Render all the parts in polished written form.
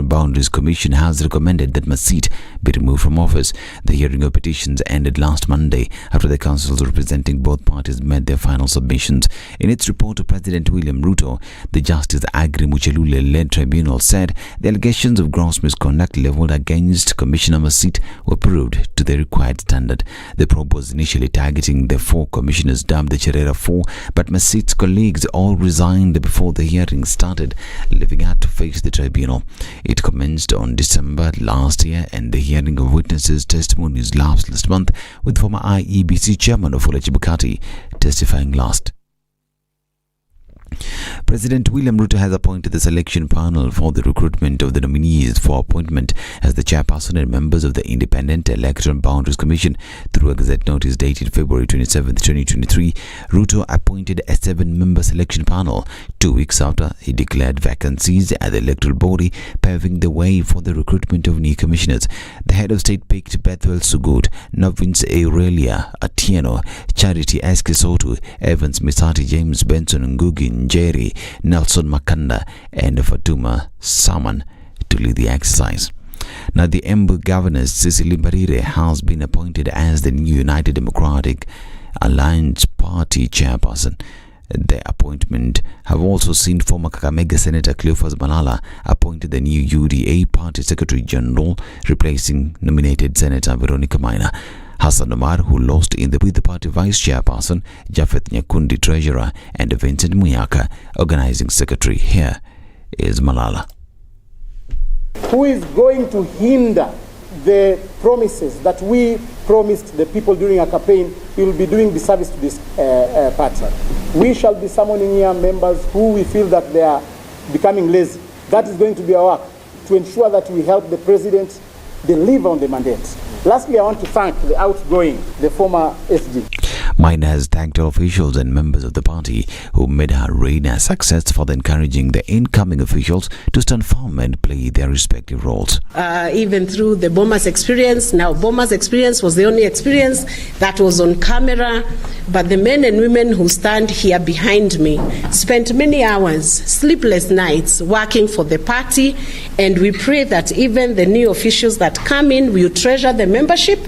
Boundaries Commission has recommended that Masit be removed from office. The hearing of petitions ended last Monday after the councils representing both parties made their final submissions. In its report to President William Ruto, the Justice Agri Muchelule-led tribunal said the allegations of gross misconduct leveled against Commissioner Masit were proved to the required standard. The probe was initially targeting the 4 commissioners dubbed the Cherera 4, but Masit's colleagues all resigned before the hearing started, leaving her to face the tribunal. It commenced on December last year, and the hearing of witnesses' testimonies last month, with former IEBC chairman Wafula Chebukati testifying last. President William Ruto has appointed the selection panel for the recruitment of the nominees for appointment as the chairperson and members of the Independent Electoral Boundaries Commission. Through a Gazette notice dated February 27, 2023, Ruto appointed a 7-member selection panel 2 weeks after he declared vacancies at the electoral body, paving the way for the recruitment of new commissioners. The head of state picked Bethel Sugut, Novins Aurelia Atieno, Charity Eskisotu, Evans Misati, James Benson Ngugi, Nyeri, Nelson Makanda and Fatuma Saman to lead the exercise. Now, the Embu governess Cecily Mbarire has been appointed as the new United Democratic Alliance Party chairperson. The appointment have also seen former Kakamega Senator Cleophas Malala appointed the new UDA Party Secretary General, replacing nominated Senator Veronica Maina. Hassan Omar, who lost with the party vice chairperson, Japheth Nyakundi treasurer, and Vincent Muyaka organizing secretary. Here is Malala. Who is going to hinder the promises that we promised the people during our campaign? We will be doing disservice to this party. We shall be summoning here members who we feel that they are becoming lazy. That is going to be our work, to ensure that we help the president deliver on the mandate. Lastly, I want to thank the outgoing, the former SG. Maina has thanked all officials and members of the party who made her reign a success for encouraging the incoming officials to stand firm and play their respective roles. Even through the Bomas experience, now Bomas experience was the only experience that was on camera, but the men and women who stand here behind me spent many hours, sleepless nights, working for the party, and we pray that even the new officials that come in, we treasure the membership,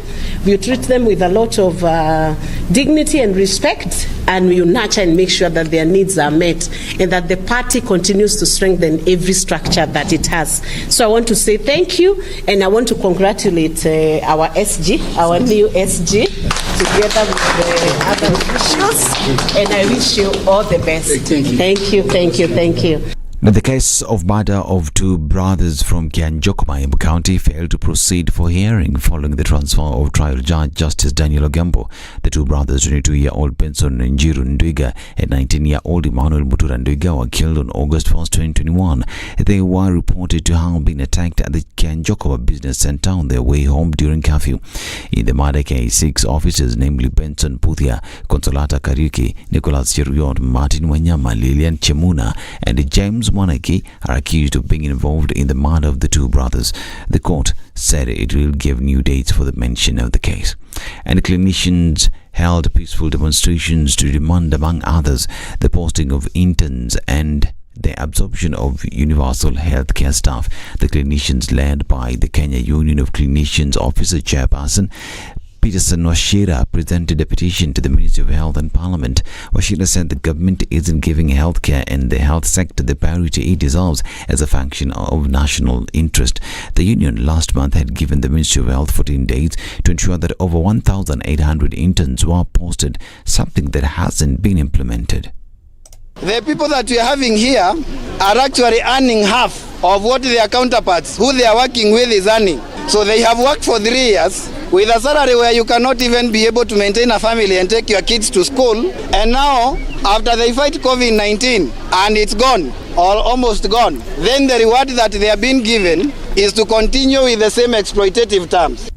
we treat them with a lot of dignity and respect, and we nurture and make sure that their needs are met and that the party continues to strengthen every structure that it has. So I want to say thank you, and I want to congratulate our SG, our new SG, together with the other officials, and I wish you all the best. Thank you, thank you, thank you. Now, the case of murder of 2 brothers from Kianjokoma, Embu County failed to proceed for hearing following the transfer of trial judge Justice Daniel Ogembo. The 2 brothers, 22-year-old Benson Njiru Ndwiga and 19-year-old Emmanuel Mutura Ndwiga, were killed on August 1, 2021. They were reported to have been attacked at the Kianjokoma Business Center on their way home during curfew. In the murder case, 6 officers, namely Benson Puthia, Consolata Kariuki, Nicholas Cheruyot, Martin Wanyama, Lilian Chemuna, and James Monarchy, are accused of being involved in the murder of the 2 brothers. The court said it will give new dates for the mention of the case. And clinicians held peaceful demonstrations to demand, among others, the posting of interns and the absorption of universal health care staff. The clinicians, led by the Kenya Union of Clinicians Officer Chairperson Peterson Washira, presented a petition to the Ministry of Health and Parliament. Washira said the government isn't giving healthcare and the health sector the priority it deserves as a function of national interest. The union last month had given the Ministry of Health 14 days to ensure that over 1,800 interns were posted, something that hasn't been implemented. The people that we are having here are actually earning half of what their counterparts, who they are working with, is earning. So they have worked for 3 years with a salary where you cannot even be able to maintain a family and take your kids to school. And now, after they fight COVID-19 and it's gone, or almost gone, then the reward that they are being given is to continue with the same exploitative terms.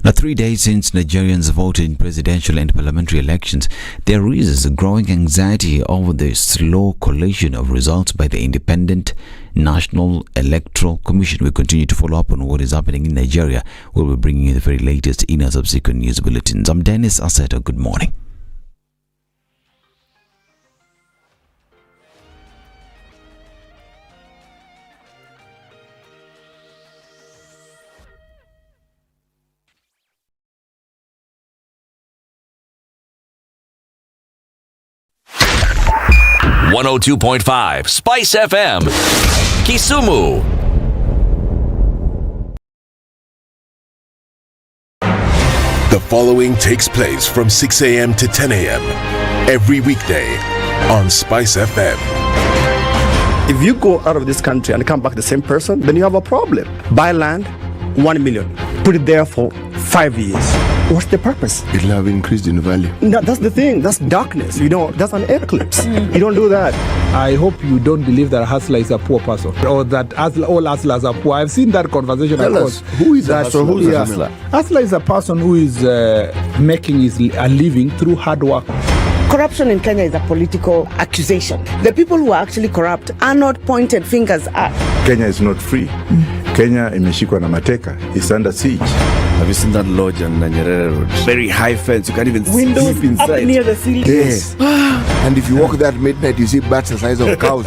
Now, 3 days since Nigerians voted in presidential and parliamentary elections, there is a growing anxiety over the slow collation of results by the Independent National Electoral Commission. We continue to follow up on what is happening in Nigeria. We'll be bringing you the very latest in our subsequent news bulletins. I'm Dennis Aseto. Good morning. 102.5 SpiceFM, Kisumu. The following takes place from 6 a.m. to 10 a.m. every weekday on SpiceFM. If you go out of this country and come back the same person, then you have a problem. Buy land, 1 million. Put it there for 5 years. What's the purpose? It'll have increased in value. No, that's the thing. That's darkness. That's an eclipse. You don't do that. I hope you don't believe that a hustler is a poor person or that all hustlers are poor. I've seen that conversation. Tell us, who is a hustler? Who's a hustler? Hustler is a person who is making a living through hard work. Corruption in Kenya is a political accusation. The people who are actually corrupt are not pointed fingers at. Kenya is not free. Kenya imeshikwa na mateka. It's under siege. Have you seen that lodge on Nyeri Road? Very high fence. You can't even Windows sleep inside. Up near the ceiling. Yes. And if you walk there at midnight, you see bats the size of cows.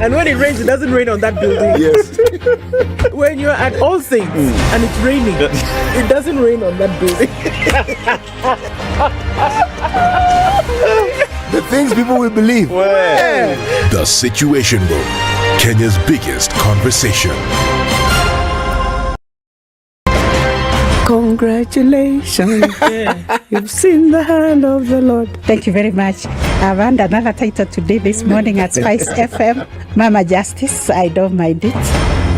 And when it rains, it doesn't rain on that building. Yes. When you're at All Saints and it's raining, it doesn't rain on that building. The things people will believe. The Situation Room, Kenya's biggest conversation. Congratulations. You've seen the hand of the Lord. Thank you very much. I've earned another title today, this morning at Spice FM. Mama Justice, I don't mind it.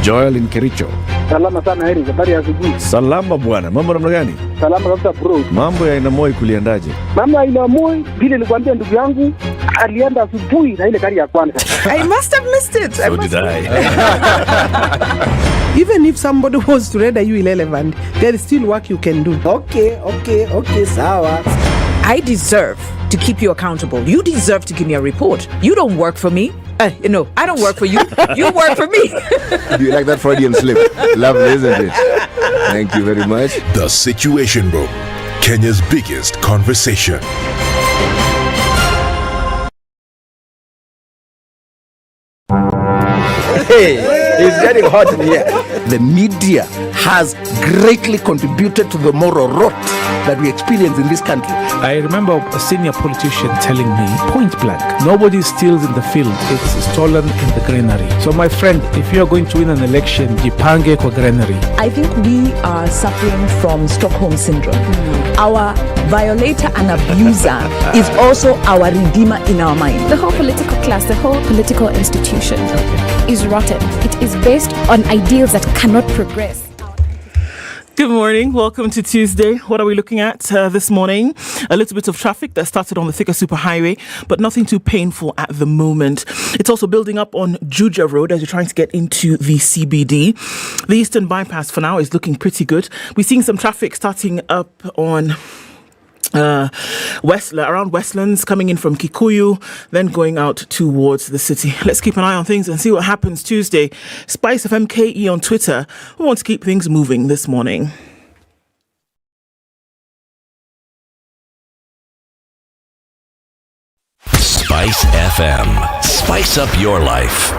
Joel in Kericho. Salama sana Heri, habari ya asubuhi. Salama bwana. Mambo namna gani? Salama kabisa bro. Mambo ya aina Moi kuliendaje? Mambo ya aina Moi, vile nilikwambia ndugu yangu, alienda asubuhi na ile gari ya kwanza. I must have missed it. So did I. Even if somebody was to render you irrelevant, there is still work you can do. Okay, sawa. I deserve to keep you accountable. You deserve to give me a report. You don't work for me. No, I don't work for you. You work for me. Do you like that Freudian slip? Lovely, isn't it? Thank you very much. The Situation Room, Kenya's biggest conversation. Hey, it's getting hot in here. The media has greatly contributed to the moral rot that we experience in this country. I remember a senior politician telling me, point blank, nobody steals in the field, it's stolen in the granary. So my friend, if you are going to win an election, jipange kwa granary. I think we are suffering from Stockholm syndrome. Our violator and abuser is also our redeemer in our mind. The whole political class, the whole political institution is rotten. It is based on ideals that cannot progress. Good morning. Welcome to Tuesday. What are we looking at this morning? A little bit of traffic that started on the Thika Superhighway, but nothing too painful at the moment. It's also building up on Juja Road as you're trying to get into the CBD. The Eastern Bypass for now is looking pretty good. We're seeing some traffic starting up on around Westlands, coming in from Kikuyu, then going out towards the city. Let's keep an eye on things and see what happens Tuesday. SpiceFM KE on Twitter. We want to keep things moving this morning. Spice FM. Spice up your life.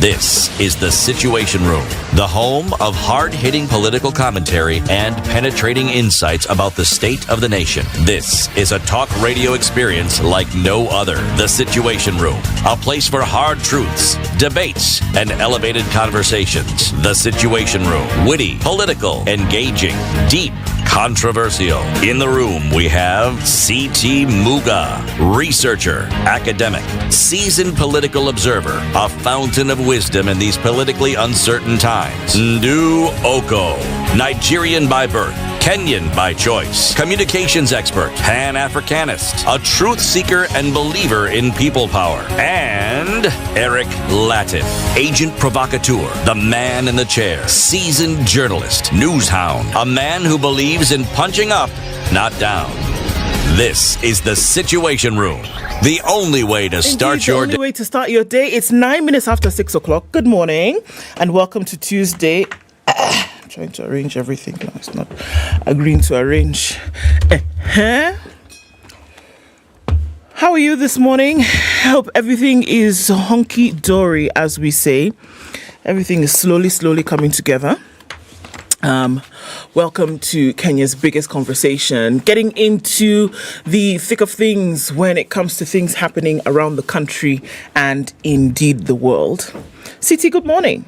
This is The Situation Room, the home of hard-hitting political commentary and penetrating insights about the state of the nation. This is a talk radio experience like no other. The Situation Room, a place for hard truths, debates, and elevated conversations. The Situation Room, witty, political, engaging, deep, controversial. In the room, we have C.T. Muga, researcher, academic, seasoned political observer, a fountain of wisdom in these politically uncertain times. Ndu Oko, Nigerian by birth, Kenyan by choice, communications expert, Pan-Africanist, a truth seeker and believer in people power, and Eric Latif, agent provocateur, the man in the chair, seasoned journalist, news hound, a man who believes in punching up, not down. This is The Situation Room, the only way to start your day. The only way to start your day. It's 9 minutes after 6 o'clock. Good morning and welcome to Tuesday. I'm trying to arrange everything. No, it's not agreeing to arrange. How are you this morning? Hope everything is honky-dory, as we say. Everything is slowly coming together. Welcome to Kenya's biggest conversation, getting into the thick of things when it comes to things happening around the country and indeed the world. Siti, good morning.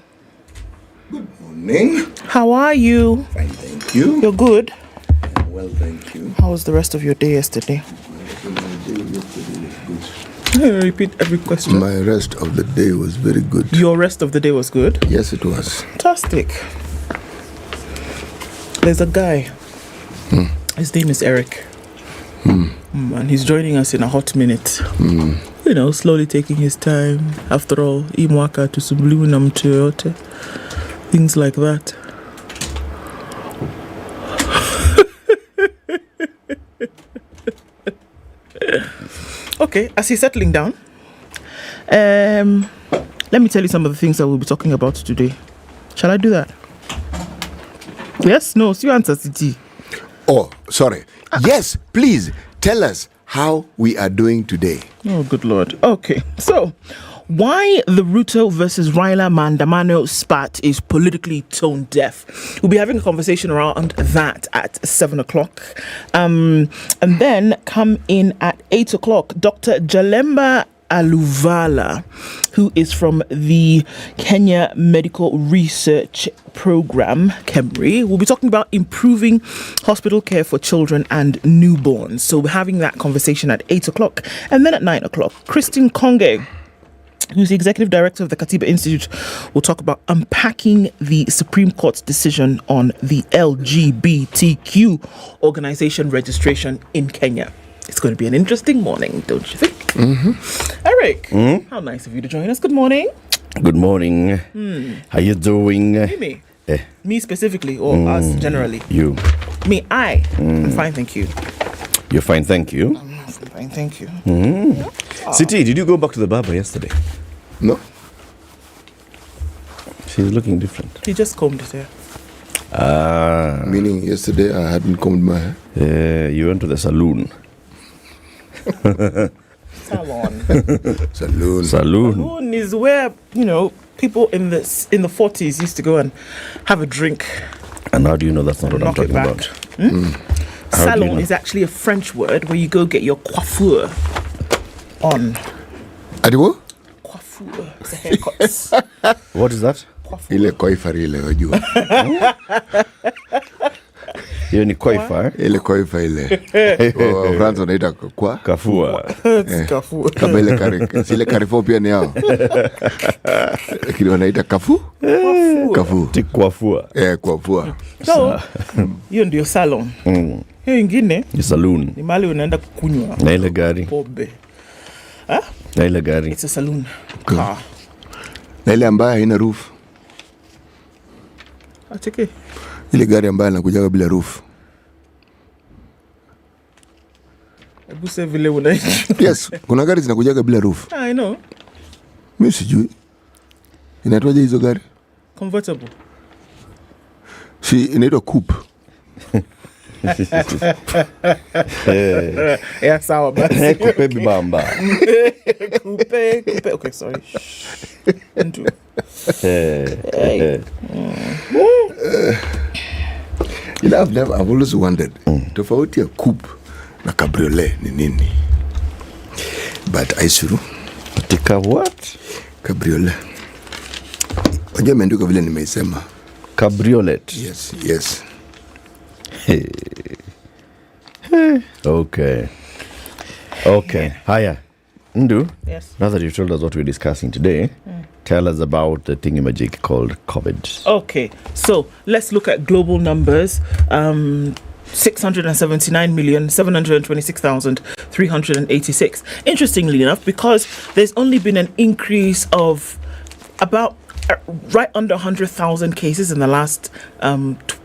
Good morning. How are you? Fine, thank you. You're good? Well, thank you. How was the rest of your day yesterday? Repeat every question. My rest of the day was very good. Your rest of the day was good? Yes, it was. Fantastic. There's a guy. His name is Eric. And he's joining us in a hot minute. You know, slowly taking his time. After all, imwaka to sublimu na mtu yote. Things like that. Okay, as he's settling down, let me tell you some of the things that we'll be talking about today. Shall I do that? Yes? No? So you answer, Siti. Oh, sorry. Yes, please tell us how we are doing today. Oh, good Lord. Okay, so why the Ruto versus Raila Maandamano spat is politically tone deaf. We'll be having a conversation around that at 7 o'clock. And then come in at 8 o'clock, Dr. Jalemba Aluvala, who is from the Kenya Medical Research Program, KEMRI. We'll be talking about improving hospital care for children and newborns. So we're having that conversation at 8 o'clock. And then at 9 o'clock, Christine Konge, who's the executive director of the Katiba Institute, will talk about unpacking the Supreme Court's decision on the LGBTQ organization registration in Kenya. It's going to be an interesting morning, don't you think? Eric, how nice of you to join us. Good morning. Good morning. How you doing? Me? Me specifically, or us generally? You. Me, I'm fine, thank you. You're fine, thank you. I'm fine, thank you. Siti, did you go back to the barber yesterday? No. She's looking different. He just combed his hair. Meaning yesterday I hadn't combed my hair? You went to the saloon. Salon. Saloon. Saloon is where, you know, people in the 40s used to go and have a drink. And how do you know that's not what I'm talking about? Salon, you know? Is actually a French word where you go get your coiffure on. Adiwo? Coiffure. It's a haircut. What is that? Ile coiffure ile wajua. Hiyo ni coiffure. Ile coiffure ile. France wanaita kwa kafua. Kafua. Kama ile Carrefour pia ni hao. Kile wanaita kafu? Kafu. Tikwafua. Kwafua. So, hiyo ndio salon. Hiyo ingine ni saloon. Ni mahali unaenda kukunywa. Na ile gari. Pombe. Na ile gari. It's a saloon. Car. Na ile ambayo haina roof. Acheke. Ile gari ambayo inakujaga bila roof. Hebu sasa vile unaishi. Yes, kuna gari zinakujaga bila roof. I know. Mimi sijui. Inaitwaje hizo gari? Convertible. Si inaitwa coupe. Yeah, sawa basi. Coupe bibamba. Coupe. Okay, sorry. You know, I've always wondered, tofauti ya coupe na cabriolet ni nini? But Aisuru. Tika what? Cabriolet. Unajua imeandikwa vile nimeisema. Cabriolet. Yes. Okay. Haya. Ndu, yes. Now that you've told us what we're discussing today, tell us about the thingamajig called COVID. Okay, so let's look at global numbers. 679,726,386. Interestingly enough, because there's only been an increase of about right under 100,000 cases in the last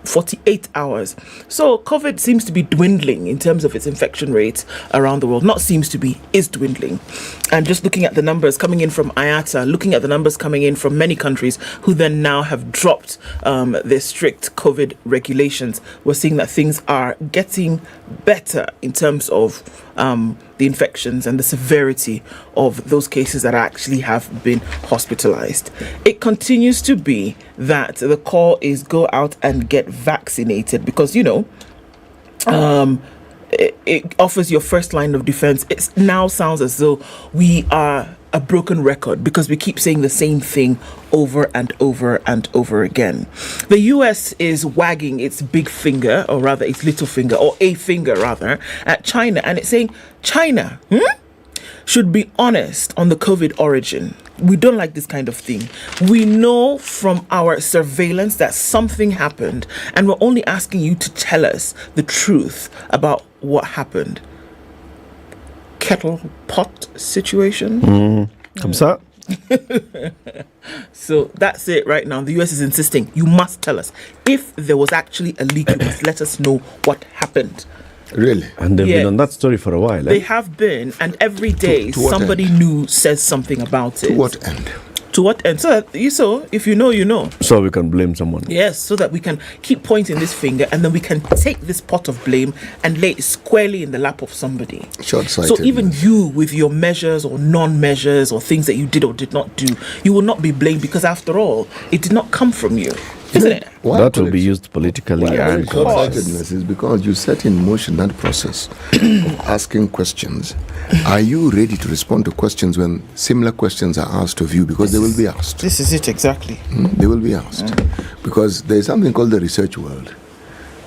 48 hours. So COVID seems to be dwindling in terms of its infection rate around the world. Not seems to be, is dwindling. And just looking at the numbers coming in from IATA, looking at the numbers coming in from many countries who then now have dropped their strict COVID regulations, we're seeing that things are getting better in terms of the infections and the severity of those cases that actually have been hospitalized. It continues to be that the call is go out and get vaccinated because, it offers your first line of defense. It now sounds as though we are a broken record because we keep saying the same thing over and over and over again. The US is wagging its big finger, or rather its little finger, or a finger rather, at China, and it's saying, China should be honest on the COVID origin. We don't like this kind of thing. We know from our surveillance that something happened, and we're only asking you to tell us the truth about what happened. Kettle pot situation. Come sir. So that's it right now. The US is insisting you must tell us if there was actually a leak. You must let us know what happened. Really? And they've been on that story for a while. They have been, and every day somebody new says something about it. To what end? To what end? So if you know, you know. So we can blame someone. Yes, so that we can keep pointing this finger, and then we can take this pot of blame and lay it squarely in the lap of somebody. Short-sighted. So even you, with your measures or non-measures or things that you did or did not do, you will not be blamed because after all, it did not come from you. Isn't it? That will be used politically. And short-sightedness is because you set in motion that process of asking questions. Are you ready to respond to questions when similar questions are asked of you? Because they will be asked. This is it, exactly. They will be asked. Because there is something called the research world.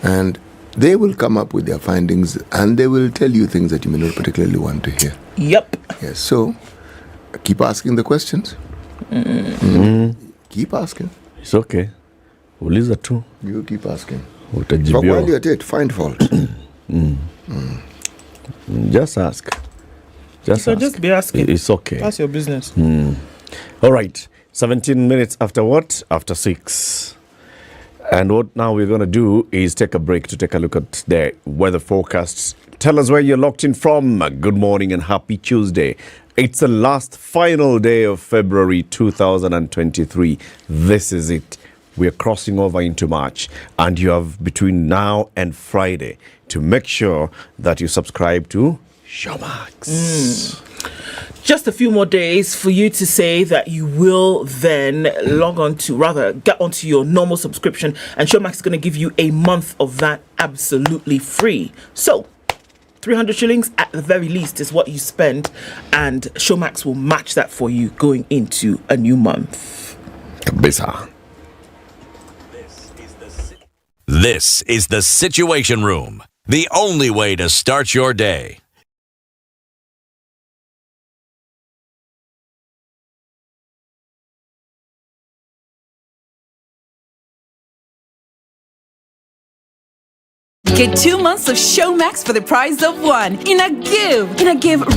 And they will come up with their findings and they will tell you things that you may not particularly want to hear. Yep. Yes, so keep asking the questions. Keep asking. It's okay. Uliza tu. You keep asking. Utajibiwa. But while you're at it, find fault. Just ask. Just be asking. It's okay. That's your business. All right. 17 minutes after what? After 6. And what now we're going to do is take a break to take a look at the weather forecasts. Tell us where you're locked in from. Good morning and happy Tuesday. It's the last final day of February 2023. This is it. We're crossing over into March, and you have between now and Friday to make sure that you subscribe to Showmax. Just a few more days for you to say that you will then get onto your normal subscription, and Showmax is going to give you a month of that absolutely free. So 300 shillings at the very least is what you spend, and Showmax will match that for you going into a new month. Kabisa. This is the Situation Room, the only way to start your day. Get 2 months of Showmax for the price of one. In a give,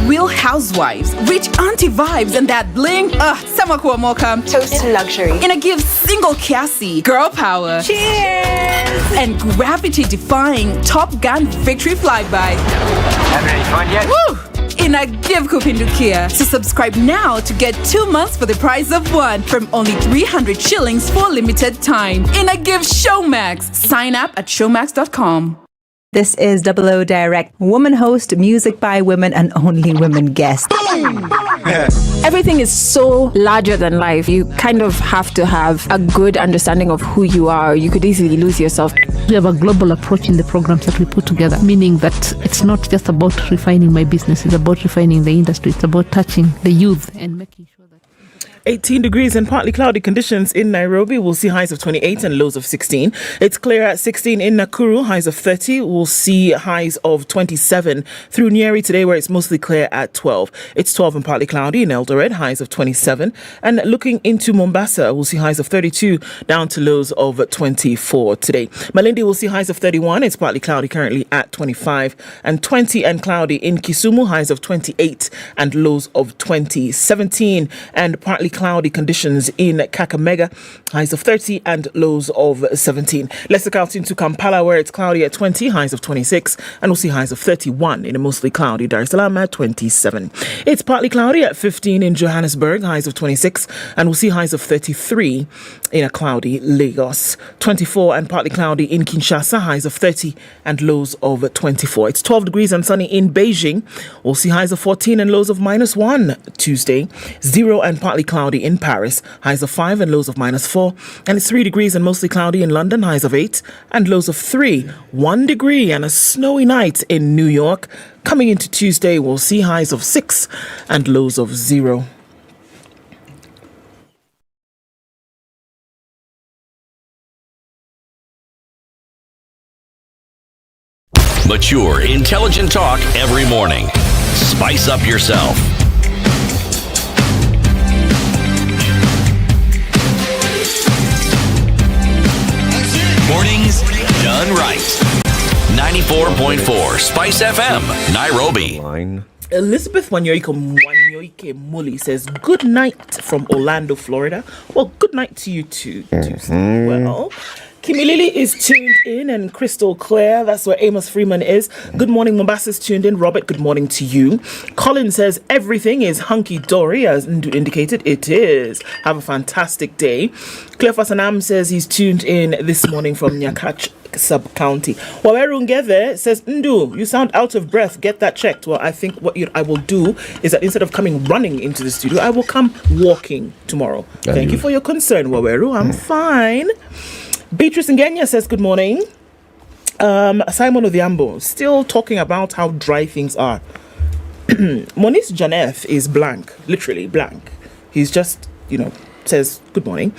Real Housewives, rich auntie vibes, and that bling. Sama kuamoka. Toast to luxury. In a give, single Cassie, girl power. Cheers! And gravity-defying Top Gun victory flyby. Haven't any fun yet? Woo! In a give Kupindukia. So subscribe now to get 2 months for the price of one from only 300 shillings for limited time. In a give Showmax. Sign up at showmax.com. This is 00 Direct, woman host, music by women, and only women guest. Everything is so larger than life. You kind of have to have a good understanding of who you are. You could easily lose yourself. We have a global approach in the programs that we put together, meaning that it's not just about refining my business, it's about refining the industry, it's about touching the youth and making sure that 18 degrees and partly cloudy conditions in Nairobi. We'll see highs of 28 and lows of 16. It's clear at 16 in Nakuru, highs of 30. We'll see highs of 27 through Nyeri today, where it's mostly clear at 12. It's 12 and partly cloudy in Eldoret, highs of 27. And looking into Mombasa, we'll see highs of 32 down to lows of 24 today. Malindi will see highs of 31. It's partly cloudy currently at 25 and 20 and cloudy in Kisumu, highs of 28 and lows of 20. 17 and partly cloudy conditions in Kakamega, highs of 30 and lows of 17. Let's look out into Kampala, where it's cloudy at 20, highs of 26, and we'll see highs of 31 in a mostly cloudy Dar es Salaam at 27. It's partly cloudy at 15 in Johannesburg, highs of 26, and we'll see highs of 33 in a cloudy Lagos. 24 and partly cloudy in Kinshasa, highs of 30 and lows of 24. It's 12 degrees and sunny in Beijing. We'll see highs of 14 and lows of -1 Tuesday. 0 and partly cloudy cloudy in Paris, highs of 5 and lows of -4. And it's 3 degrees and mostly cloudy in London, highs of 8 and lows of 3. 1 degree and a snowy night in New York. Coming into Tuesday, we'll see highs of 6 and lows of 0. Mature, intelligent talk every morning. Spice up yourself. Mornings done right. 94.4 Spice FM, Nairobi. Elizabeth Wanyoike Muli says, good night from Orlando, Florida. Well, good night to you too. Well, Kimilili is tuned in, and Crystal Clare, that's where Amos Freeman is. Good morning, Mombasa is tuned in. Robert, good morning to you. Colin says, everything is hunky-dory, as Ndu indicated. It is. Have a fantastic day. Claire Fasanam says he's tuned in this morning from Nyakach sub-county. Wawerungeve says, Ndu, you sound out of breath. Get that checked. Well, I think what I will do is that instead of coming running into the studio, I will come walking tomorrow. Thank you for your concern, Waweru. I'm fine. Beatrice Ngenya says, good morning. Simon Odhiambo, still talking about how dry things are. Moniz Janeth is blank, literally blank. He's just, says, good morning.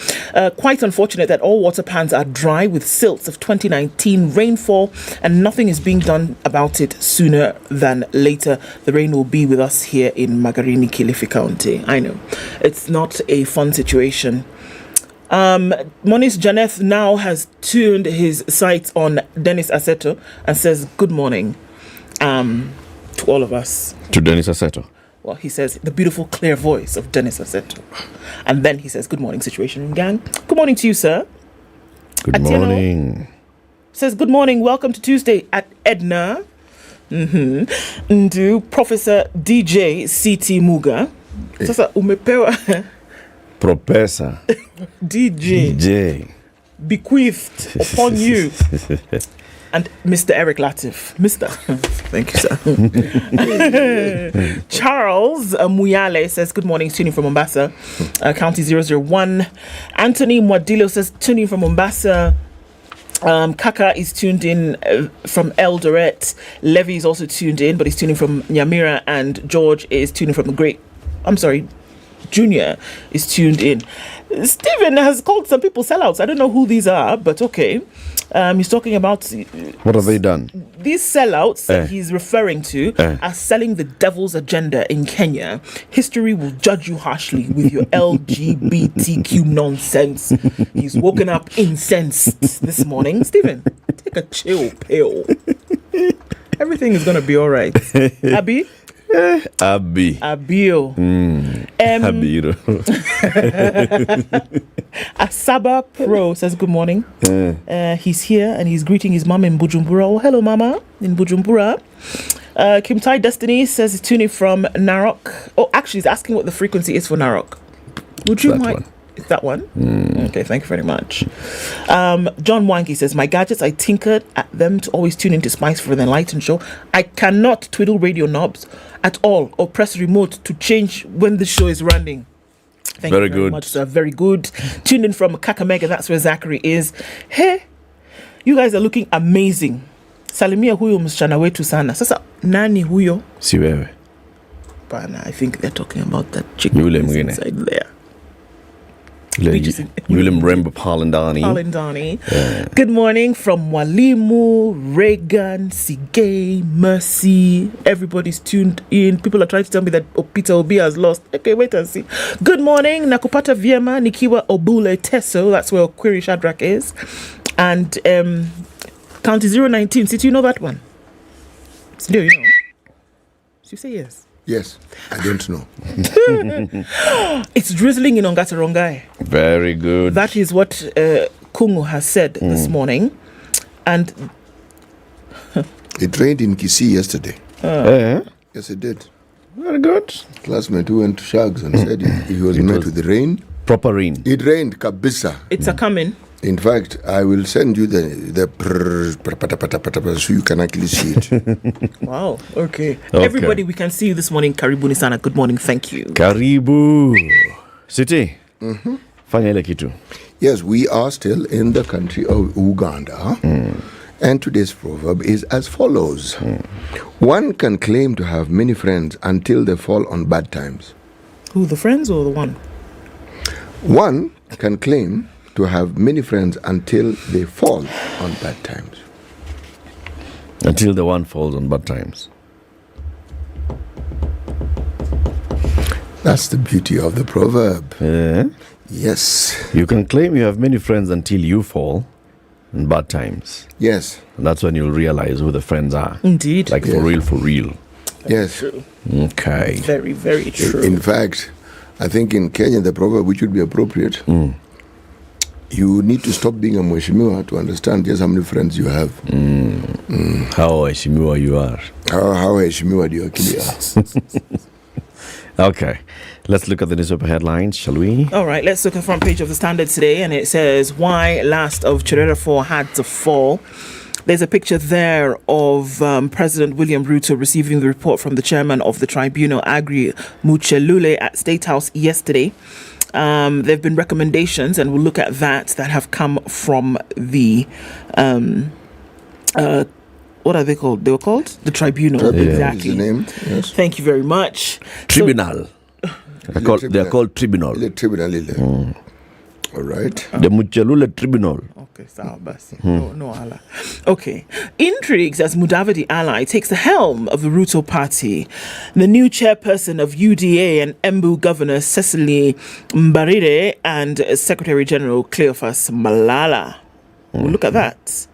Quite unfortunate that all water pans are dry with silts of 2019 rainfall, and nothing is being done about it sooner than later. The rain will be with us here in Magarini, Kilifi County. I know. It's not a fun situation. Moniz Janeth now has tuned his sights on Dennis Asseto and says good morning to all of us. To Dennis Asseto? Well, he says the beautiful clear voice of Dennis Asseto. And then he says good morning, Situation Room gang. Good morning to you, sir. Good Atieno morning. says good morning, welcome to Tuesday at Edna. Ndu Professor DJ CT Muga. Sasa umepewa Professor DJ bequeathed upon you. And Mr. Eric Latif. Mr. Thank you, sir. Charles Muyale says, good morning, tuning from Mombasa, County 001. Anthony Mwadilo says, tuning from Mombasa. Kaka is tuned in from Eldoret. Levy is also tuned in, but he's tuning from Nyamira. And George is tuning from Junior is tuned in. Stephen has called some people sellouts. I don't know who these are, but okay. He's talking about... what have they done? These sellouts that he's referring to are selling the devil's agenda in Kenya. History will judge you harshly with your LGBTQ nonsense. He's woken up incensed this morning. Stephen, take a chill pill. Everything is going to be all right. Abby? Abio. Abiro. Asaba Pro says good morning. He's here and he's greeting his mom in Bujumbura. Oh, hello, mama, in Bujumbura. Kim Tai Destiny says he's tuning from Narok. Oh, actually, he's asking what the frequency is for Narok. Would you mind? Is that one? Okay, thank you very much. John Wangi says, my gadgets, I tinkered at them to always tune into Spice for the Enlightened show. I cannot twiddle radio knobs at all or press remote to change when the show is running. Thank you very much, sir. Very good. Tuned in from Kakamega, that's where Zachary is. Hey, you guys are looking amazing. Salimia huyo msichana wetu sana. Sasa nani huyo? Si wewe. Bana, I think they're talking about that chicken inside there. Yule mrembo Palandani. Good morning from Walimu, Reagan, Sigay, Mercy. Everybody's tuned in. People are trying to tell me that Peter Obi has lost. Okay, wait and see. Good morning, Nakupata Viema, Nikiwa Obule Teso. That's where Query Shadrach is. And County 019. Did you know that one? Do you know? Did you say yes? Yes, I don't know. It's drizzling in Ongatarongai. Very good. That is what Kungu has said this morning. And it rained in Kisii yesterday. Yes, it did. Very good. Classmate who went to Shags and said he was met with the rain. Proper rain. It rained, kabisa. It's a coming. In fact, I will send you the so you can actually see it. Wow. Okay. Everybody, we can see you this morning. Karibuni sana. Good morning. Thank you. Karibu. City. Fanya ile kitu. Yes, we are still in the country of Uganda. And today's proverb is as follows. One can claim to have many friends until they fall on bad times. Who, the friends or the one? One can claim to have many friends until they fall on bad times. Until the one falls on bad times. That's the beauty of the proverb. Yes. You can claim you have many friends until you fall in bad times. Yes. And that's when you'll realize who the friends are. Indeed. Like for real. Yes. Okay. Very, very true. In fact, I think in Kenya, the proverb which would be appropriate, you need to stop being a mheshimiwa to understand just how many friends you have. How mheshimiwa you are. How mheshimiwa do you actually are. Okay. Let's look at the newspaper headlines, shall we? All right, let's look at the front page of the Standard today, and it says, why last of Chirera 4 had to fall. There's a picture there of President William Ruto receiving the report from the chairman of the tribunal, Agri Muchelule, at State House yesterday. There have been recommendations, and we'll look at that have come from the... what are they called? They were called? The tribunal. Exactly. Is the name. Yes. Thank you very much. Tribunal. They are called tribunal. The tribunal. All right. The Muchelule Tribunal. Okay, no Allah. Okay. Intrigues as Mudavadi ally takes the helm of the Ruto party. The new chairperson of UDA and Embu Governor Cecily Mbarire and Secretary General Cleophas Malala. We'll look at that.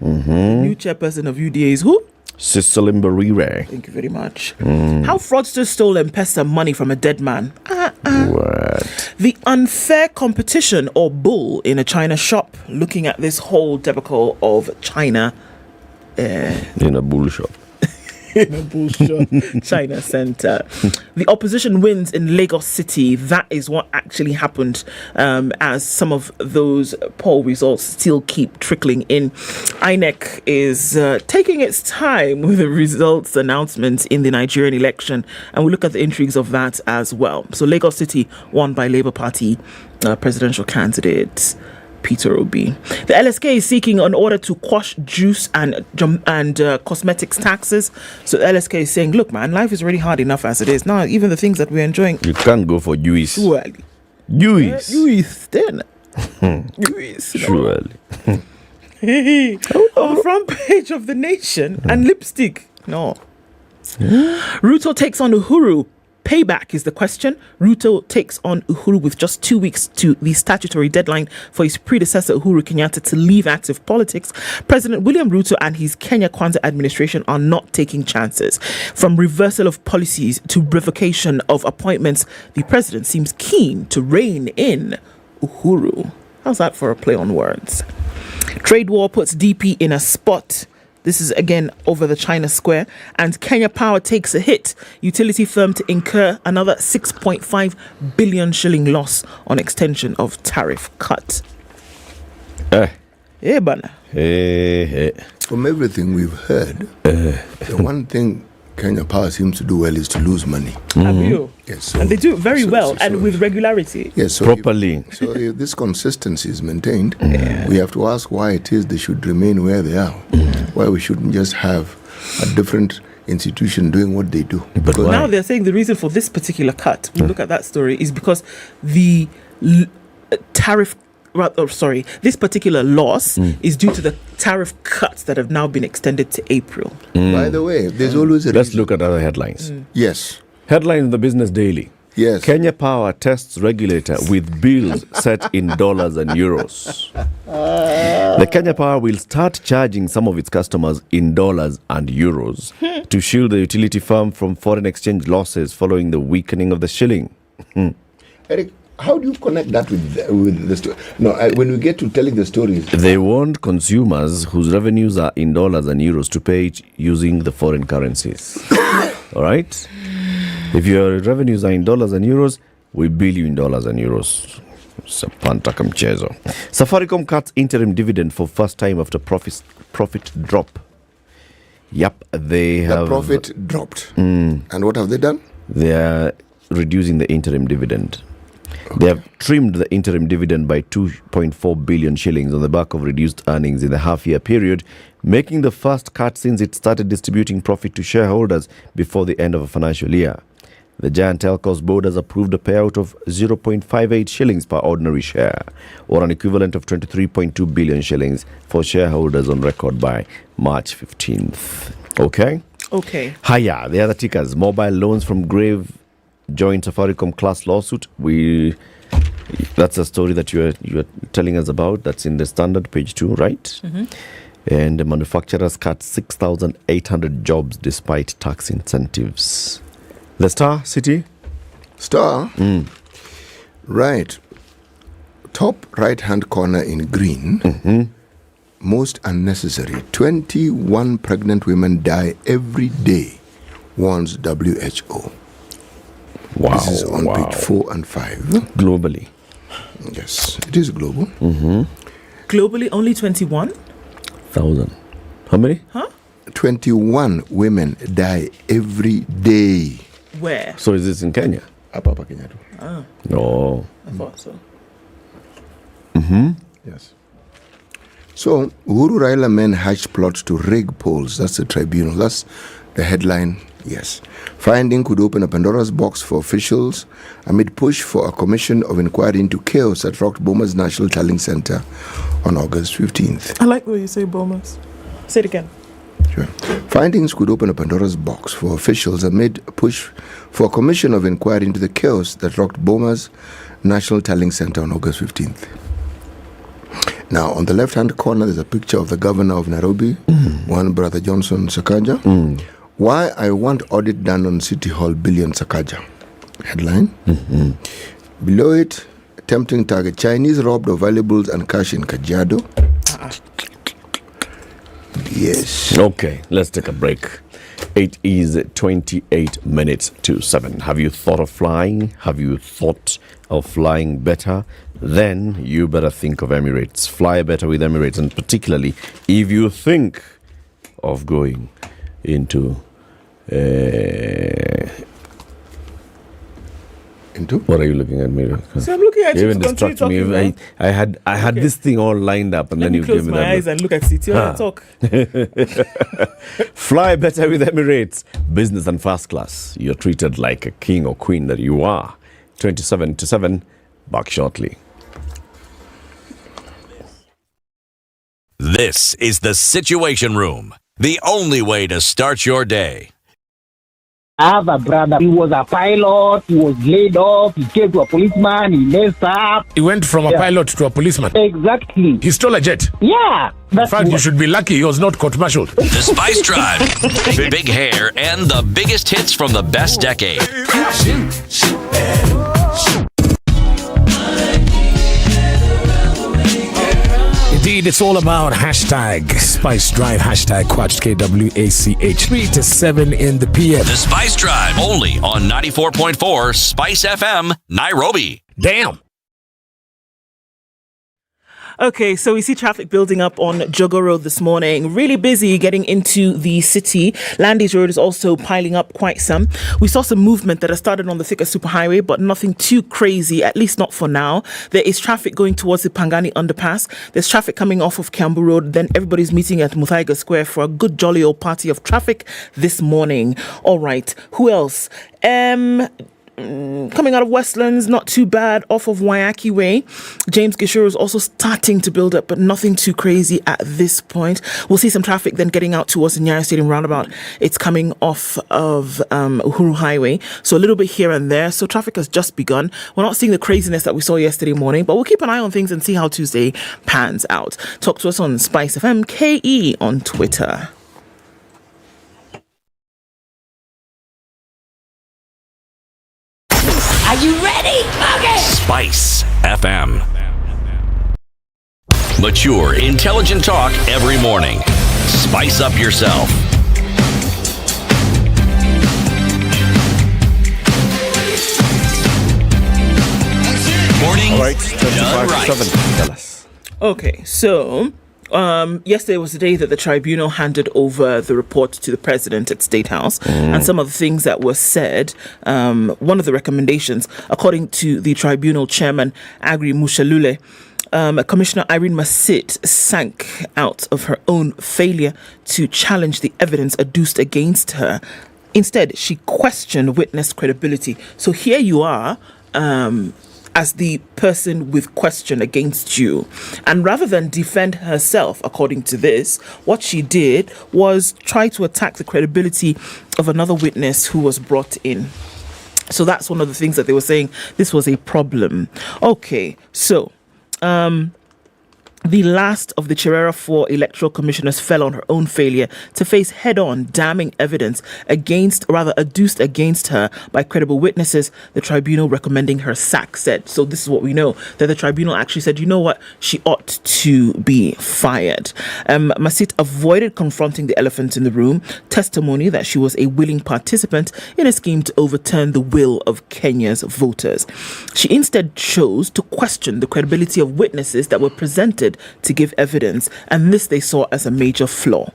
The new chairperson of UDA is who? Cecily Mbarire. Thank you very much. How fraudsters stole M-Pesa money from a dead man. What? The unfair competition or bull in a China shop. Looking at this whole debacle of China. In a bull shop. In a bull shop. China Center. The opposition wins in Lagos City. That is what actually happened, as some of those poll results still keep trickling in. INEC is taking its time with the results announcement in the Nigerian election, and we'll look at the intrigues of that as well. So Lagos City won by Labour Party presidential candidate Peter Obi. The LSK is seeking an order to quash juice and cosmetics taxes. So the LSK is saying, look, man, life is really hard enough as it is. Now, even the things that we're enjoing... You can't go for juice. Surely. Juice. Juice, then. Juice. Surely. On the front page of The Nation and lipstick. No. Ruto takes on Uhuru. Payback is the question. Ruto takes on Uhuru with just 2 weeks to the statutory deadline for his predecessor Uhuru Kenyatta to leave active politics. President William Ruto and his Kenya Kwanza administration are not taking chances. From reversal of policies to revocation of appointments, the president seems keen to rein in Uhuru. How's that for a play on words? Trade war puts DP in a spot. This is again over the China Square. And Kenya Power takes a hit. Utility firm to incur another 6.5 billion shilling loss on extension of tariff cut. Bana. From everything we've heard, the one thing Kenya Power seems to do well is to lose money. Have you? Yes. So, and they do it very well and with regularity. Yes. So properly. If this consistency is maintained, we have to ask why it is they should remain where they are. Why we shouldn't just have a different institution doing what they do. But now they're saying the reason for this particular cut, we look at that story, is because the this particular loss is due to the tariff cuts that have now been extended to April. By the way, there's always a Let's look at other headlines. Yes. Headline in the Business Daily. Yes. Kenya Power tests regulator with bills set in dollars and euros. The Kenya Power will start charging some of its customers in dollars and euros to shield the utility firm from foreign exchange losses following the weakening of the shilling. Eric, how do you connect that with the story? No, when we get to telling the stories... They warned consumers whose revenues are in dollars and euros to pay it using the foreign currencies. All right? If your revenues are in dollars and euros, we bill you in dollars and euros. Safaricom cuts interim dividend for first time after profit drop. Yep, they have... The profit dropped. And what have they done? They are reducing the interim dividend. They have trimmed the interim dividend by 2.4 billion shillings on the back of reduced earnings in the half-year period, making the first cut since it started distributing profit to shareholders before the end of a financial year. The Giant Telcos board has approved a payout of 0.58 shillings per ordinary share, or an equivalent of 23.2 billion shillings for shareholders on record by March 15th. Okay? Okay. Hiya, the other tickers. Mobile loans from grave joint Safaricom class lawsuit. That's a story that you are telling us about. That's in the Standard, page 2, right? Mm-hmm. And the manufacturers cut 6,800 jobs despite tax incentives. The Star City? Star? Right. Top right-hand corner in green. Most unnecessary. 21 pregnant women die every day, warns WHO. Wow. This is on page 4 and 5. Globally. Yes, it is global. Globally, only 21,000. How many? 21 women die every day. Where? So is this in Kenya? Papa Kenya. Ah, No. I thought so. Yes. So, Uhuru Raila men hatch plot to rig polls. That's the tribunal. That's the headline. Yes. Finding could open a Pandora's box for officials amid push for a commission of inquiry into chaos that rocked Boma's National Tallying Center on August 15th. I like the way you say Bomas. Say it again. Sure. Findings could open a Pandora's box for officials amid a push for a commission of inquiry into the chaos that rocked Boma's National Tallying Center on August 15th. Now, on the left-hand corner, there's a picture of the governor of Nairobi, one Brother Johnson Sakaja. Why I want audit done on City Hall billion Sakaja. Headline. Below it, tempting target. Chinese robbed of valuables and cash in Kajiado. Yes. Okay, let's take a break. It is 28 minutes to 7. Have you thought of flying? Have you thought of flying better? Then you better think of Emirates. Fly better with Emirates, and particularly if you think of going into what are you looking at me? So I'm looking at you. Even distract me. I had this thing all lined up, and Let then me you close gave me my that eyes and look at City and talk. Fly better with Emirates. Business and first class. You're treated like a king or queen that you are. 27 to 7. Back shortly. This is the Situation Room, the only way to start your day. I have a brother. He was a pilot. He was laid off. He came to a policeman. He messed up. He went from a pilot to a policeman. Exactly. He stole a jet. Yeah. In fact, you should be lucky he was not court-martialed. The Spice Drive. Big hair and the biggest hits from the best decade. Indeed, it's all about hashtag Spice Drive, hashtag Quatch KWACH. 3 to 7 in the PM. The Spice Drive, only on 94.4 Spice FM, Nairobi. Damn. Okay, so we see traffic building up on Jogo Road this morning. Really busy getting into the city. Landys Road is also piling up quite some. We saw some movement that has started on the Thika Superhighway, but nothing too crazy, at least not for now. There is traffic going towards the Pangani Underpass. There's traffic coming off of Kiambu Road. Then everybody's meeting at Muthaiga Square for a good jolly old party of traffic this morning. All right, who else? Coming out of Westlands, not too bad, off of Waiaki Way. James Gishuru is also starting to build up, but nothing too crazy at this point. We'll see some traffic then getting out towards the Nyeri Stadium roundabout. It's coming off of Uhuru Highway, so a little bit here and there. So traffic has just begun. We're not seeing the craziness that we saw yesterday morning, but we'll keep an eye on things and see how Tuesday pans out. Talk to us on SpiceFM KE on Twitter. Are you ready? Okay. Spice FM. Mature, intelligent talk every morning. Spice up yourself. Morning. All right, 25 to 7. Tell us. Okay, so Yesterday was the day that the tribunal handed over the report to the president at State House, and some of the things that were said. One of the recommendations, according to the tribunal chairman Agri Mushalule, Commissioner Irene Masit sank out of her own failure to challenge the evidence adduced against her. Instead, she questioned witness credibility. So here you are, as the person with question against you. And rather than defend herself, according to this, what she did was try to attack the credibility of another witness who was brought in. So that's one of the things that they were saying this was a problem. Okay, so the last of the Cherera 4 electoral commissioners fell on her own failure to face head-on damning evidence adduced against her by credible witnesses, the tribunal recommending her sack said. So this is what we know, that the tribunal actually said, you know what, she ought to be fired. Masit avoided confronting the elephant in the room, testimony that she was a willing participant in a scheme to overturn the will of Kenya's voters. She instead chose to question the credibility of witnesses that were presented to give evidence, and this they saw as a major flaw.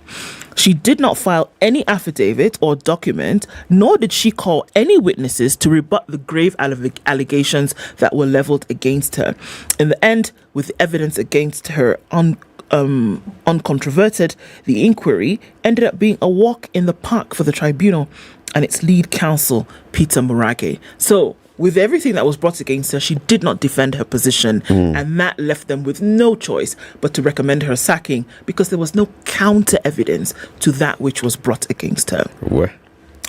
She did not file any affidavit or document, nor did she call any witnesses to rebut the grave allegations that were leveled against her. In the end, with the evidence against her uncontroverted, the inquiry ended up being a walk in the park for the tribunal and its lead counsel, Peter Murage. So, with everything that was brought against her, she did not defend her position, and that left them with no choice but to recommend her sacking because there was no counter evidence to that which was brought against her. Where?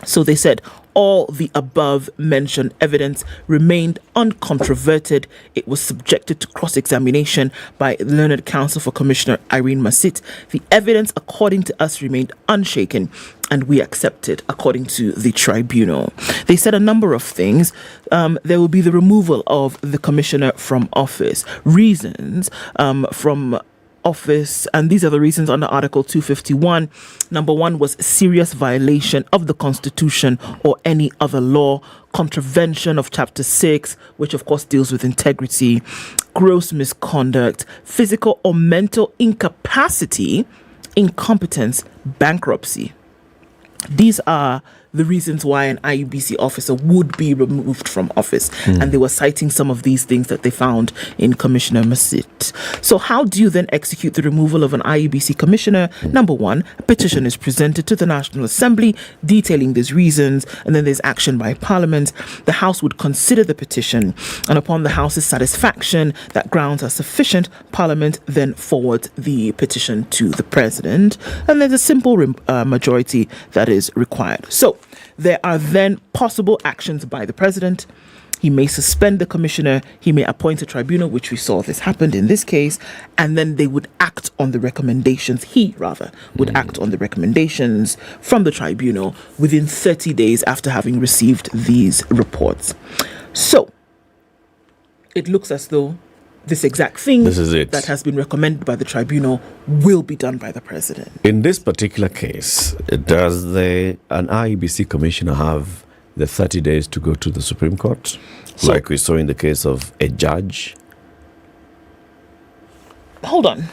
So they said all the above mentioned evidence remained uncontroverted. It was subjected to cross-examination by learned counsel for Commissioner Irene Masit. The evidence, according to us, remained unshaken, and we accepted, according to the tribunal. They said a number of things. There will be the removal of the commissioner from office. Reasons from office, and these are the reasons under Article 251. Number one was serious violation of the Constitution or any other law, contravention of Chapter 6, which of course deals with integrity, gross misconduct, physical or mental incapacity, incompetence, bankruptcy. These are the reasons why an IEBC officer would be removed from office. And they were citing some of these things that they found in Commissioner Masit. So how do you then execute the removal of an IEBC commissioner? Number one, a petition is presented to the National Assembly detailing these reasons, and then there's action by Parliament. The House would consider the petition, and upon the House's satisfaction that grounds are sufficient, Parliament then forwards the petition to the President, and there's a simple majority that is required. So there are then possible actions by the President. He may suspend the commissioner, he may appoint a tribunal, which we saw this happened in this case, and then they would act on the recommendations. He, rather, would act on the recommendations from the tribunal within 30 days after having received these reports. So, it looks as though this exact thing that has been recommended by the tribunal will be done by the President. In this particular case, does an IEBC commissioner have the 30 days to go to the Supreme Court, like we saw in the case of a judge? Hold on.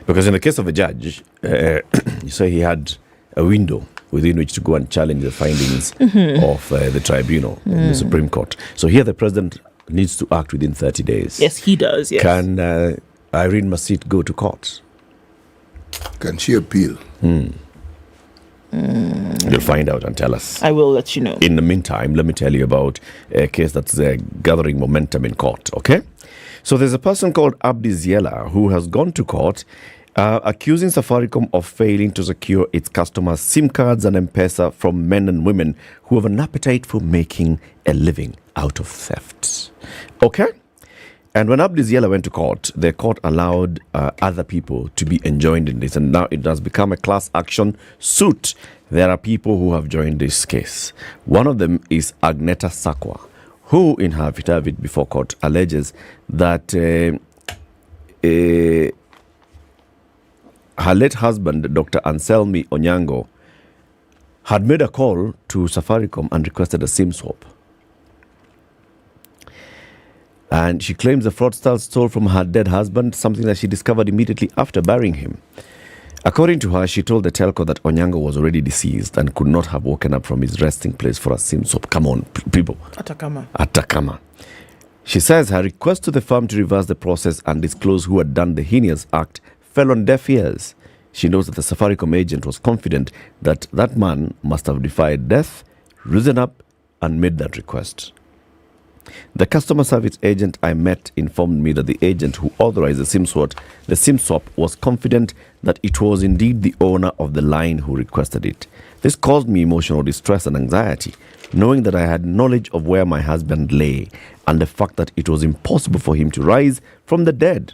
Because in the case of a judge, you say he had a window within which to go and challenge the findings of the tribunal in the Supreme Court. So here the President needs to act within 30 days. Yes, he does, yes. Can Irene Masit go to court? Can she appeal? You'll find out and tell us. I will let you know. In the meantime, let me tell you about a case that's gathering momentum in court, okay? So there's a person called Abdi Ziela who has gone to court accusing Safaricom of failing to secure its customers' SIM cards and M-Pesa from men and women who have an appetite for making a living out of theft. Okay? And when Abdi Ziela went to court, the court allowed other people to be enjoined in this, and now it has become a class action suit. There are people who have joined this case. One of them is Agneta Sakwa, who in her affidavit before court alleges that her late husband, Dr. Anselmi Onyango, had made a call to Safaricom and requested a SIM swap. And she claims the fraudster stole from her dead husband, something that she discovered immediately after burying him. According to her, she told the telco that Onyango was already deceased and could not have woken up from his resting place for a sim swap. Come on, people. Atakama. She says her request to the firm to reverse the process and disclose who had done the heinous act fell on deaf ears. She knows that the Safaricom agent was confident that that man must have defied death, risen up, and made that request. The customer service agent I met informed me that the agent who authorized the SIM swap was confident that it was indeed the owner of the line who requested it. This caused me emotional distress and anxiety, knowing that I had knowledge of where my husband lay and the fact that it was impossible for him to rise from the dead.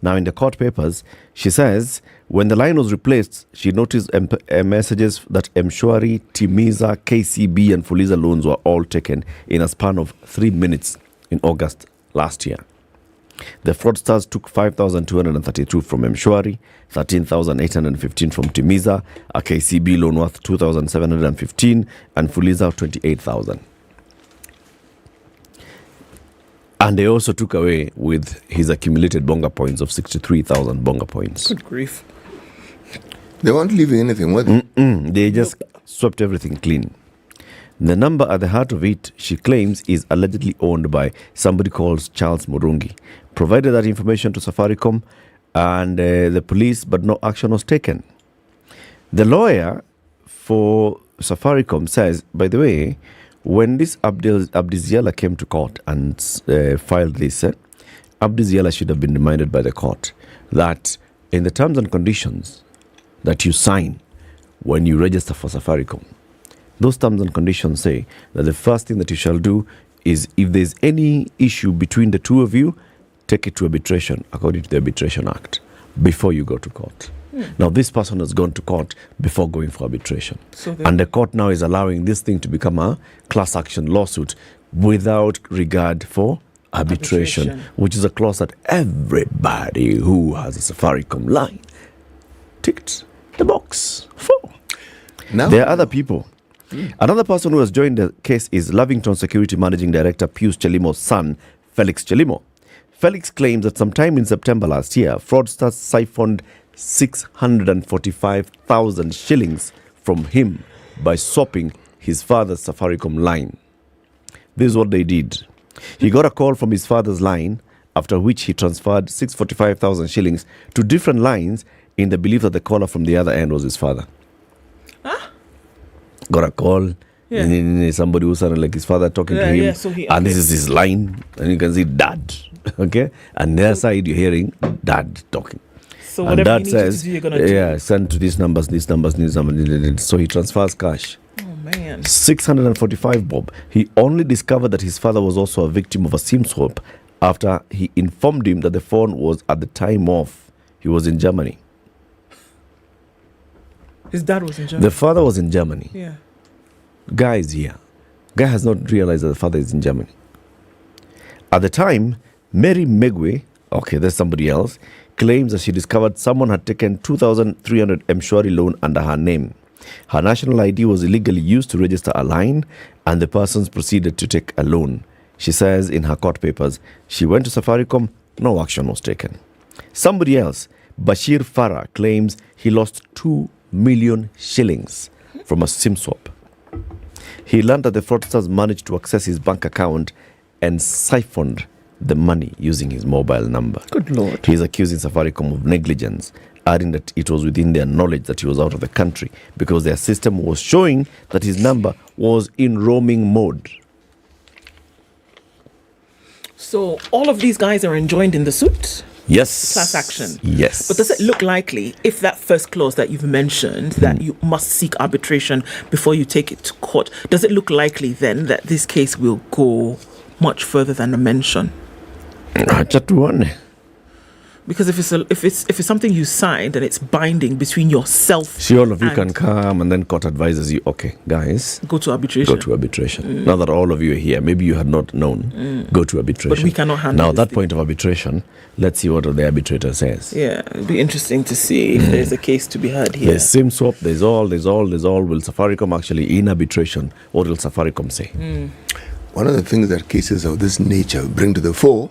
Now, in the court papers, she says when the line was replaced, she noticed messages that Mshwari, Timiza, KCB and Fuliza loans were all taken in a span of 3 minutes in August last year. The fraudsters took 5,232 from Mshwari, 13,815 from Timiza, a KCB loan worth 2,715 and Fuliza 28,000. And they also took away with his accumulated bonga points of 63,000 bonga points. Good grief. They weren't leaving anything, were they? They just swept everything clean. The number at the heart of it, she claims, is allegedly owned by somebody called Charles Murungi. Provided that information to Safaricom and the police, but no action was taken. The lawyer for Safaricom says, by the way, when this Abdiziala came to court and filed this, Abdiziala should have been reminded by the court that in the terms and conditions that you sign when you register for Safaricom, those terms and conditions say that the first thing that you shall do is, if there's any issue between the two of you, take it to arbitration according to the Arbitration Act before you go to court. Now, this person has gone to court before going for arbitration. And the court now is allowing this thing to become a class action lawsuit without regard for arbitration, which is a clause that everybody who has a Safaricom line ticked the box for. Now, there are other people. Another person who has joined the case is Lavington Security Managing Director Pius Chelimo's son, Felix Chelimo. Felix claims that sometime in September last year, fraudsters siphoned 645,000 shillings from him by swapping his father's Safaricom line. This is what they did. He got a call from his father's line, after which he transferred 645,000 shillings to different lines in the belief that the caller from the other end was his father. Got a call, and somebody who sounded like his father talking to him, and this is his line, and you can see dad, okay? And the other side you're hearing dad talking. So and dad says, do, you're gonna do. Send to these numbers. So he transfers cash. Oh, man. 645 bob. He only discovered that his father was also a victim of a SIM swap after he informed him that the phone was at the time off. He was in Germany. His dad was in Germany. The father was in Germany. Yeah. Guy is here. Guy has not realized that the father is in Germany. At the time, Mary Megwe, okay, there's somebody else, claims that she discovered someone had taken 2,300 Mshwari loan under her name. Her national ID was illegally used to register a line, and the persons proceeded to take a loan. She says in her court papers, she went to Safaricom, no action was taken. Somebody else, Bashir Farah, claims he lost 2 million shillings from a SIM swap. He learned that the fraudsters managed to access his bank account and siphoned the money using his mobile number. Good Lord. He is accusing Safaricom of negligence, adding that it was within their knowledge that he was out of the country because their system was showing that his number was in roaming mode. So all of these guys are enjoined in the suit? Yes. Class action? Yes. But does it look likely, if that first clause that you've mentioned, that you must seek arbitration before you take it to court, does it look likely then that this case will go much further than a mention? Because if it's something you signed and it's binding between yourself, see, all of you can come, and then court advises you, okay, guys, go to arbitration. Go to arbitration. Now that all of you are here, maybe you had not known, go to arbitration. But we cannot handle now this that thing. Point of arbitration. Let's see what the arbitrator says. Yeah, it'll be interesting to see if there's a case to be heard here. There's SIM swap. There's all. Will Safaricom actually in arbitration? What will Safaricom say? one of the things that cases of this nature bring to the fore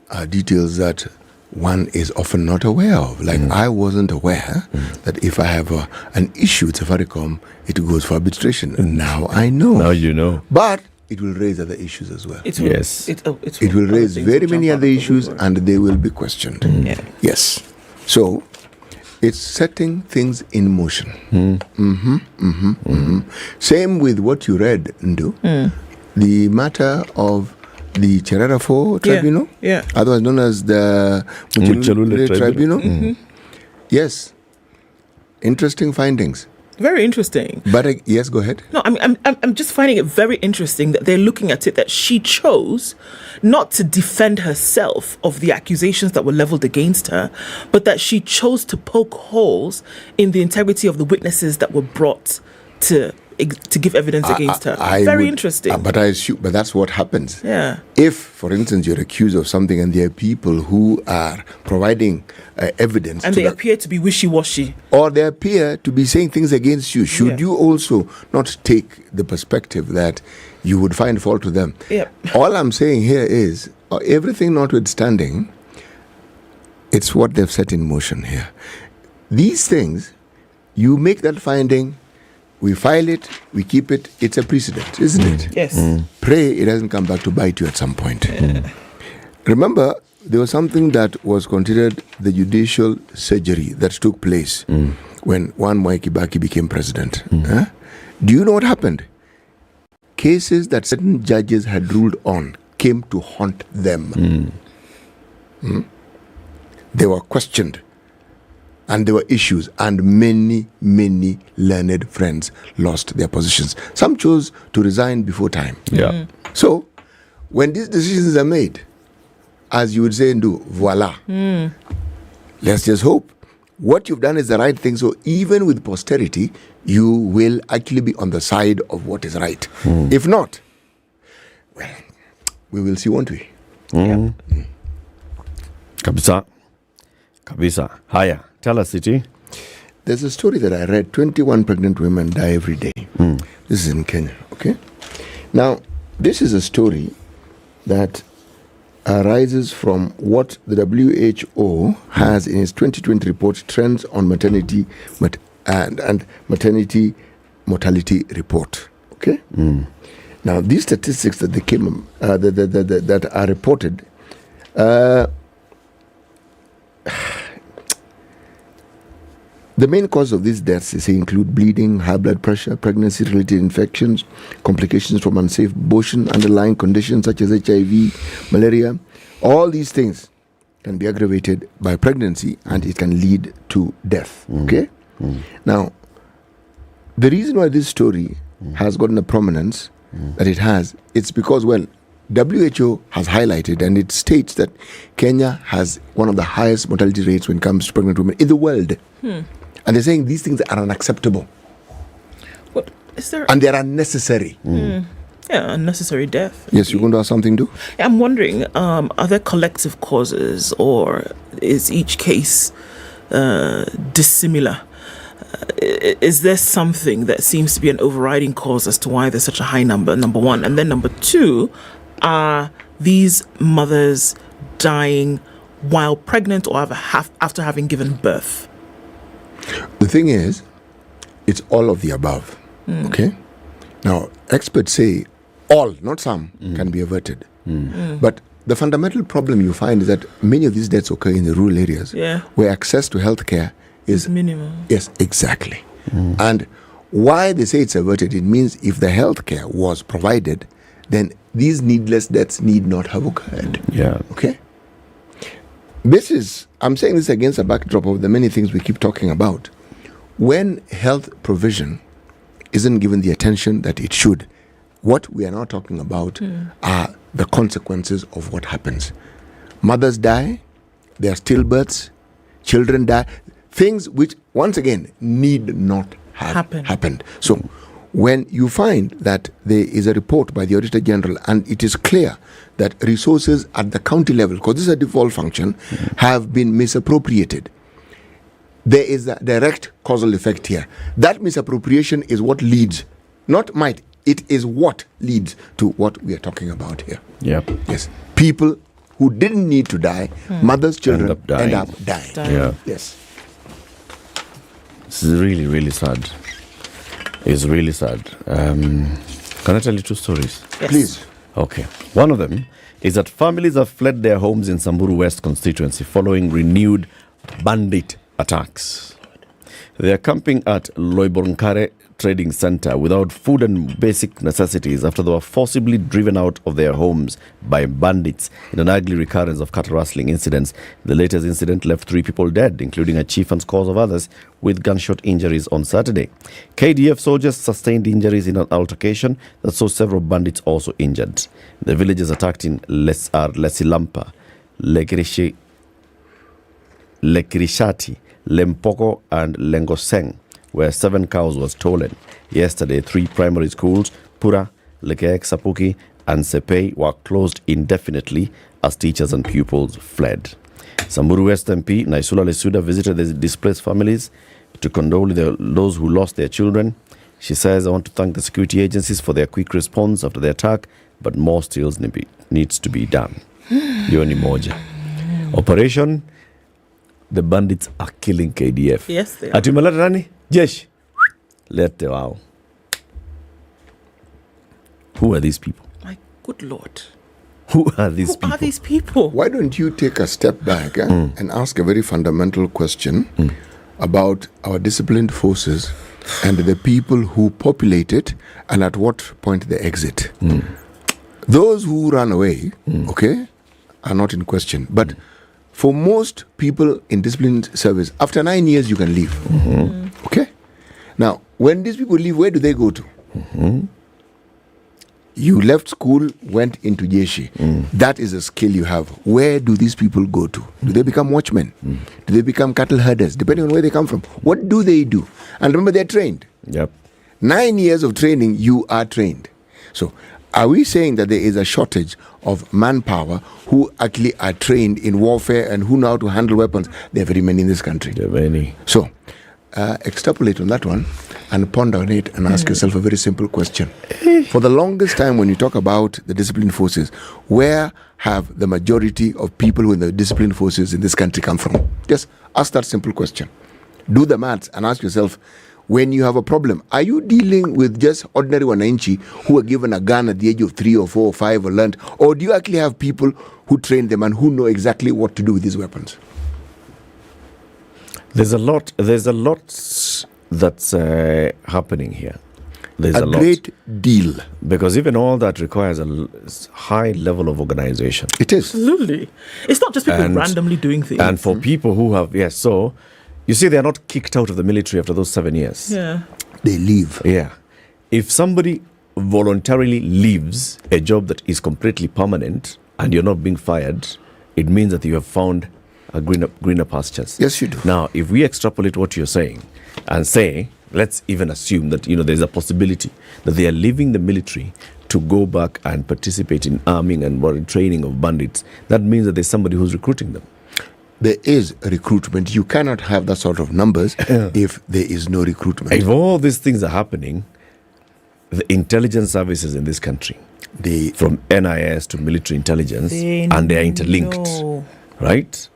are details that one is often not aware of. Like I wasn't aware that if I have an issue with Safaricom, it goes for arbitration. Now I know. Now you know. But it will raise other issues as well. It will, Yes. It will raise very many other issues, and they will be questioned. Yes. So it's setting things in motion. Same with what you read, Ndu. The matter of the Cherera 4 tribunal, otherwise known as the Muchalule tribunal. Yes. Interesting findings. Very interesting. But yes, go ahead. No, I'm just finding it very interesting that they're looking at it that she chose not to defend herself of the accusations that were leveled against her, but that she chose to poke holes in the integrity of the witnesses that were brought to give evidence against her. Very interesting. But I assume, but that's what happens. Yeah. If, for instance, you're accused of something and there are people who are providing evidence, and they appear to be wishy-washy, or they appear to be saying things against you, should you also not take the perspective that you would find fault with them? All I'm saying here is, everything notwithstanding, it's what they've set in motion here. These things, you make that finding, we file it, we keep it, it's a precedent, isn't it? Yes. Pray it doesn't come back to bite you at some point. Remember, there was something that was considered the judicial surgery that took place when one Mwai Kibaki became president. Do you know what happened? Cases that certain judges had ruled on came to haunt them. They were questioned. And there were issues, and many, many learned friends lost their positions. Some chose to resign before time. So, when these decisions are made, as you would say, voila. Let's just hope. What you've done is the right thing, so even with posterity, you will actually be on the side of what is right. If not, well, we will see, won't we? Kabisa. Haya. Tell us, City. There's a story that I read. 21 pregnant women die every day. This is in Kenya, okay? Now, this is a story that arises from what the WHO has in its 2020 report, Trends on Maternity and Maternity Mortality Report, okay? Now, these statistics that they came, that are reported, the main cause of these deaths include bleeding, high blood pressure, pregnancy-related infections, complications from unsafe abortion, underlying conditions such as HIV, malaria. All these things can be aggravated by pregnancy, and it can lead to death. Okay? Now, the reason why this story has gotten a prominence that it has, it's because, well, WHO has highlighted, and it states that Kenya has one of the highest mortality rates when it comes to pregnant women in the world. And they're saying these things are unacceptable. What is there? And they're unnecessary. Yeah, unnecessary death. Yes, you're going to have something to do? I'm wondering, are there collective causes, or is each case dissimilar? Is there something that seems to be an overriding cause as to why there's such a high number one? And then number two, are these mothers dying while pregnant or after having given birth? The thing is, it's all of the above. Okay? Now, experts say all, not some, can be averted. But the fundamental problem you find is that many of these deaths occur in the rural areas where access to healthcare is minimal. Yes, exactly. And why they say it's averted, it means if the healthcare was provided, then these needless deaths need not have occurred. Okay? I'm saying this against a backdrop of the many things we keep talking about. When health provision isn't given the attention that it should, what we are now talking about are the consequences of what happens. Mothers die, there are stillbirths, children die, things which, once again, need not have happened. So, when you find that there is a report by the Auditor General and it is clear that resources at the county level, because this is a default function, have been misappropriated, there is a direct causal effect here. That misappropriation is what leads, not might, it is what leads to what we are talking about here. Yeah. Yes. People who didn't need to die, mothers, children end up dying. Yeah. Yes. This is really, really sad. It's really sad. Can I tell you 2 stories? Yes. Please. Okay. One of them is that families have fled their homes in Samburu West constituency following renewed bandit attacks. They are camping at Loibornkare Trading Center without food and basic necessities after they were forcibly driven out of their homes by bandits in an ugly recurrence of cattle rustling incidents. The latest incident left 3 people dead, including a chief and scores of others with gunshot injuries on Saturday. KDF soldiers sustained injuries in an altercation that saw several bandits also injured. The villagers attacked in Lesilampa, Lekirishati, Lempoko and Lengoseng, where 7 cows were stolen. Yesterday, 3 primary schools, Pura, Lekeek Sapuki and Sepei, were closed indefinitely as teachers and pupils fled. Samburu West MP Naisula Lesuda visited the displaced families to condole with those who lost their children. She says, I want to thank the security agencies for their quick response after the attack, but more still needs to be done. Yoni Moja. Operation, the bandits are killing KDF. Yes, they are. Atimalata nani? Jesh. Lete wow. Who are these people? My good Lord. Who are these people? Who are these people? Why don't you take a step back and ask a very fundamental question about our disciplined forces and the people who populate it and at what point they exit. Those who run away, okay, are not in question. But for most people in disciplined service, after 9 years, you can leave. Okay? Now, when these people leave, where do they go to? You left school, went into Jeshi. That is a skill you have. Where do these people go to? Do they become watchmen? Do they become cattle herders? Depending on where they come from. What do they do? And remember, they're trained. Yep. 9 years of training, you are trained. So, are we saying that there is a shortage of manpower who actually are trained in warfare and who know how to handle weapons? There are very many in this country. There are many. So, extrapolate on that one and ponder on it and ask yourself a very simple question. For the longest time, when you talk about the disciplined forces, where have the majority of people who are in the disciplined forces in this country come from? Just ask that simple question. Do the maths and ask yourself, when you have a problem, are you dealing with just ordinary wananchi who were given a gun at the age of 3 or 4 or 5 or learned, or do you actually have people who train them and who know exactly what to do with these weapons? There's a lot that's happening here. There's a great deal. Because even all that requires a high level of organization. It is. Absolutely. It's not just people randomly doing things. And for people who have, so you see, they're not kicked out of the military after those 7 years. Yeah. They leave. Yeah. If somebody voluntarily leaves a job that is completely permanent and you're not being fired, it means that you have found a greener pastures. Yes, you do. Now, if we extrapolate what you're saying and say, let's even assume that, there's a possibility that they are leaving the military to go back and participate in arming and training of bandits, that means that there's somebody who's recruiting them. There is recruitment. You cannot have that sort of numbers if there is no recruitment. If all these things are happening, the intelligence services in this country, from NIS to military intelligence, they are interlinked, right?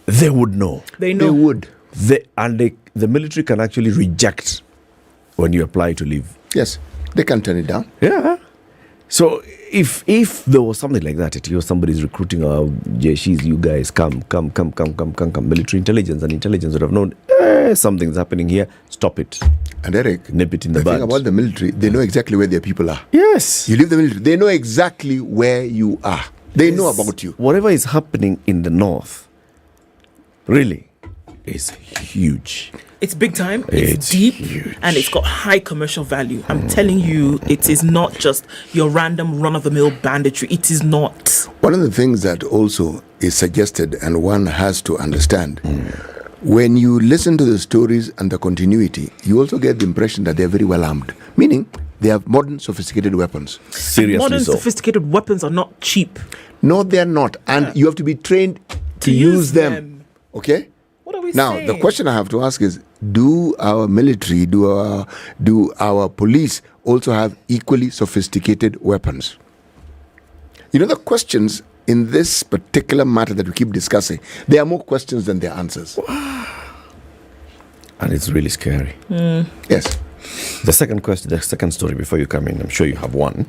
They would know. They know. They would. The military can actually reject when you apply to leave. Yes, they can turn it down. Yeah. So if there was something like that, somebody's recruiting JCs, you guys come. Military intelligence and intelligence would have known something's happening here. Stop it. And Eric, nip it in the bud. The thing about the military, they know exactly where their people are. Yes. You leave the military, they know exactly where you are. They know about you. Whatever is happening in the north, really, is huge. It's big time, it's deep, huge. And it's got high commercial value. I'm telling you, it is not just your random run-of-the-mill banditry. It is not. One of the things that also is suggested and one has to understand, when you listen to the stories and the continuity, you also get the impression that they're very well armed. Meaning, they have modern, sophisticated weapons. Seriously, modern, sophisticated weapons are not cheap. No, they're not. And you have to be trained to use them. Okay? What are we now, saying? the question I have to ask is do our military, do our police also have equally sophisticated weapons? You know, the questions in this particular matter that we keep discussing, there are more questions than there are answers. And it's really scary. Yes. The second story before you come in, I'm sure you have one.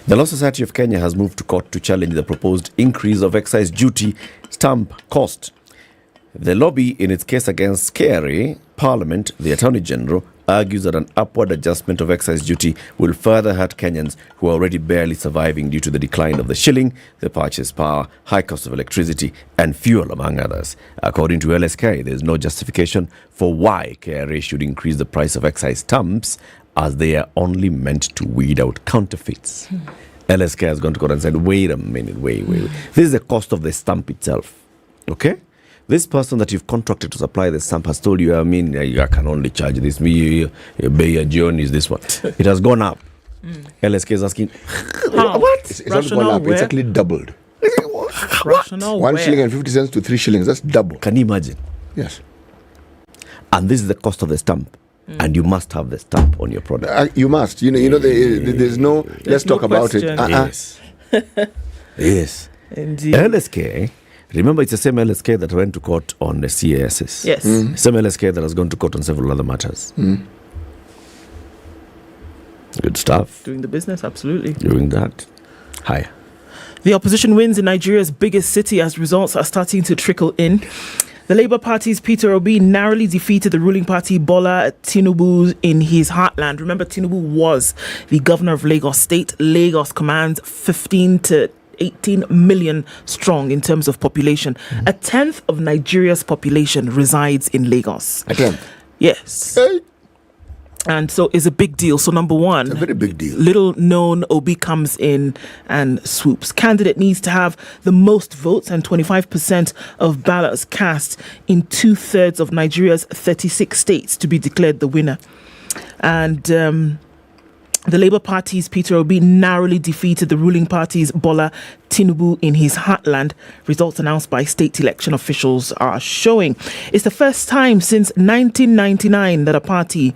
The Law Society of Kenya has moved to court to challenge the proposed increase of excise duty stamp cost. The lobby, in its case against KRA, Parliament, the Attorney General, argues that an upward adjustment of excise duty will further hurt Kenyans who are already barely surviving due to the decline of the shilling, the purchase power, high cost of electricity and fuel, among others. According to LSK, there is no justification for why KRA should increase the price of excise stamps, as they are only meant to weed out counterfeits. LSK has gone to court and said, wait a minute, wait. This is the cost of the stamp itself, okay? This person that you've contracted to supply the stamp has told you, I can only charge this. John is this one. It has gone up. LSK is asking, what? It's not gone up. It's actually doubled. What? 1 shilling and 50 cents to 3 shillings. That's double. Can you imagine? Yes. And this is the cost of the stamp. And you must have the stamp on your product. You must. There's no. Let's talk about it. Yes. Yes. Indeed. LSK. Remember, it's the same LSK that went to court on the CASs. Yes. Same LSK that has gone to court on several other matters. Good stuff. Doing the business, absolutely. Doing that. Hi. The opposition wins in Nigeria's biggest city as results are starting to trickle in. The Labour Party's Peter Obi narrowly defeated the ruling party Bola Tinubu in his heartland. Remember, Tinubu was the governor of Lagos State. Lagos commands 15 to 18 million strong in terms of population. A tenth of Nigeria's population resides in Lagos. A tenth? Yes. And so it's a big deal. So number one, it's a very big deal. Little known Obi comes in and swoops. Candidate needs to have the most votes and 25% of ballots cast in 2/3 of Nigeria's 36 states to be declared the winner. And the Labour Party's Peter Obi narrowly defeated the ruling party's Bola Tinubu in his heartland. Results announced by state election officials are showing. It's the first time since 1999 that a party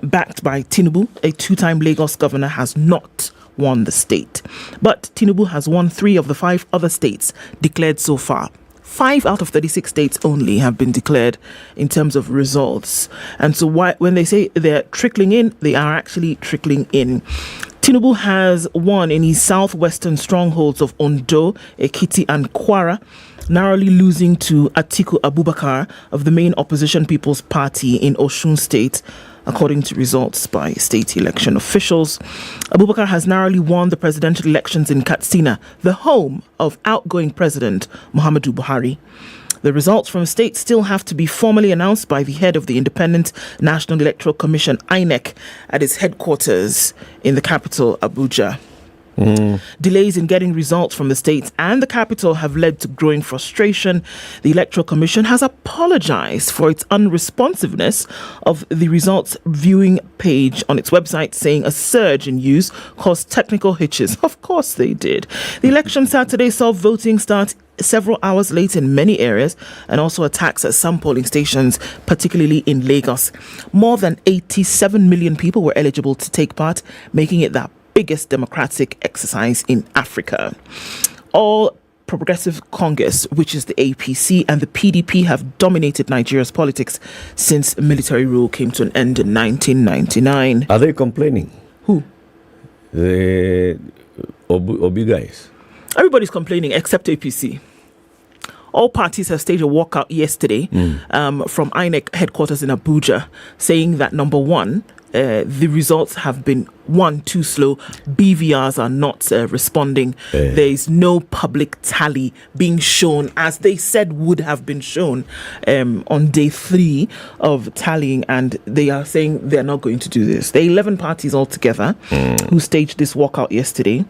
backed by Tinubu, a two-time Lagos governor, has not won the state. But Tinubu has won 3 of the 5 other states declared so far. 5 out of 36 states only have been declared in terms of results. And so when they say they're trickling in, they are actually trickling in. Tinubu has won in his southwestern strongholds of Ondo, Ekiti and Kwara, narrowly losing to Atiku Abubakar of the main opposition People's Party in Osun State, according to results by state election officials. Abubakar has narrowly won the presidential elections in Katsina, the home of outgoing President Muhammadu Buhari. The results from states still have to be formally announced by the head of the Independent National Electoral Commission, INEC, at its headquarters in the capital, Abuja. Delays in getting results from the states and the capital have led to growing frustration. The Electoral Commission has apologized for its unresponsiveness of the results viewing page on its website, saying a surge in use caused technical hitches. Of course they did. The election Saturday saw voting start several hours late in many areas and also attacks at some polling stations, particularly in Lagos. More than 87 million people were eligible to take part, making it the biggest democratic exercise in Africa. All Progressive Congress, which is the APC, and the PDP have dominated Nigeria's politics since military rule came to an end in 1999. Are they complaining? Who? The Obi guys. Everybody's complaining except APC. All parties have staged a walkout yesterday from INEC headquarters in Abuja, saying that number one, the results have been too slow. BVRs are not responding. There is no public tally being shown as they said would have been shown on day 3 of tallying, and they are saying they're not going to do this. There are 11 parties altogether who staged this walkout yesterday.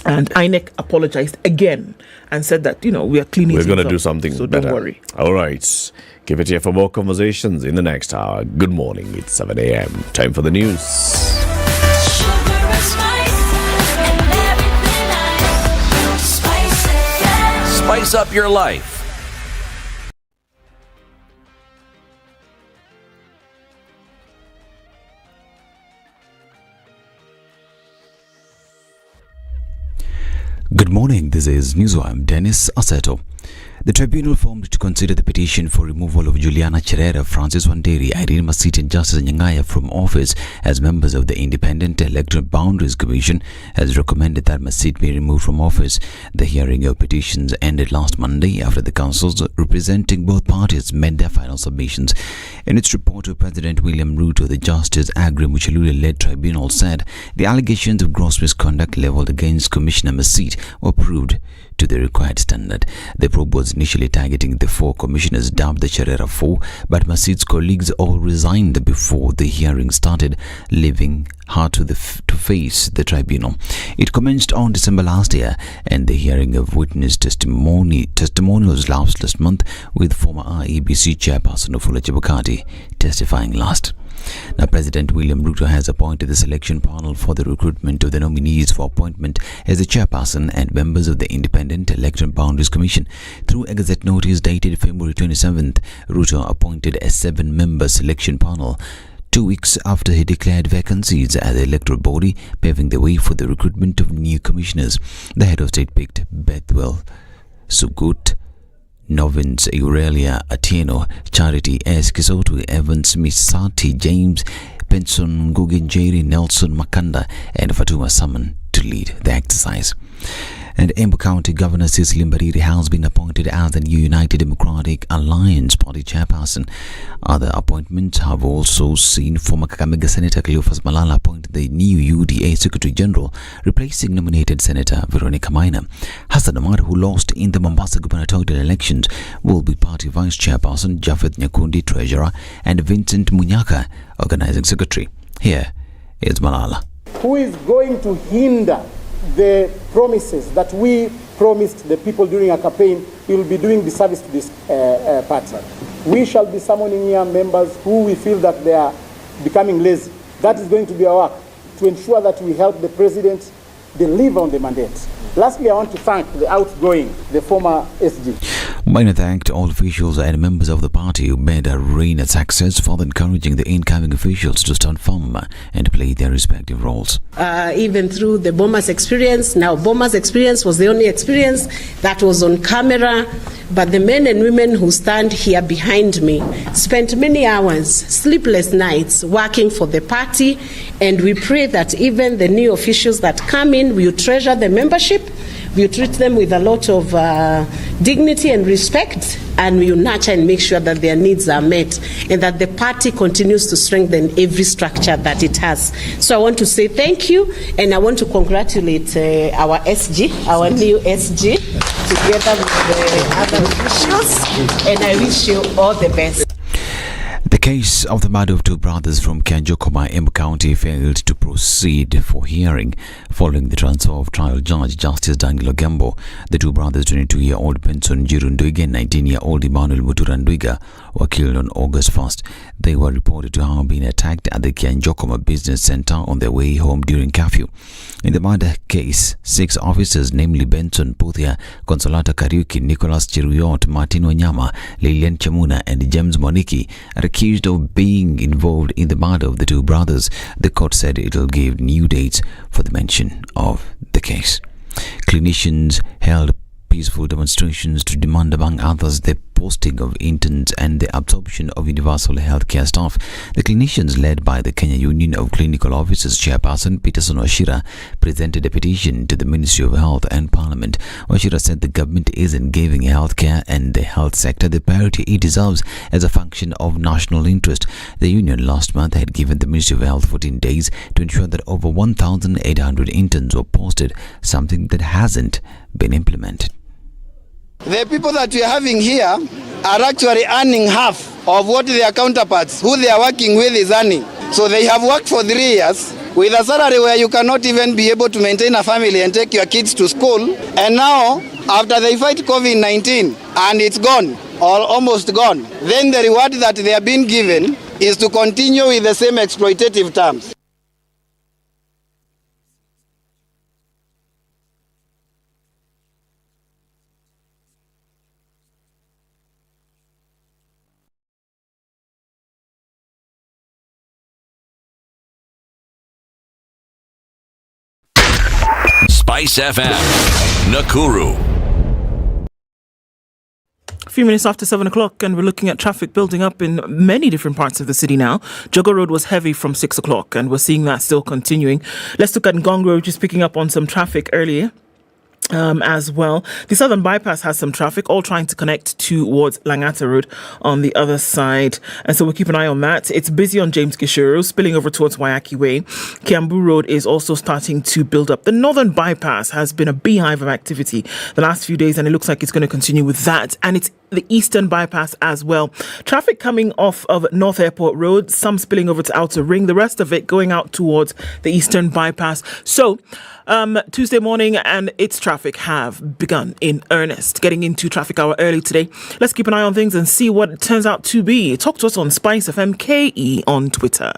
And INEC apologized again and said that, we are cleaning. We're going to do something so better. Don't worry. All right. Keep it here for more conversations in the next hour. Good morning. It's 7 a.m. Time for the news. Spice up your life. morning. This is News. I'm Dennis Aseto. The tribunal formed to consider the petition for removal of Juliana Cherera, Francis Wanderi, Irene Masit and Justice Nyang'aya from office as members of the Independent Electoral Boundaries Commission has recommended that Masit be removed from office. The hearing of petitions ended last Monday after the councils representing both parties made their final submissions. In its report to President William Ruto, the Justice Agri Muchalule-led tribunal said the allegations of gross misconduct leveled against Commissioner Masit were proved to the required standard. The probe was initially targeting the 4 commissioners dubbed the Cherera 4, but Masit's colleagues all resigned before the hearing started, leaving her to face the tribunal. It commenced on December last year, and the hearing of witness testimonials last month, with former IEBC chairperson Ufula Chebukati testifying last. Now, President William Ruto has appointed the selection panel for the recruitment of the nominees for appointment as the chairperson and members of the Independent Electoral Boundaries Commission. Through a Gazette notice dated February 27th, Ruto appointed a 7-member selection panel 2 weeks after he declared vacancies at the electoral body, paving the way for the recruitment of new commissioners. The head of state picked Bethwell Sugut, Novins Aurelia Atieno, Charity S. Kisotu, Evans Misati, James Benson, Ngugi Nelson Makanda, and Fatuma Saman to lead the exercise. And Embu County Governor Cecily Mbariri has been appointed as the new United Democratic Alliance Party chairperson. Other appointments have also seen former Kakamega Senator Cleophas Malala appointed the new UDA Secretary General, replacing nominated Senator Veronica Maina. Hassan Omar, who lost in the Mombasa gubernatorial elections, will be party vice chairperson, Jafet Nyakundi treasurer, and Vincent Munyaka organizing secretary. Here is Malala. Who is going to hinder the promises that we promised the people during our campaign? We will be doing the service to this party. We shall be summoning here members who we feel that they are becoming lazy. That is going to be our work, to ensure that we help the president deliver on the mandate. Lastly, I want to thank the former SG. Maina thanked all officials and members of the party who made a reign a success, further encouraging the incoming officials to stand firm and play their respective roles. Even through the Bomas experience, now Bomas experience was the only experience that was on camera, but the men and women who stand here behind me spent many hours, sleepless nights, working for the party, and we pray that even the new officials that come in will treasure the membership, we treat them with a lot of dignity and respect, and we nurture and make sure that their needs are met and that the party continues to strengthen every structure that it has. So I want to say thank you, and I want to congratulate our SG, our new SG, together with the other officials, and I wish you all the best. The case of the murder of 2 brothers from Kanjokoma, Embu County, failed to proceed for hearing following the transfer of trial judge Justice Daniel Ogembo. The 2 brothers, 22-year-old Benson Jiru Ndwiga and 19-year-old Emmanuel Mutura Ndwiga, were killed on August 1st. They were reported to have been attacked at the Kanjokoma Business Center on their way home during curfew. In the murder case, 6 officers, namely Benson Puthia, Consolata Kariuki, Nicholas Chiruyot, Martin Wanyama, Lilian Chamuna, and James Moniki, are accused of being involved in the murder of the 2 brothers. The court said it will give new dates for the mention of the case. Clinicians held peaceful demonstrations to demand, among others, the posting of interns and the absorption of universal healthcare staff. The clinicians, led by the Kenya Union of Clinical Officers chairperson Peterson Wachira, presented a petition to the Ministry of Health and Parliament. Wachira said the government isn't giving healthcare and the health sector the priority it deserves as a function of national interest. The union last month had given the Ministry of Health 14 days to ensure that over 1,800 interns were posted, something that hasn't been implemented. The people that we are having here are actually earning half of what their counterparts, who they are working with, is earning. So they have worked for 3 years with a salary where you cannot even be able to maintain a family and take your kids to school. And now, after they fight COVID-19 and it's gone, or almost gone, then the reward that they are being given is to continue with the same exploitative terms. SpiceFM, Nakuru. A few minutes after 7 o'clock, and we're looking at traffic building up in many different parts of the city now. Jogger Road was heavy from 6 o'clock, and we're seeing that still continuing. Let's look at Ngong Road, just picking up on some traffic earlier. As well. The Southern Bypass has some traffic, all trying to connect towards Langata Road on the other side. And so we'll keep an eye on that. It's busy on James Gishuru, spilling over towards Waiyaki Way. Kiambu Road is also starting to build up. The Northern Bypass has been a beehive of activity the last few days, and it looks like it's going to continue with that. And it's the Eastern Bypass as well. Traffic coming off of North Airport Road, some spilling over to Outer Ring, the rest of it going out towards the Eastern Bypass. So, Tuesday morning and its traffic have begun in earnest. Getting into traffic hour early today. Let's keep an eye on things and see what it turns out to be. Talk to us on SpiceFM KE on Twitter.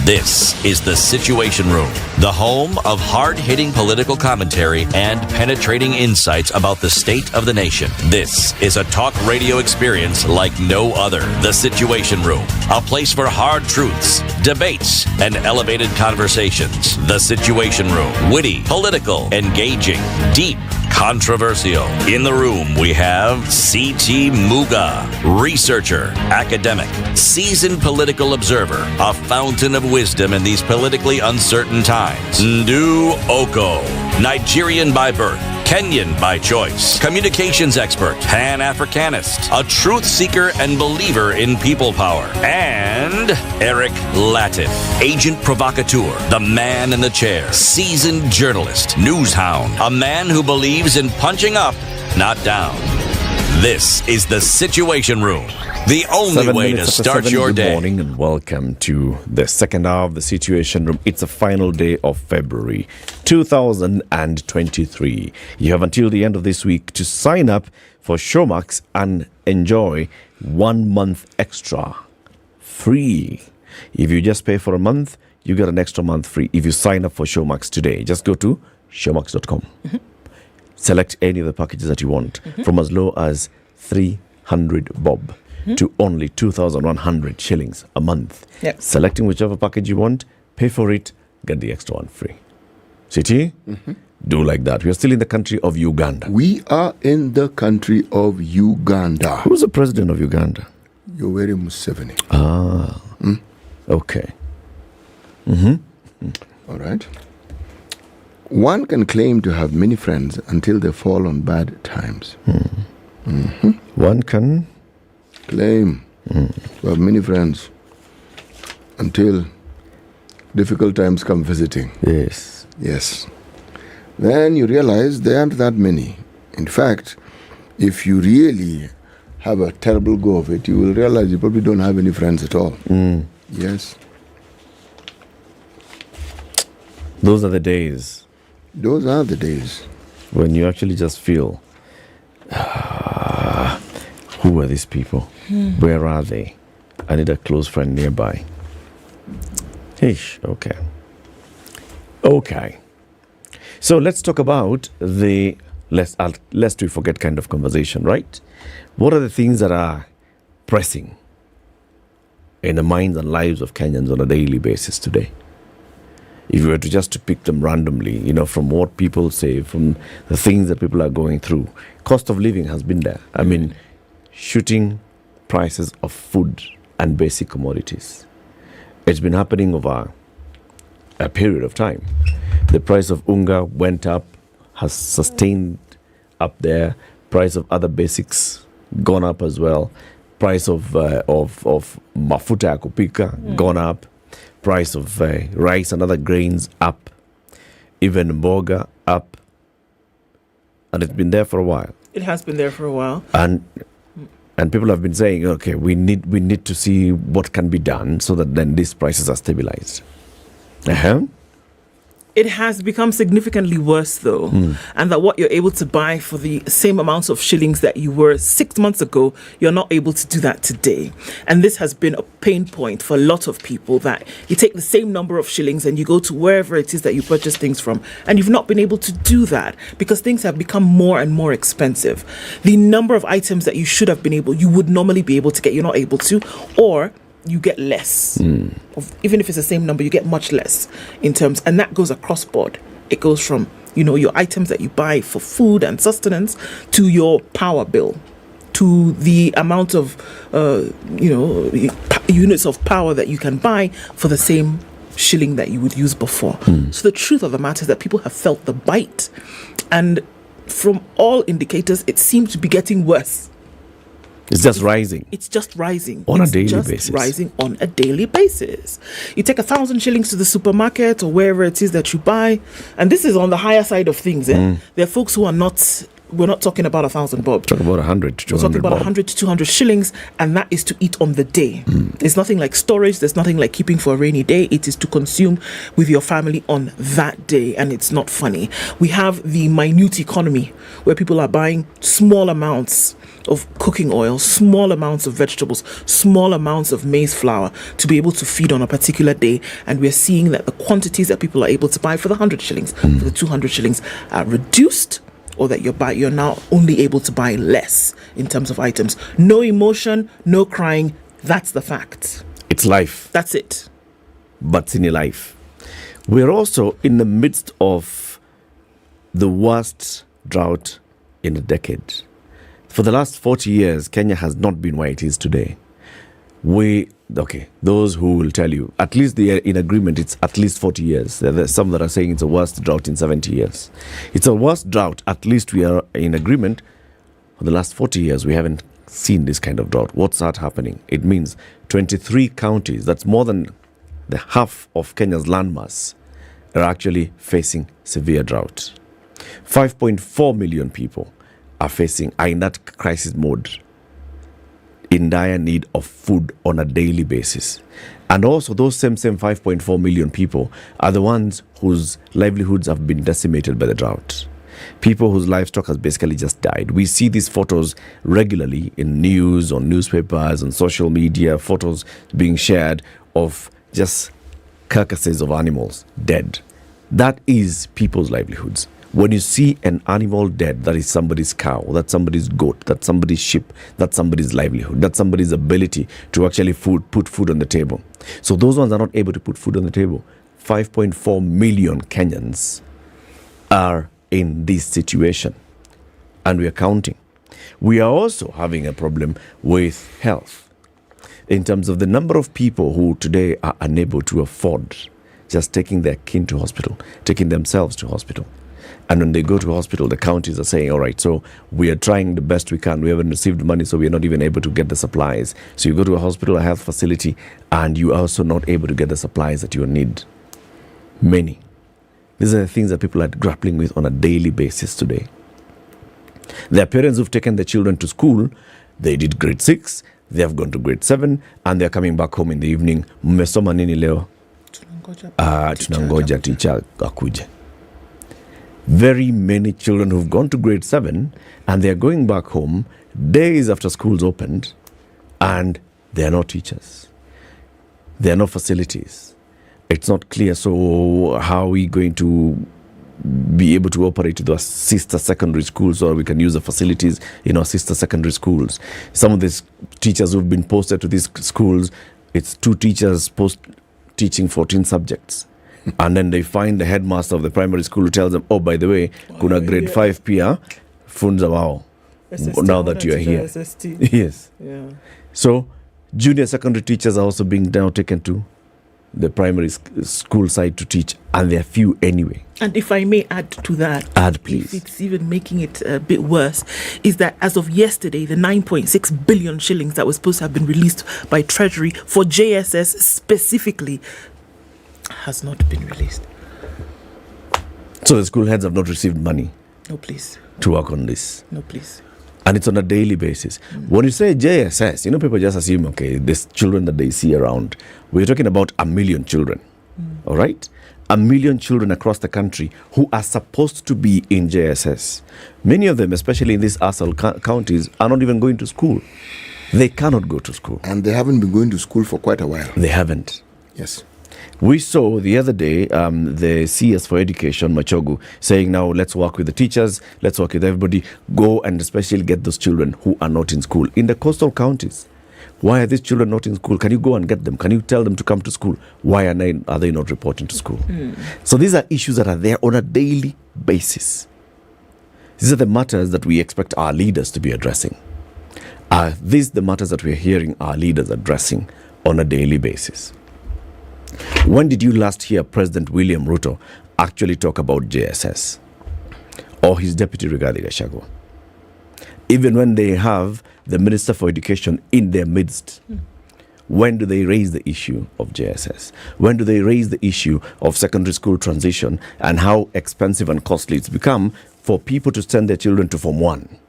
This is The Situation Room, the home of hard-hitting political commentary and penetrating insights about the state of the nation. This is a talk radio experience like no other. The Situation Room, a place for hard truths, debates, and elevated conversations. The Situation Room, witty, political, engaging, deep, controversial. In the room, we have C.T. Muga, researcher, academic, seasoned political observer, a fountain of wisdom in these politically uncertain times. Ndu Oko, Nigerian by birth, Kenyan by choice, communications expert, Pan-Africanist, a truth seeker and believer in people power, and Eric Latif, agent provocateur, the man in the chair, seasoned journalist, news hound, a man who believes in punching up, not down. This is The Situation Room, the only way to start your day. Good morning and welcome to the second hour of The Situation Room. It's the final day of February 2023. You have until the end of this week to sign up for Showmax and enjoy 1 month extra free. If you just pay for a month, you get an extra month free. If you sign up for Showmax today, just go to showmax.com. Mm-hmm. Select any of the packages that you want, from as low as 300 bob to only 2,100 shillings a month. Yep. Selecting whichever package you want, pay for it, get the extra one free. City? Do like that. We are still in the country of Uganda. We are in the country of Uganda. Who's the president of Uganda? Yoweri Museveni. Ah. Okay. All right. One can claim to have many friends until they fall on bad times. One can claim to have many friends until difficult times come visiting. Yes. Yes. Then you realize there aren't that many. In fact, if you really have a terrible go of it, you will realize you probably don't have any friends at all. Yes. Those are the days. Those are the days. When you actually just feel, who are these people? Where are they? I need a close friend nearby. Okay. So let's talk about the lest we forget kind of conversation, right? What are the things that are pressing in the minds and lives of Kenyans on a daily basis today? If you were to just to pick them randomly, from what people say, from the things that people are going through, cost of living has been there. I mean, shooting prices of food and basic commodities. It's been happening over a period of time. The price of unga went up, has sustained up there. Price of other basics gone up as well. Price of mafuta ya kupika gone up. Price of rice and other grains up, even mboga up, and it's been there for a while. It has been there for a while, and people have been saying, okay, we need to see what can be done so that then these prices are stabilized. It has become significantly worse, though, and that what you're able to buy for the same amounts of shillings that you were 6 months ago, you're not able to do that today. And this has been a pain point for a lot of people, that you take the same number of shillings and you go to wherever it is that you purchase things from, and you've not been able to do that because things have become more and more expensive. The number of items that you would normally be able to get, you're not able to, or you get less. Even if it's the same number, you get much less in terms, and that goes across board. It goes from, your items that you buy for food and sustenance to your power bill, to the amount of, units of power that you can buy for the same shilling that you would use before. So the truth of the matter is that people have felt the bite, and from all indicators, it seems to be getting worse. It's just rising. It's just rising. On a daily basis. Rising on a daily basis. You take 1,000 shillings to the supermarket or wherever it is that you buy, and this is on the higher side of things. There are folks who are not. We're not talking about 1,000 bob. Talking about 100 to 200. We're talking about 100 to 200 shillings, and that is to eat on the day. There's nothing like storage. There's nothing like keeping for a rainy day. It is to consume with your family on that day, and it's not funny. We have the minute economy where people are buying small amounts of cooking oil, small amounts of vegetables, small amounts of maize flour to be able to feed on a particular day, and we're seeing that the quantities that people are able to buy for the 100 shillings, for the 200 shillings are reduced, or that you're now only able to buy less in terms of items. No emotion, no crying. That's the fact. It's life. That's it. But in life. We're also in the midst of the worst drought in a decade. For the last 40 years, Kenya has not been where it is today. Those who will tell you, at least they are in agreement, it's at least 40 years. There's some that are saying it's the worst drought in 70 years. It's a worst drought, at least we are in agreement. For the last 40 years, we haven't seen this kind of drought. What's that happening? It means 23 counties, that's more than the half of Kenya's landmass, are actually facing severe drought. 5.4 million people are in that crisis mode, in dire need of food on a daily basis. And also those same 5.4 million people are the ones whose livelihoods have been decimated by the drought. People whose livestock has basically just died. We see these photos regularly in news, on newspapers, on social media, photos being shared of just carcasses of animals dead. That is people's livelihoods. When you see an animal dead, that is somebody's cow, that's somebody's goat, that's somebody's sheep, that's somebody's livelihood, that's somebody's ability to actually put food on the table. So those ones are not able to put food on the table. 5.4 million Kenyans are in this situation, and we are counting. We are also having a problem with health in terms of the number of people who today are unable to afford just taking their kin to hospital, taking themselves to hospital. And when they go to hospital, the counties are saying, all right, so we are trying the best we can. We haven't received money, so we are not even able to get the supplies. So you go to a hospital, a health facility, and you are also not able to get the supplies that you need. Many. These are the things that people are grappling with on a daily basis today. There are parents who've taken their children to school. They did grade 6, they have gone to grade 7, and they're coming back home in the evening. Mmesoma nini leo? Tunangoja teacher akuje. Very many children who've gone to grade 7 and they're going back home days after school's opened, and they're not teachers. There are no facilities. It's not clear. So how are we going to be able to operate with our sister secondary schools, or we can use the facilities in our sister secondary schools? Some of these teachers who've been posted to these schools, it's 2 teachers teaching 14 subjects. And then they find the headmaster of the primary school who tells them, oh, by the way, kuna grade 5 pia, funza wao, now that you are here. Yes. Yeah. So junior secondary teachers are also being now taken to the primary school side to teach, and there are few anyway. And if I may add to that, add please. If it's even making it a bit worse, is that as of yesterday, the 9.6 billion shillings that was supposed to have been released by Treasury for JSS specifically has not been released. So the school heads have not received money? No, please. To work on this? No, please. And it's on a daily basis. When you say JSS, people just assume, okay, there's children that they see around. We're talking about 1 million children, all right? 1 million children across the country who are supposed to be in JSS. Many of them, especially in these ASAL counties, are not even going to school. They cannot go to school. And they haven't been going to school for quite a while. They haven't. Yes. We saw the other day the CS for Education, Machogu, saying now let's work with the teachers, let's work with everybody, go and especially get those children who are not in school. In the coastal counties, why are these children not in school? Can you go and get them? Can you tell them to come to school? Why are they not reporting to school? So these are issues that are there on a daily basis. These are the matters that we expect our leaders to be addressing. Are these the matters that we're hearing our leaders addressing on a daily basis? When did you last hear President William Ruto actually talk about JSS or his deputy Rigathi Gachagua? Even when they have the Minister for Education in their midst, when do they raise the issue of JSS? When do they raise the issue of secondary school transition and how expensive and costly it's become for people to send their children to Form 1?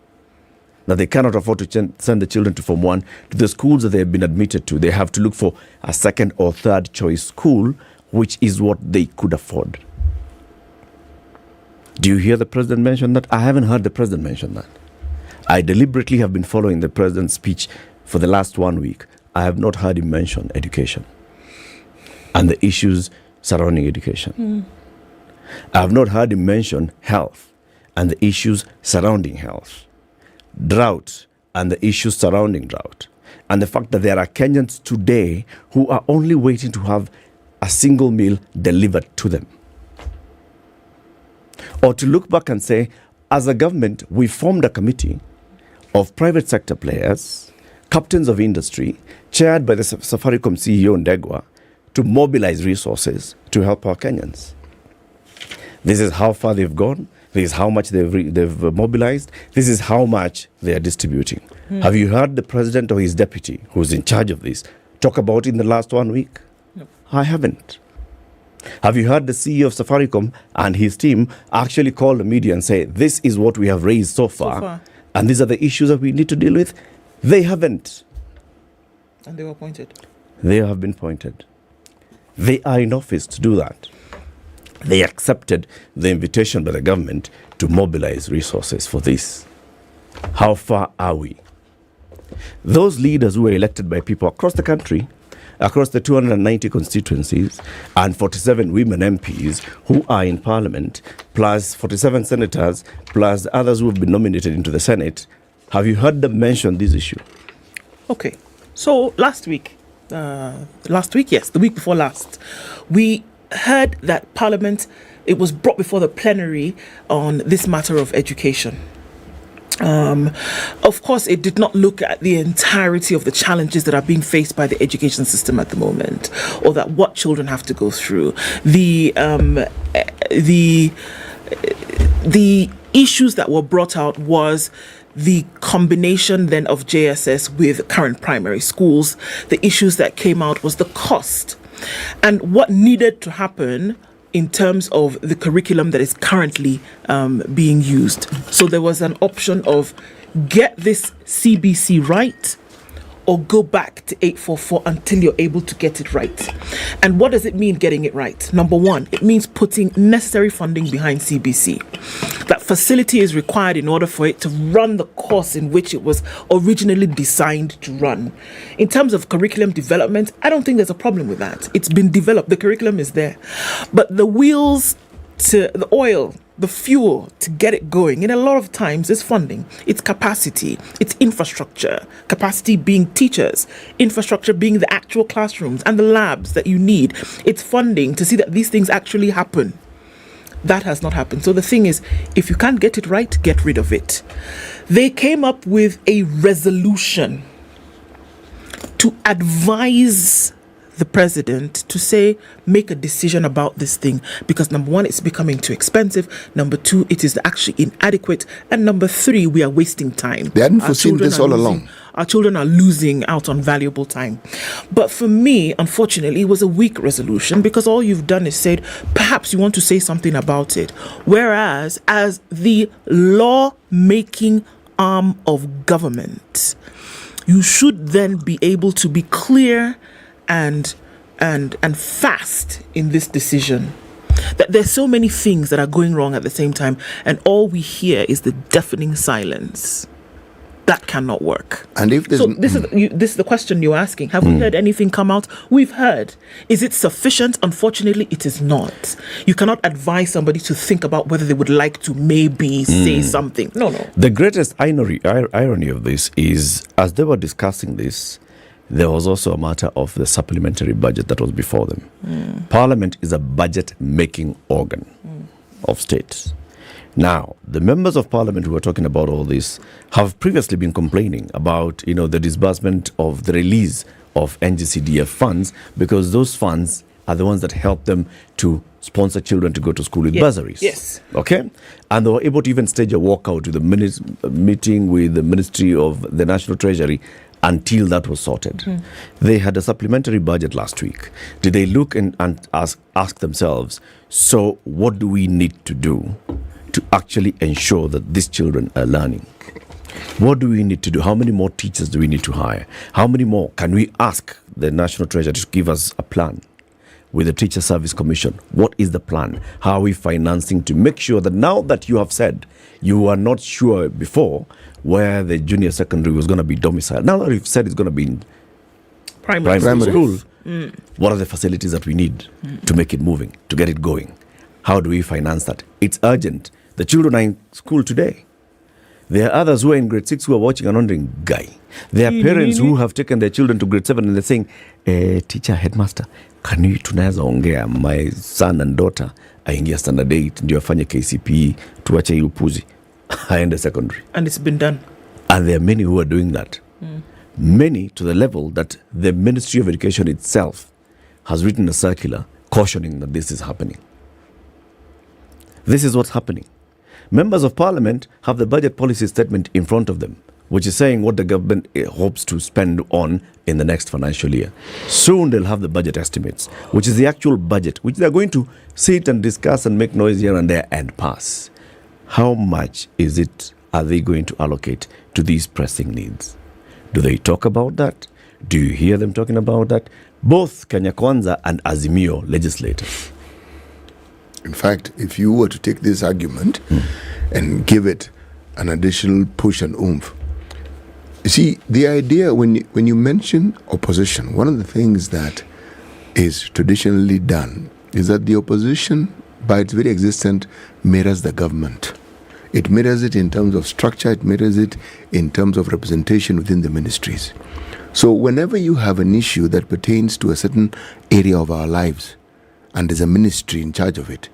Now, they cannot afford to send the children to Form 1 to the schools that they have been admitted to. They have to look for a second or third choice school, which is what they could afford. Do you hear the president mention that? I haven't heard the president mention that. I deliberately have been following the president's speech for the last 1 week. I have not heard him mention education and the issues surrounding education. I have not heard him mention health and the issues surrounding health. Drought and the issues surrounding drought, and the fact that there are Kenyans today who are only waiting to have a single meal delivered to them. Or to look back and say, as a government, we formed a committee of private sector players, captains of industry, chaired by the Safaricom CEO Ndegwa, to mobilize resources to help our Kenyans. This is how far they've gone. This is how much they've mobilized. This is how much they are distributing. Have you heard the president or his deputy, who's in charge of this, talk about it in the last 1 week? No. I haven't. Have you heard the CEO of Safaricom and his team actually call the media and say, this is what we have raised so far, and these are the issues that we need to deal with? They haven't. And they were appointed. They have been appointed. They are in office to do that. They accepted the invitation by the government to mobilize resources for this. How far are we? Those leaders who were elected by people across the country, across the 290 constituencies, and 47 women MPs who are in parliament, plus 47 senators, plus others who have been nominated into the Senate, have you heard them mention this issue? Okay, so last week, yes, the week before last, we heard that Parliament, it was brought before the plenary on this matter of education. Of course, it did not look at the entirety of the challenges that are being faced by the education system at the moment, or that what children have to go through. The issues that were brought out was the combination then of JSS with current primary schools. The issues that came out was the cost and what needed to happen in terms of the curriculum that is currently being used. So there was an option of get this CBC right or go back to 844 until you're able to get it right. And what does it mean getting it right? Number one, it means putting necessary funding behind CBC. That facility is required in order for it to run the course in which it was originally designed to run. In terms of curriculum development, I don't think there's a problem with that. It's been developed, the curriculum is there. But the wheels to the oil, the fuel to get it going, in a lot of times is funding, it's capacity, it's infrastructure, capacity being teachers, infrastructure being the actual classrooms and the labs that you need. It's funding to see that these things actually happen. That has not happened. So the thing is, if you can't get it right, get rid of it. They came up with a resolution to advise the president to say, make a decision about this thing, because number one, it's becoming too expensive. Number two, it is actually inadequate. And number three, we are wasting time. They hadn't foreseen this all along. Our children are losing out on valuable time. But for me, unfortunately, it was a weak resolution because all you've done is said, perhaps you want to say something about it. Whereas as the law-making arm of government, you should then be able to be clear and fast in this decision. That there's so many things that are going wrong at the same time, and all we hear is the deafening silence. That cannot work. And if so this is the question you're asking. Have we heard anything come out? We've heard. Is it sufficient? Unfortunately, it is not. You cannot advise somebody to think about whether they would like to maybe say something. No. The greatest irony of this is, as they were discussing this, there was also a matter of the supplementary budget that was before them. Parliament is a budget-making organ of states. Now, the members of parliament who are talking about all this have previously been complaining about, the disbursement of the release of NGCDF funds, because those funds are the ones that help them to sponsor children to go to school with bursaries. Yes. Okay? And they were able to even stage a walkout with a meeting with the Ministry of the National Treasury until that was sorted. They had a supplementary budget last week. Did they look and ask themselves, so what do we need to do to actually ensure that these children are learning? What do we need to do? How many more teachers do we need to hire? How many more can we ask the National Treasury to give us a plan? With the Teacher Service Commission, what is the plan? How are we financing to make sure that now that you have said you are not sure before where the junior secondary was going to be domiciled, now that you've said it's going to be in primary school, what are the facilities that we need to make it moving, to get it going? How do we finance that? It's urgent. The children are in school today. There are others who are in grade 6 who are watching and wondering, guy. There are parents who have taken their children to grade 7 and they're saying, teacher, headmaster, can you tunaweza ongea my son and daughter aingia standard 8 ndio afanye KCPE, tuache hii upuzi, aende secondary. And it's been done. And there are many who are doing that. Many to the level that the Ministry of Education itself has written a circular cautioning that this is happening. This is what's happening. Members of Parliament have the budget policy statement in front of them, which is saying what the government hopes to spend on in the next financial year. Soon they'll have the budget estimates, which is the actual budget, which they're going to sit and discuss and make noise here and there and pass. How much are they going to allocate to these pressing needs? Do they talk about that? Do you hear them talking about that? Both Kenya Kwanza and Azimio legislators. In fact, if you were to take this argument and give it an additional push and oomph, you see, the idea when you mention opposition, one of the things that is traditionally done is that the opposition, by its very existence, mirrors the government. It mirrors it in terms of structure, it mirrors it in terms of representation within the ministries. So whenever you have an issue that pertains to a certain area of our lives, and there's a ministry in charge of it,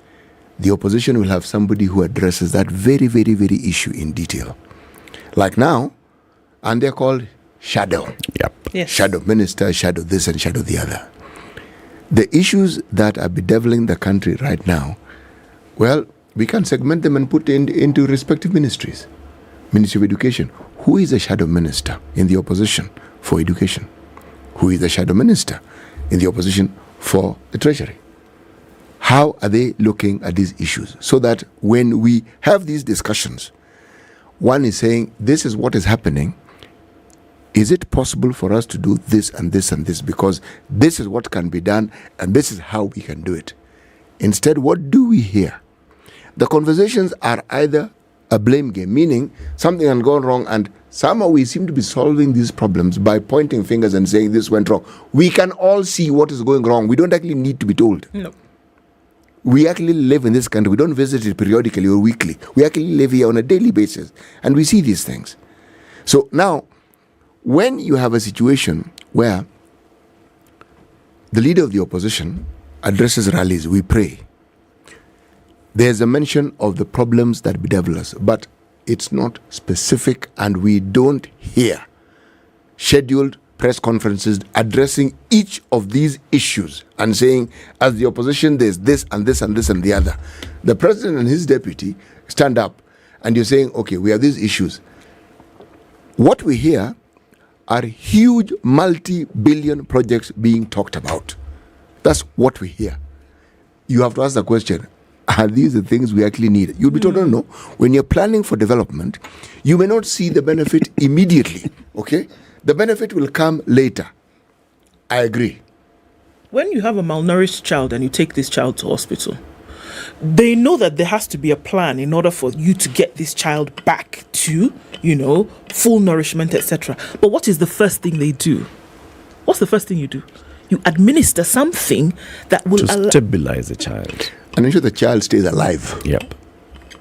the opposition will have somebody who addresses that very, very, very issue in detail. Like now, and they're called shadow. Yep. Yes. Shadow minister, shadow this and shadow the other. The issues that are bedeviling the country right now, well, we can segment them and put into respective ministries. Ministry of Education. Who is the shadow minister in the opposition for education? Who is the shadow minister in the opposition for the Treasury? How are they looking at these issues? So that when we have these discussions, one is saying, this is what is happening. Is it possible for us to do this and this and this? Because this is what can be done and this is how we can do it. Instead, what do we hear? The conversations are either a blame game, meaning something has gone wrong and somehow we seem to be solving these problems by pointing fingers and saying this went wrong. We can all see what is going wrong. We don't actually need to be told. No. We actually live in this country. We don't visit it periodically or weekly. We actually live here on a daily basis and we see these things. So now, when you have a situation where the leader of the opposition addresses rallies, we pray, there's a mention of the problems that bedevil us, but it's not specific and we don't hear scheduled press conferences addressing each of these issues and saying, as the opposition, there's this and this and this and the other. The president and his deputy stand up and you're saying, okay, we have these issues. What we hear are huge multi-billion projects being talked about. That's what we hear. You have to ask the question, are these the things we actually need? You'll be told, no. When you're planning for development, you may not see the benefit immediately, okay? The benefit will come later. I agree. When you have a malnourished child and you take this child to hospital, they know that there has to be a plan in order for you to get this child back to, full nourishment, etc. But what is the first thing they do? What's the first thing you do? You administer something that will stabilize the child and ensure the child stays alive. Yep.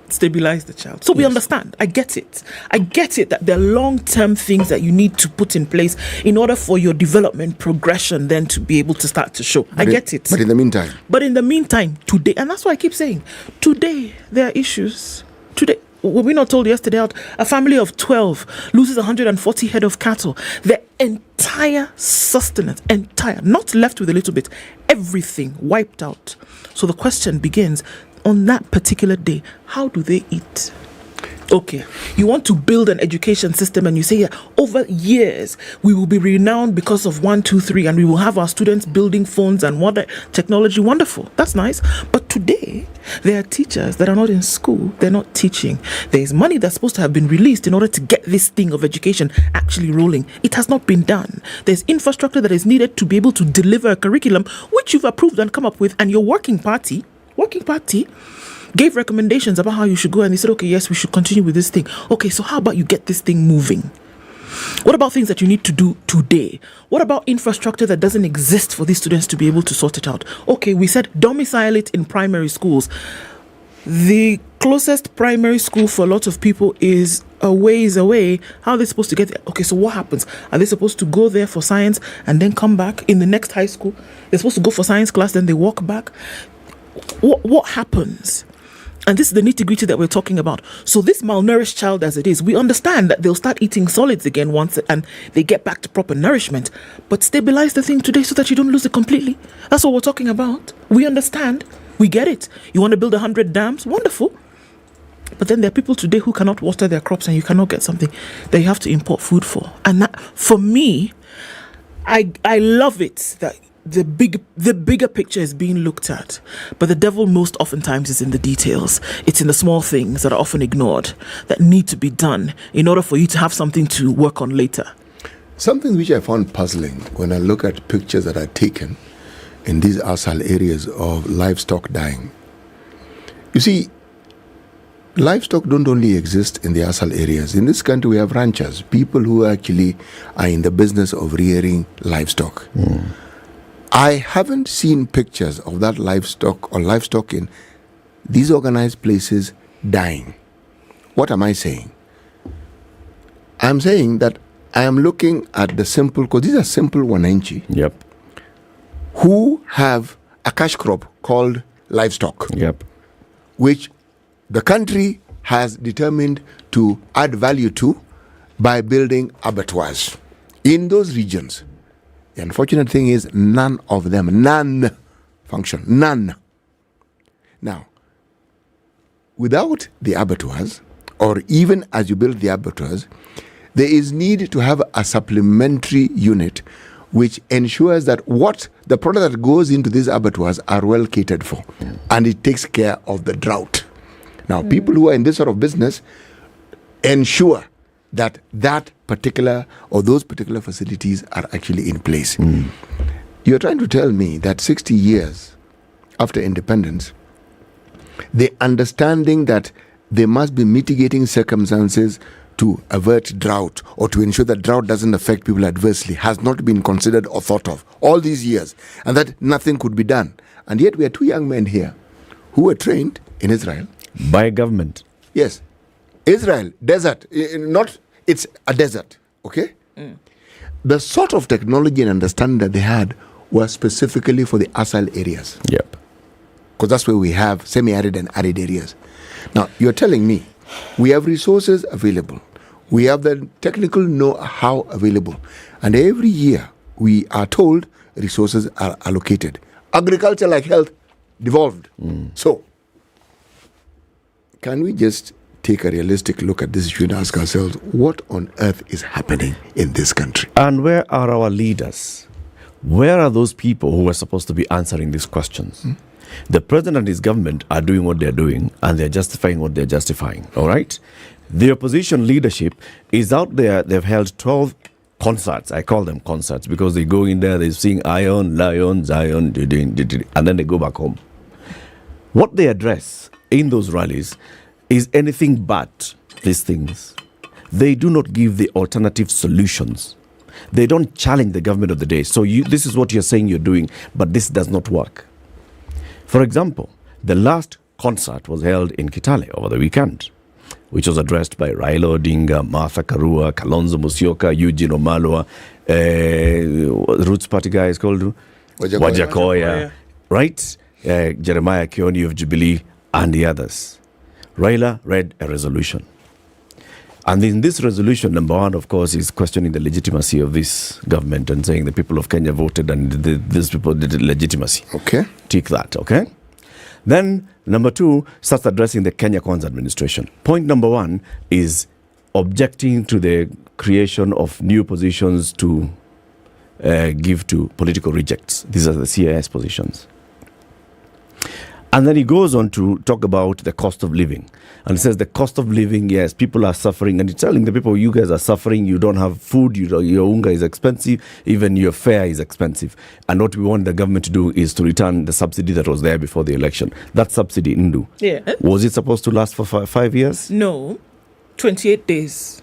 Stabilize the child. So we understand. I get it that there are long-term things that you need to put in place in order for your development progression then to be able to start to show. I get it. But in the meantime, today, and that's why I keep saying, today there are issues. Today, were we not told yesterday a family of 12 loses 140 head of cattle, their entire sustenance, not left with a little bit, everything wiped out. So the question begins, on that particular day, how do they eat? Okay, you want to build an education system and you say, over years, we will be renowned because of 1, 2, 3, and we will have our students building phones and modern technology. Wonderful. That's nice. But today, there are teachers that are not in school. They're not teaching. There is money that's supposed to have been released in order to get this thing of education actually rolling. It has not been done. There's infrastructure that is needed to be able to deliver a curriculum which you've approved and come up with, and your working party gave recommendations about how you should go, and they said, okay, yes, we should continue with this thing. Okay, so how about you get this thing moving? What about things that you need to do today? What about infrastructure that doesn't exist for these students to be able to sort it out? Okay, we said domicile it in primary schools. The closest primary school for a lot of people is a ways away. How are they supposed to get there? Okay, so what happens? Are they supposed to go there for science and then come back in the next high school? They're supposed to go for science class, then they walk back. What happens? And this is the nitty-gritty that we're talking about. So this malnourished child as it is, we understand that they'll start eating solids again once and they get back to proper nourishment. But stabilize the thing today so that you don't lose it completely. That's what we're talking about. We understand. We get it. You want to build 100 dams? Wonderful. But then there are people today who cannot water their crops and you cannot get something that you have to import food for. And that, for me, I love it that the bigger picture is being looked at, but the devil most oftentimes is in the details. It's in the small things that are often ignored that need to be done in order for you to have something to work on later. Something which I found puzzling when I look at pictures that are taken in these ASAL areas of livestock dying. You see, livestock don't only exist in the ASAL areas. In this country, we have ranchers, people who actually are in the business of rearing livestock. I haven't seen pictures of that livestock or livestock in these organized places dying. What am I saying? I'm saying that I am looking at the simple, because these are simple wananchi. Yep. Who have a cash crop called livestock. Yep. Which the country has determined to add value to by building abattoirs in those regions. The unfortunate thing is none of them function. None. Now, without the abattoirs, or even as you build the abattoirs, there is need to have a supplementary unit which ensures that what the product that goes into these abattoirs are well catered for, and it takes care of the drought. Now, people who are in this sort of business ensure that that particular or those particular facilities are actually in place. You're trying to tell me that 60 years after independence, the understanding that there must be mitigating circumstances to avert drought or to ensure that drought doesn't affect people adversely has not been considered or thought of all these years, and that nothing could be done. And yet we are two young men here who were trained in Israel. By government. Yes. Israel, desert, it's a desert, okay? The sort of technology and understanding that they had was specifically for the ASAL areas. Yep. Because that's where we have semi-arid and arid areas. Now, you're telling me we have resources available. We have the technical know-how available. And every year we are told resources are allocated. Agriculture, like health, devolved. So, can we just take a realistic look at this issue and ask ourselves, what on earth is happening in this country? And where are our leaders? Where are those people who are supposed to be answering these questions? The president and his government are doing what they're doing, and they're justifying what they're justifying, all right? The opposition leadership is out there. They've held 12 concerts. I call them concerts because they go in there, they sing Iron, Lion, Zion, and then they go back home. What they address in those rallies is anything but these things. They do not give the alternative solutions. They don't challenge the government of the day. So this is what you're saying you're doing, but this does not work. For example, the last concert was held in Kitale over the weekend, which was addressed by Raila Odinga, Martha Karua, Kalonzo Musyoka, Eugene Omalwa, Roots Party guy is called Wajakoya, right? Jeremiah Kioni of Jubilee, and the others. Raila read a resolution. And in this resolution, number one, of course, is questioning the legitimacy of this government and saying the people of Kenya voted and these people did legitimacy. Okay. Tick that, okay? Then, number two, starts addressing the Kenya Kwanza administration. Point number one is objecting to the creation of new positions to give to political rejects. These are the CIS positions. And then he goes on to talk about the cost of living. And he says the cost of living, yes, people are suffering. And he's telling the people, you guys are suffering, you don't have food, your unga is expensive, even your fare is expensive. And what we want the government to do is to return the subsidy that was there before the election. That subsidy, Ndu, was it supposed to last for 5 years? No, 28 days.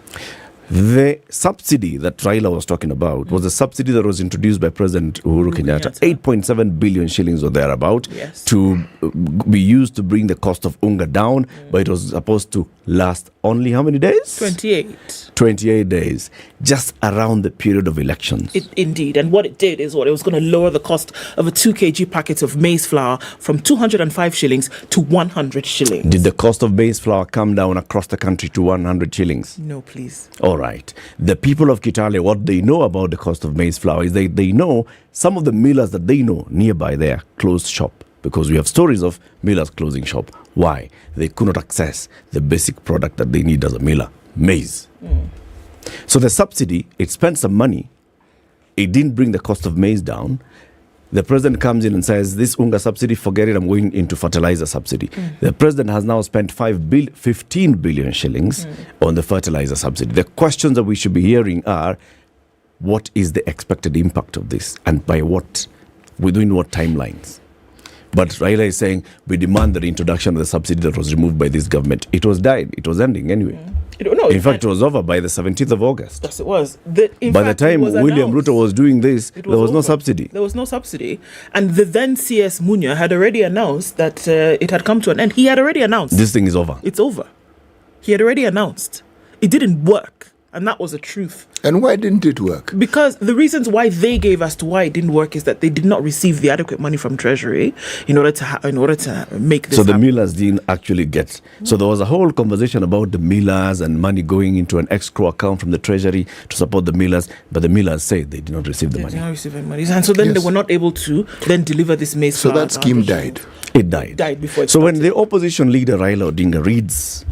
The subsidy that Raila was talking about was a subsidy that was introduced by President Uhuru Kenyatta, 8.7 billion shillings or thereabout, to be used to bring the cost of unga down, but it was supposed to last only how many days? 28. 28 days, just around the period of elections. Indeed, and what it did is it was going to lower the cost of a 2 kg packet of maize flour from 205 shillings to 100 shillings. Did the cost of maize flour come down across the country to 100 shillings? No, please. All right. The people of Kitale, what they know about the cost of maize flour is they know some of the millers that they know nearby there closed shop, because we have stories of millers closing shop. Why? They could not access the basic product that they need as a miller, maize. So the subsidy, it spent some money. It didn't bring the cost of maize down. The president comes in and says, this unga subsidy, forget it, I'm going into fertilizer subsidy. The president has now spent 15 billion shillings on the fertilizer subsidy. The questions that we should be hearing are, what is the expected impact of this? And by what? Within what timelines? But Raila is saying, we demand the reintroduction of the subsidy that was removed by this government. It was died. It was ending anyway. In fact, it was over by the 17th of August. Yes, it was. By the time William Ruto was doing this, there was no subsidy. There was no subsidy. And the then CS Munya had already announced that it had come to an end. He had already announced. This thing is over. It's over. He had already announced. It didn't work. And that was the truth. And why didn't it work? Because the reasons why they gave as to why it didn't work is that they did not receive the adequate money from Treasury in order to make this So the happen. millers didn't actually get. So there was a whole conversation about the millers and money going into an escrow account from the Treasury to support the millers. But the millers said they did not receive the money. They did not receive any money. And so then they were not able to then deliver this maize So flour that scheme died. It died. It died before it So started. when the opposition leader Raila Odinga reads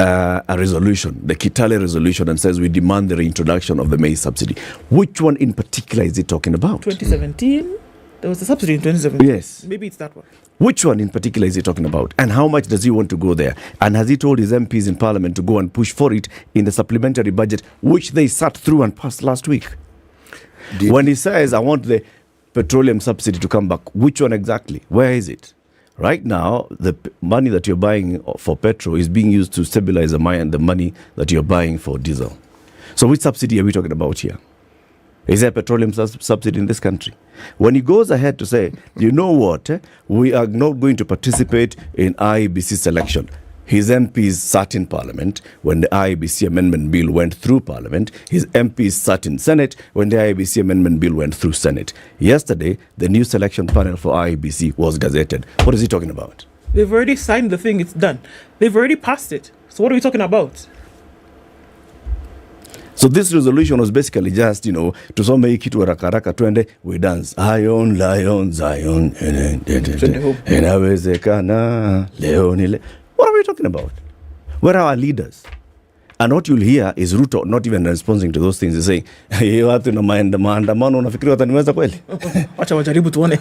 a resolution, the Kitale resolution, and says we demand the reintroduction of the maize subsidy, which one in particular is he talking about? 2017? There was a subsidy in 2017. Yes. Maybe it's that one. Which one in particular is he talking about? And how much does he want to go there? And has he told his MPs in Parliament to go and push for it in the supplementary budget, which they sat through and passed last week? When he says, I want the petroleum subsidy to come back, which one exactly? Where is it? Right now, the money that you're buying for petrol is being used to stabilize the money that you're buying for diesel. So which subsidy are we talking about here? Is there a petroleum subsidy in this country? When he goes ahead to say, you know what, we are not going to participate in IEBC selection. His MPs sat in Parliament when the IEBC Amendment Bill went through Parliament. His MPs sat in Senate when the IEBC Amendment Bill went through Senate. Yesterday, the new selection panel for IEBC was gazetted. What is he talking about? They've already signed the thing. It's done. They've already passed it. So what are we talking about? So this resolution was basically just, tusome hii kitu haraka twende, we dance. Lion, Zion, inawezekana, leo nile. What are we talking about? Where are our leaders? And what you'll hear is Ruto not even responding to those things. He's saying, hey, watu na maandamano unafikiri wataniweza kweli? Wacha wajaribu tuone.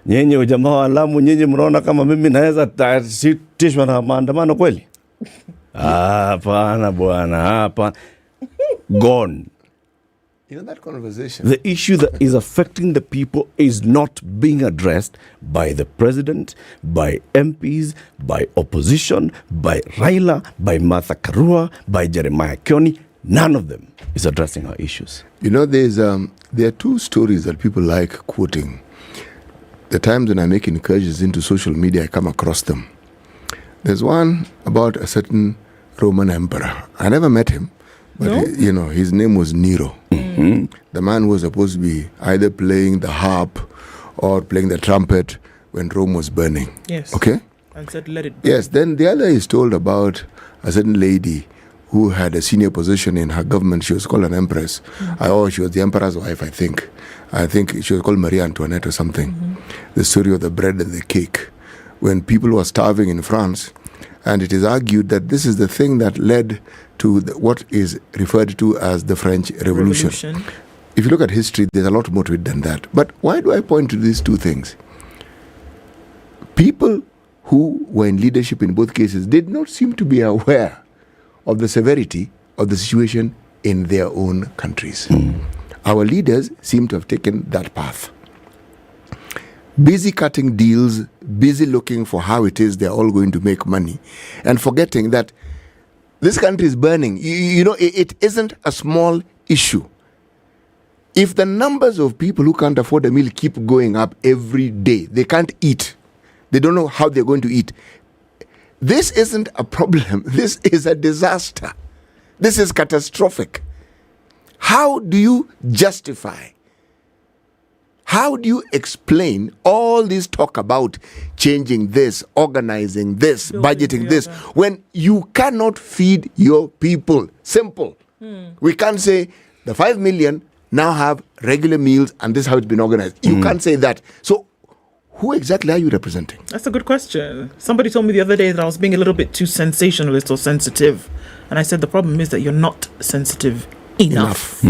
Nyenye ujamaa wa Lamu, nyenye mnaona kama mimi naweza tishwa na maandamano kweli? Hapana bwana, hapana. Gone. You know, that conversation. The issue that is affecting the people is not being addressed by the president, by MPs, by opposition, by Raila, by Martha Karua, by Jeremiah Kioni. None of them is addressing our issues. You know, there are two stories that people like quoting. The times when I make incursions into social media, I come across them. There's one about a certain Roman emperor. I never met him, but his name was Nero. Mm-hmm. The man was supposed to be either playing the harp or playing the trumpet when Rome was burning. Yes. Okay? And said, let it burn. Yes, then the other is told about a certain lady who had a senior position in her government. She was called an empress. Mm-hmm. She was the emperor's wife, I think. I think she was called Marie Antoinette or something. Mm-hmm. The story of the bread and the cake. When people were starving in France, and it is argued that this is the thing that led to what is referred to as the French Revolution. If you look at history, there's a lot more to it than that. But why do I point to these two things? People who were in leadership in both cases did not seem to be aware of the severity of the situation in their own countries. Our leaders seem to have taken that path. Busy cutting deals, busy looking for how it is they're all going to make money, and forgetting that this country is burning. It isn't a small issue. If the numbers of people who can't afford a meal keep going up every day, they can't eat. They don't know how they're going to eat. This isn't a problem. This is a disaster. This is catastrophic. How do you justify? How do you explain all this talk about changing this, organizing this, budgeting this, when you cannot feed your people? Simple. We can't say the 5 million now have regular meals and this is how it's been organized. You can't say that. So who exactly are you representing? That's a good question. Somebody told me the other day that I was being a little bit too sensationalist or sensitive. And I said the problem is that you're not sensitive enough.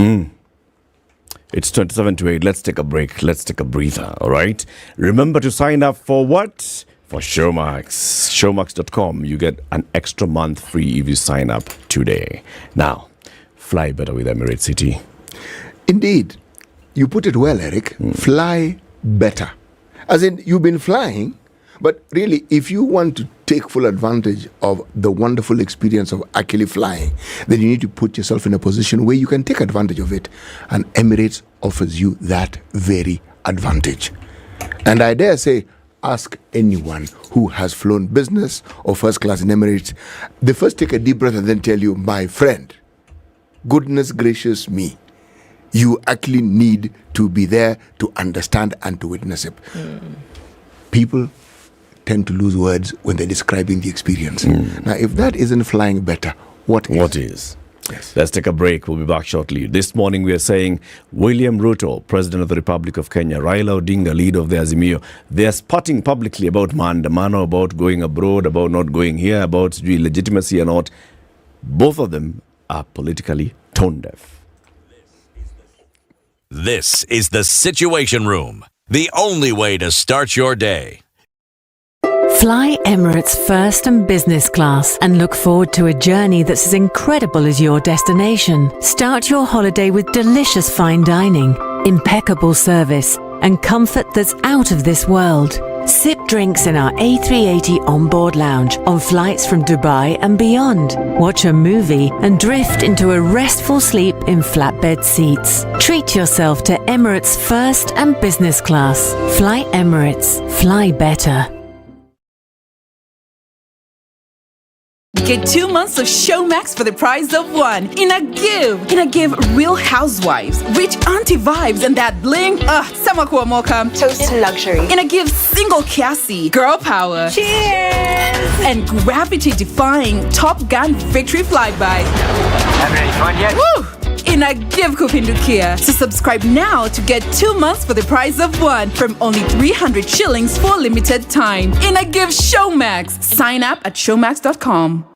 It's 27 to 8. Let's take a break. Let's take a breather, all right? Remember to sign up for what? For Showmax. Showmax.com. You get an extra month free if you sign up today. Now, fly better with Emirates City. Indeed. You put it well, Eric. Fly better. As in, you've been flying, but really, if you want to take full advantage of the wonderful experience of actually flying, then you need to put yourself in a position where you can take advantage of it. And Emirates offers you that very advantage. And I dare say, ask anyone who has flown business or first class in Emirates. They first take a deep breath and then tell you, my friend, goodness gracious me, you actually need to be there to understand and to witness it. People tend to lose words when they're describing the experience. Now, if that isn't flying better, what is? What is? Yes. Let's take a break. We'll be back shortly. This morning we are saying William Ruto, President of the Republic of Kenya, Raila Odinga, leader of the Azimio, they are spotting publicly about maandamano, about going abroad, about not going here, about legitimacy or not. Both of them are politically tone deaf. This is the Situation Room, the only way to start your day. Fly Emirates first and business class and look forward to a journey that's as incredible as your destination. Start your holiday with delicious fine dining, impeccable service, and comfort that's out of this world. Sip drinks in our A380 onboard lounge on flights from Dubai and beyond. Watch a movie and drift into a restful sleep in flatbed seats. Treat yourself to Emirates first and business class. Fly Emirates. Fly better. Get 2 months of Showmax for the price of one. In a give, Real Housewives, rich auntie vibes, and that bling. Samakuwa Mocha. Toast to luxury. In a give, single Cassie, girl power. Cheers! And gravity-defying Top Gun victory flyby. Haven't any fun yet? Woo! In a give, Kupindukia. So subscribe now to get 2 months for the price of one from only 300 shillings for limited time. In a give, Showmax. Sign up at showmax.com.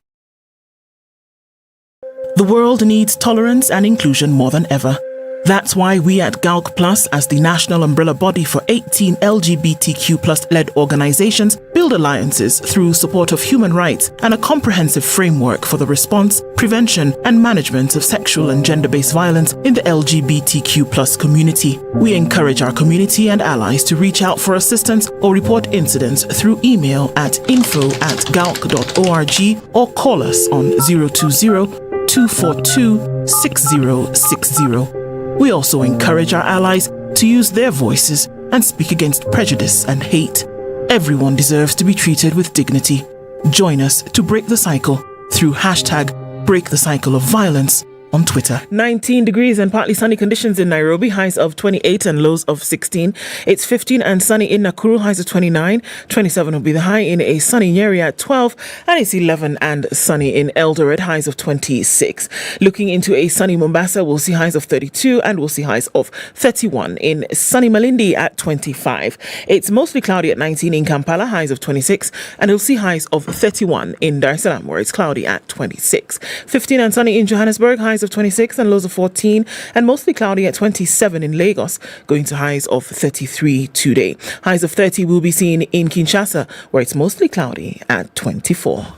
The world needs tolerance and inclusion more than ever. That's why we at GALC Plus, as the national umbrella body for 18 LGBTQ plus led organizations, build alliances through support of human rights and a comprehensive framework for the response, prevention and management of sexual and gender-based violence in the LGBTQ plus community. We encourage our community and allies to reach out for assistance or report incidents through email at info@galc.org or call us on 020-242-6060. We also encourage our allies to use their voices and speak against prejudice and hate. Everyone deserves to be treated with dignity. Join us to break the cycle through #BreakTheCycleOfViolence on Twitter. 19 degrees and partly sunny conditions in Nairobi, highs of 28 and lows of 16. It's 15 and sunny in Nakuru, highs of 29. 27 will be the high in a sunny Nyeri at 12. And it's 11 and sunny in Eldoret, highs of 26. Looking into a sunny Mombasa, we'll see highs of 32 and we'll see highs of 31 in sunny Malindi at 25. It's mostly cloudy at 19 in Kampala, highs of 26. And we'll see highs of 31 in Dar es Salaam, where it's cloudy at 26. 15 and sunny in Johannesburg, highs of 26 and lows of 14, and mostly cloudy at 27 in Lagos, going to highs of 33 today. Highs of 30 will be seen in Kinshasa, where it's mostly cloudy at 24.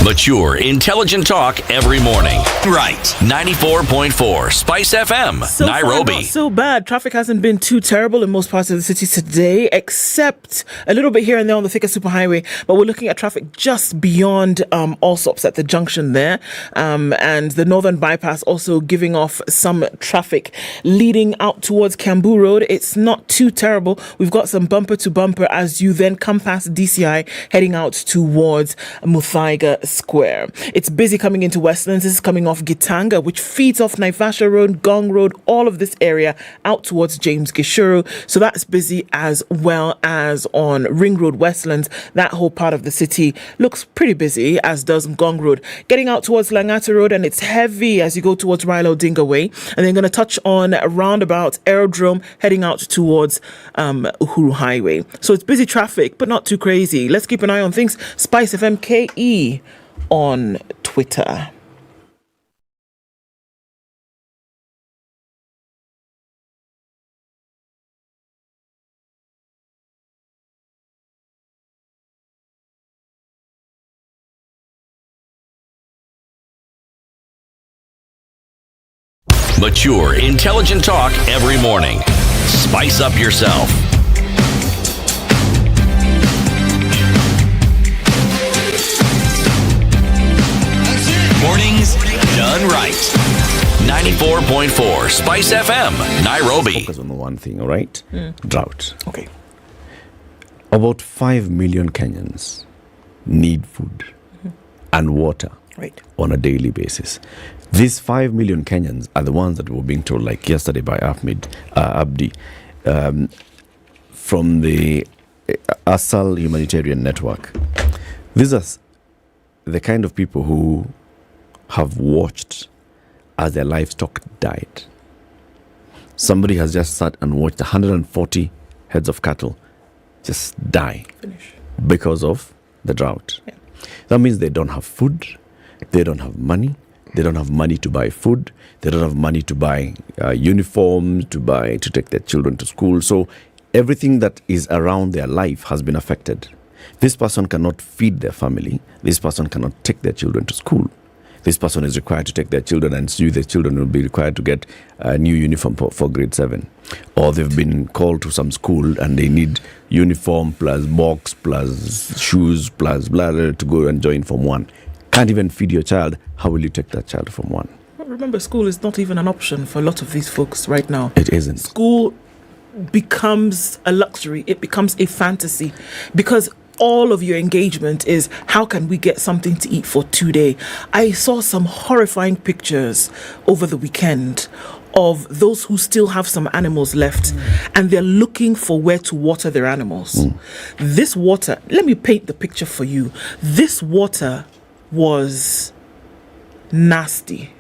Mature, intelligent talk every morning. Right. 94.4 Spice FM, So Nairobi. far, not so bad. Traffic hasn't been too terrible in most parts of the city today, except a little bit here and there on the thicker superhighway. But we're looking at traffic just beyond Allsops at the junction there. And the northern bypass also giving off some traffic leading out towards Cambu Road. It's not too terrible. We've got some bumper to bumper as you then come past DCI heading out towards Muthaiga Square. It's busy coming into Westlands. This is coming off Gitanga, which feeds off Naivasha Road, Gong Road, all of this area out towards James Gishuru. So that's busy, as well as on Ring Road Westlands. That whole part of the city looks pretty busy, as does Gong Road. Getting out towards Langata Road, and it's heavy as you go towards Raila Odinga Way. And then going to touch on roundabout Aerodrome heading out towards Uhuru Highway. So it's busy traffic, but not too crazy. Let's keep an eye on things. SpiceFM KE on Twitter. Mature, intelligent talk every morning. Spice up yourself. Mornings done right. 94.4 Spice FM, Nairobi. Focus on the one thing, all right? Drought. Okay. About 5 million Kenyans need food and water on a daily basis. These 5 million Kenyans are the ones that were being told, like yesterday by Abdi, from the Asal Humanitarian Network. These are the kind of people who have watched as their livestock died. Somebody has just sat and watched 140 heads of cattle just die because of the drought. Yeah. That means they don't have food, they don't have money, they don't have money to buy food, they don't have money to buy uniforms, to take their children to school. So everything that is around their life has been affected. This person cannot feed their family. This person cannot take their children to school. This person is required to take their children, and so the children will be required to get a new uniform for grade 7. Or they've been called to some school and they need uniform plus box plus shoes plus blah, blah, to go and join Form 1. Can't even feed your child. How will you take that child to Form 1? Remember, school is not even an option for a lot of these folks right now. It isn't. School becomes a luxury. It becomes a fantasy because all of your engagement is, how can we get something to eat for today? I saw some horrifying pictures over the weekend of those who still have some animals left and they're looking for where to water their animals. This water, let me paint the picture for you. This water was nasty.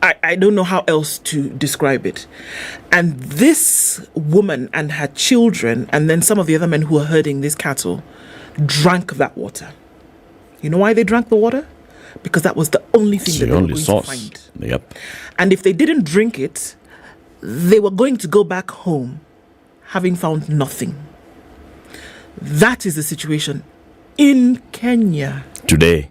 I don't know how else to describe it. And this woman and her children, and then some of the other men who are herding this cattle, drank that water. You know why they drank the water? Because that was the only thing that they were going to find. Yep. And if they didn't drink it, they were going to go back home having found nothing. That is the situation in Kenya today.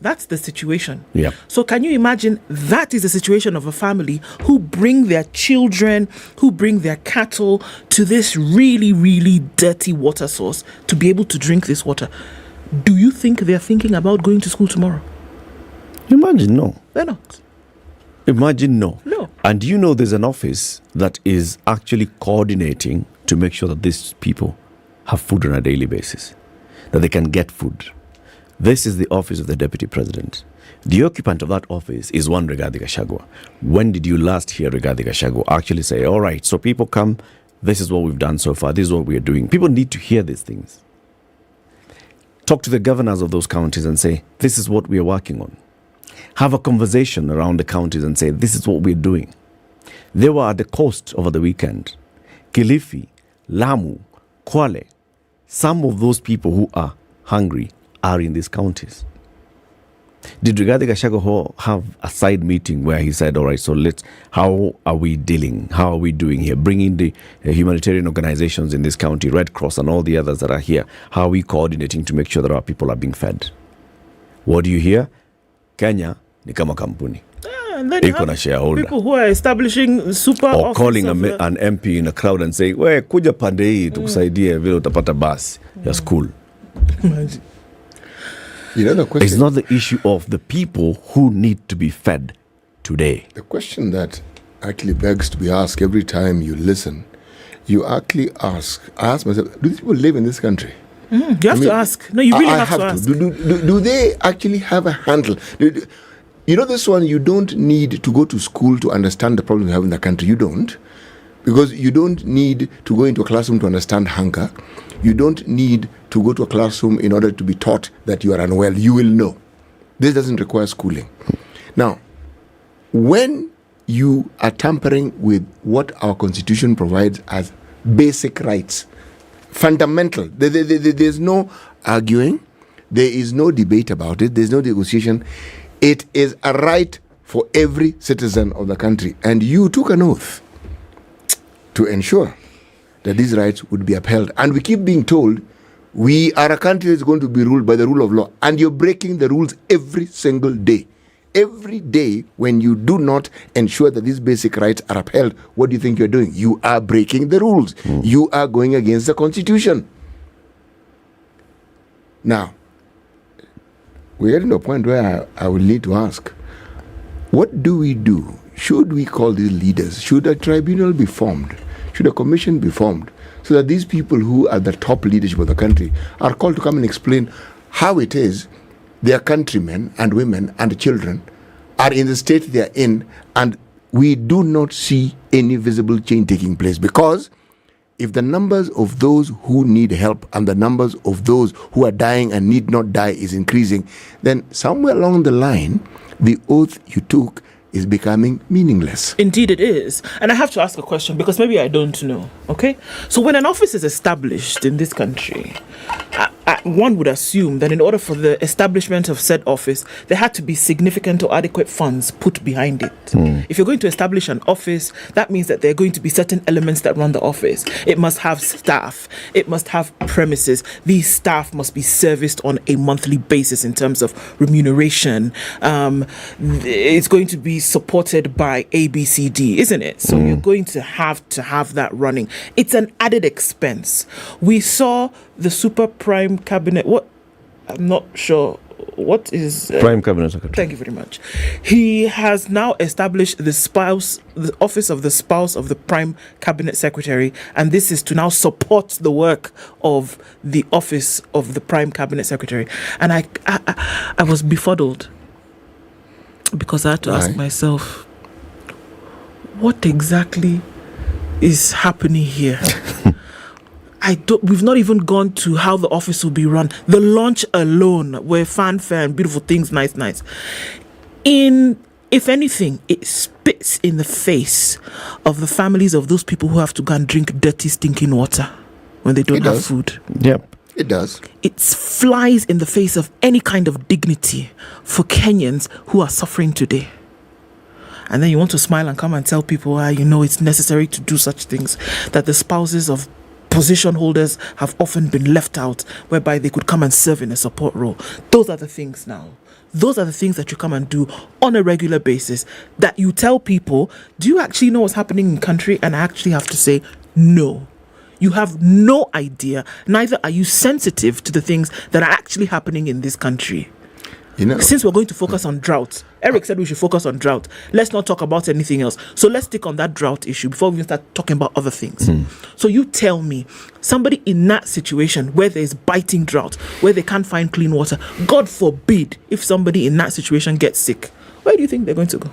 That's the situation. Yeah. So can you imagine that is the situation of a family who bring their children, who bring their cattle to this really, really dirty water source to be able to drink this water? Do you think they're thinking about going to school tomorrow? Imagine no. They're not. Imagine no. No. And you know there's an office that is actually coordinating to make sure that these people have food on a daily basis, that they can get food. This is the office of the Deputy President. The occupant of that office is one Rigathi Gachagua. When did you last hear Rigathi Gachagua actually say, all right, so people come, this is what we've done so far, this is what we are doing. People need to hear these things. Talk to the governors of those counties and say, this is what we are working on. Have a conversation around the counties and say, this is what we're doing. They were at the coast over the weekend. Kilifi, Lamu, Kwale. Some of those people who are hungry are in these counties. Did Rigathi Gachagua have a side meeting where he said, all right, so how are we dealing? How are we doing here? Bringing the humanitarian organizations in this county, Red Cross and all the others that are here. How are we coordinating to make sure that our people are being fed? What do you hear? Kenya ni kama kampuni. And then you have people who are establishing super or calling an MP in a crowd and saying, we kuja pande hii tukusaidie vile utapata bus ya school. You know, the question, it's not the issue of the people who need to be fed today. The question that actually begs to be asked every time you listen, you actually ask myself, do these people live in this country? You have to ask. No, you really have to ask. Do they actually have a handle? You know this one, you don't need to go to school to understand the problem you have in the country. You don't. Because you don't need to go into a classroom to understand hunger. You don't need to go to a classroom in order to be taught that you are unwell. You will know. This doesn't require schooling. Now, when you are tampering with what our Constitution provides as basic rights, fundamental, there's no arguing, there is no debate about it, there's no negotiation. It is a right for every citizen of the country. And you took an oath to ensure that these rights would be upheld. And we keep being told we are a country that's going to be ruled by the rule of law. And you're breaking the rules every single day. Every day when you do not ensure that these basic rights are upheld, what do you think you're doing? You are breaking the rules. You are going against the Constitution. Now, we're getting to a point where I will need to ask, what do we do? Should we call these leaders? Should a tribunal be formed? Should a commission be formed? So that these people who are the top leadership of the country are called to come and explain how it is their countrymen and women and children are in the state they are in, and we do not see any visible change taking place. Because if the numbers of those who need help and the numbers of those who are dying and need not die is increasing, then somewhere along the line, the oath you took is becoming meaningless. Indeed it is. And I have to ask a question because maybe I don't know. Okay? So when an office is established in this country, one would assume that in order for the establishment of said office, there had to be significant or adequate funds put behind it. If you're going to establish an office, that means that there are going to be certain elements that run the office. It must have staff. It must have premises. These staff must be serviced on a monthly basis in terms of remuneration. It's going to be supported by ABCD, isn't it? So you're going to have that running. It's an added expense. We saw the super prime cabinet. What? I'm not sure. What is prime cabinet secretary? Thank you very much. He has now established the office of the spouse of the prime cabinet secretary, and this is to now support the work of the office of the prime cabinet secretary. And I was befuddled because I had to ask myself, what exactly is happening here? We've not even gone to how the office will be run. The launch alone, where fanfare and beautiful things, nice. In If anything, it spits in the face of the families of those people who have to go and drink dirty, stinking water when they don't have food. Yep. It does. It flies in the face of any kind of dignity for Kenyans who are suffering today. And then you want to smile and come and tell people, it's necessary to do such things, that the spouses of position holders have often been left out, whereby they could come and serve in a support role. Those are the things now. Those are the things that you come and do on a regular basis, that you tell people, do you actually know what's happening in the country? And I actually have to say, no. You have no idea. Neither are you sensitive to the things that are actually happening in this country. Since we're going to focus on drought, Eric said we should focus on drought. Let's not talk about anything else. So let's stick on that drought issue before we start talking about other things. So you tell me, somebody in that situation where there's biting drought, where they can't find clean water, God forbid, if somebody in that situation gets sick, where do you think they're going to go?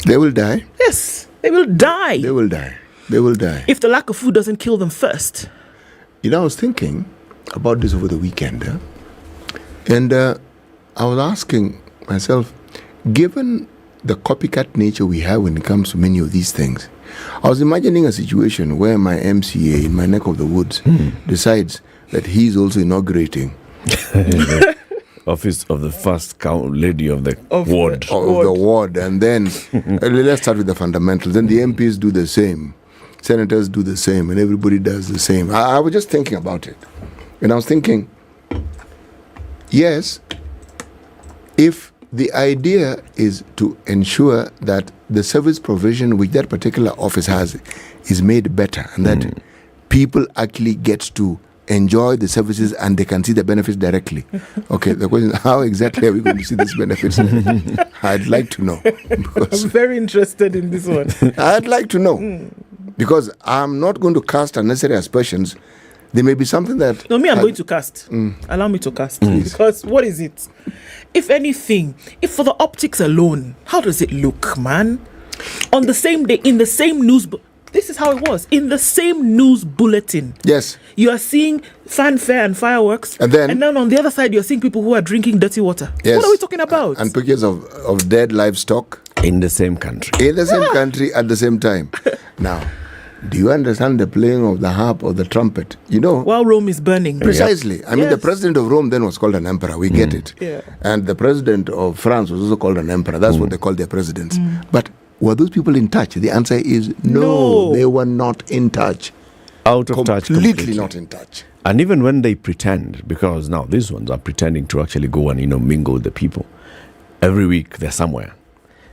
They will die. Yes, they will die. They will die. They will die. If the lack of food doesn't kill them first. I was thinking about this over the weekend, and I was asking myself, given the copycat nature we have when it comes to many of these things, I was imagining a situation where my MCA in my neck of the woods decides that he's also inaugurating office of the first lady of the ward. Of the ward. And then let's start with the fundamentals. Then the MPs do the same. Senators do the same. And everybody does the same. I was just thinking about it. And I was thinking, yes, if the idea is to ensure that the service provision which that particular office has is made better and that people actually get to enjoy the services and they can see the benefits directly. Okay, the question is, how exactly are we going to see these benefits? I'd like to know. I'm very interested in this one. I'd like to know. Because I'm not going to cast unnecessary aspersions. There may be something that... No, I'm going to cast. Allow me to cast. Because what is it? If anything, if for the optics alone, how does it look, man? On the same day, in the same news... This is how it was. In the same news bulletin. Yes. You are seeing fanfare and fireworks. And then on the other side, you're seeing people who are drinking dirty water. Yes. What are we talking about? And pictures of dead livestock. In the same country. In the same country at the same time. Now... Do you understand the playing of the harp or the trumpet? While Rome is burning. Precisely. I mean, the president of Rome then was called an emperor. We get it. Yeah. And the president of France was also called an emperor. That's what they call their presidents. But were those people in touch? The answer is no. They were not in touch. Out of touch. Completely not in touch. And even when they pretend, because now these ones are pretending to actually go and, mingle with the people. Every week they're somewhere.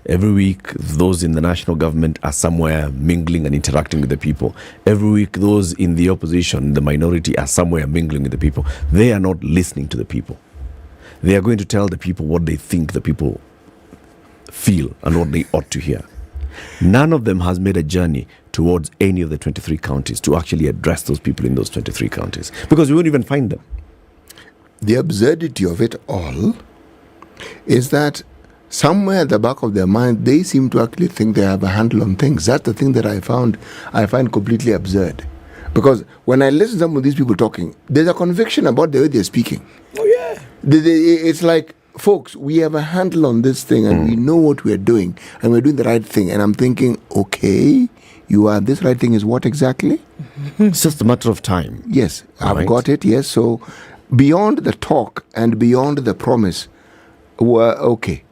Every week, those in the national government are somewhere mingling and interacting with the people. Every week, those in the opposition, the minority, are somewhere mingling with the people. They are not listening to the people. They are going to tell the people what they think the people feel and what they ought to hear. None of them has made a journey towards any of the 23 counties to actually address those people in those 23 counties, because we won't even find them. The absurdity of it all is that somewhere at the back of their mind, they seem to actually think they have a handle on things. That's the thing that I find completely absurd. Because when I listen to some of these people talking, there's a conviction about the way they're speaking. Oh, yeah. It's like, folks, we have a handle on this thing and we know what we're doing and we're doing the right thing. And I'm thinking, okay, this right thing is what exactly? It's just a matter of time. Yes, I've got it, yes. So beyond the talk and beyond the promise, okay.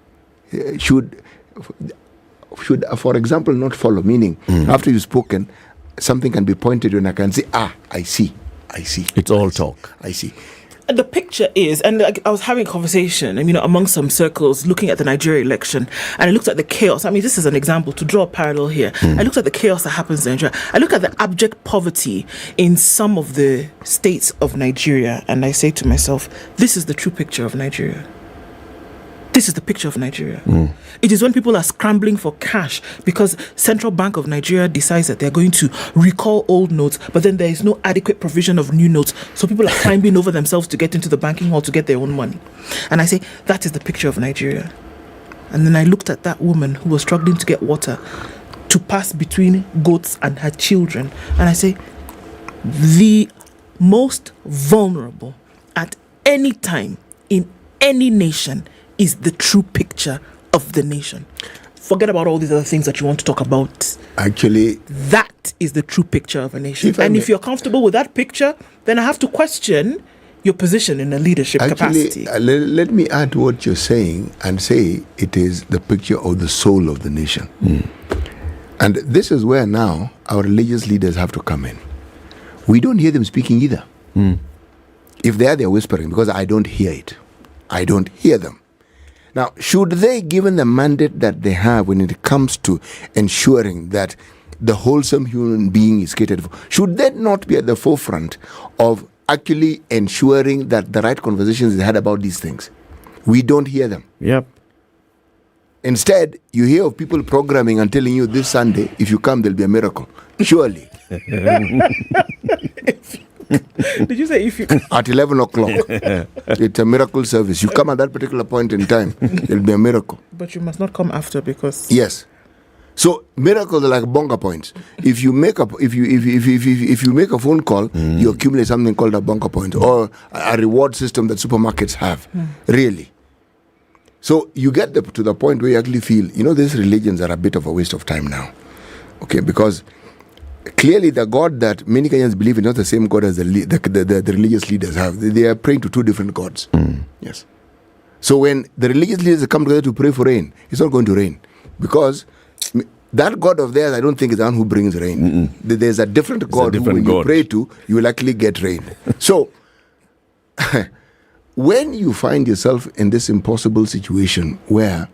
Should, for example, not follow, meaning after you've spoken, something can be pointed to and I can say, I see. It's all talk. I see. And the picture is, and I was having a conversation, among some circles, looking at the Nigeria election, and I looked at the chaos. I mean, this is an example to draw a parallel here. I looked at the chaos that happens in Nigeria. I look at the abject poverty in some of the states of Nigeria, and I say to myself, this is the true picture of Nigeria. This is the picture of Nigeria. It is when people are scrambling for cash because Central Bank of Nigeria decides that they're going to recall old notes, but then there is no adequate provision of new notes. So people are climbing over themselves to get into the banking hall to get their own money. And I say, that is the picture of Nigeria. And then I looked at that woman who was struggling to get water to pass between goats and her children. And I say, the most vulnerable at any time in any nation is the true picture of the nation. forget about all these other things that you want to talk about. Actually, that is the true picture of a nation. If you're comfortable with that picture, then I have to question your position in a leadership capacity. Let me add to what you're saying and say it is the picture of the soul of the nation. And this is where now our religious leaders have to come in. We don't hear them speaking either. If they're whispering, because I don't hear it. I don't hear them. Now, should they, given the mandate that they have when it comes to ensuring that the wholesome human being is catered for, should they not be at the forefront of actually ensuring that the right conversations is had about these things? We don't hear them. Yep. Instead, you hear of people programming and telling you this Sunday, if you come, there'll be a miracle. Surely. Did you say if you... At 11 o'clock. It's a miracle service. You come at that particular point in time, there'll be a miracle. But you must not come after because... Yes. So miracles are like bonga points. If you make a phone call, you accumulate something called a bonga point or a reward system that supermarkets have. Really. So you get to the point where you actually feel, these religions are a bit of a waste of time now. Okay, because clearly the God that many Kenyans believe in is not the same God as the religious leaders have. They are praying to two different gods. Yes. So when the religious leaders come together to pray for rain, it's not going to rain. Because that God of theirs, I don't think is the one who brings rain. There's a different God who when you pray to, you will actually get rain. So when you find yourself in this impossible situation where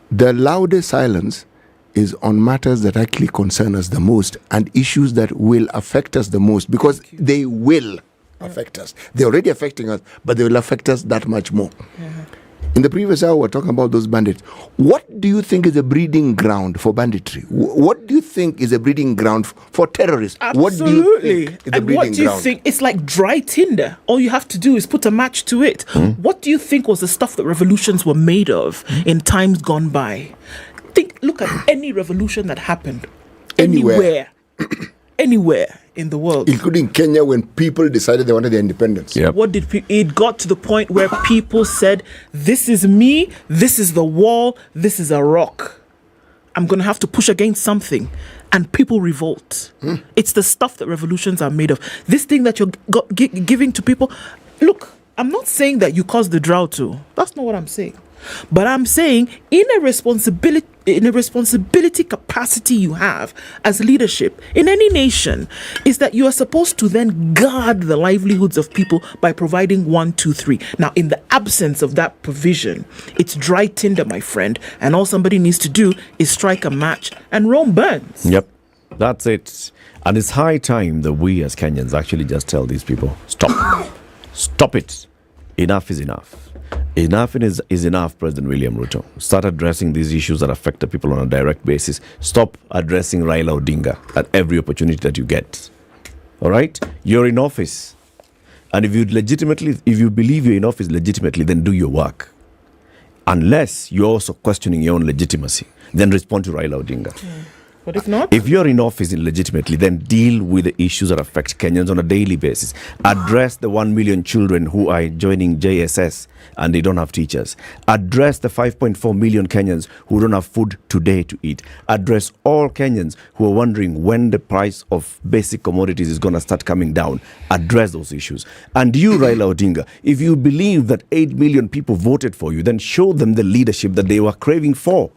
the loudest silence is on matters that actually concern us the most and issues that will affect us the most, because they will affect us. They're already affecting us, but they will affect us that much more. In the previous hour, we were talking about those bandits. What do you think is a breeding ground for banditry? What do you think is a breeding ground for terrorists? Absolutely. What do you think is a breeding what do you ground? think? It's like dry tinder. All you have to do is put a match to it. What do you think was the stuff that revolutions were made of in times gone by? Look at any revolution that happened anywhere in the world, including Kenya, when people decided they wanted their independence. What did it got to the point where people said, "This is me. This is the wall. This is a rock. I'm going to have to push against something," and people revolt. It's the stuff that revolutions are made of. This thing that you're giving to people. Look, I'm not saying that you caused the drought too. That's not what I'm saying. But I'm saying in a responsibility capacity you have as leadership in any nation is that you are supposed to then guard the livelihoods of people by providing 1, 2, 3. Now, in the absence of that provision, it's dry tinder, my friend, and all somebody needs to do is strike a match and Rome burns. Yep, that's it. And it's high time that we as Kenyans actually just tell these people, stop. Stop it. Enough is enough. Enough is enough, President William Ruto. Start addressing these issues that affect the people on a direct basis. Stop addressing Raila Odinga at every opportunity that you get. All right? You're in office. And if you believe you're in office legitimately, then do your work. Unless you're also questioning your own legitimacy, then respond to Raila Odinga. But if not? If you're in office illegitimately, then deal with the issues that affect Kenyans on a daily basis. Address the 1 million children who are joining JSS and they don't have teachers. Address the 5.4 million Kenyans who don't have food today to eat. Address all Kenyans who are wondering when the price of basic commodities is going to start coming down. Address those issues. And you, Raila Odinga, if you believe that 8 million people voted for you, then show them the leadership that they were craving for.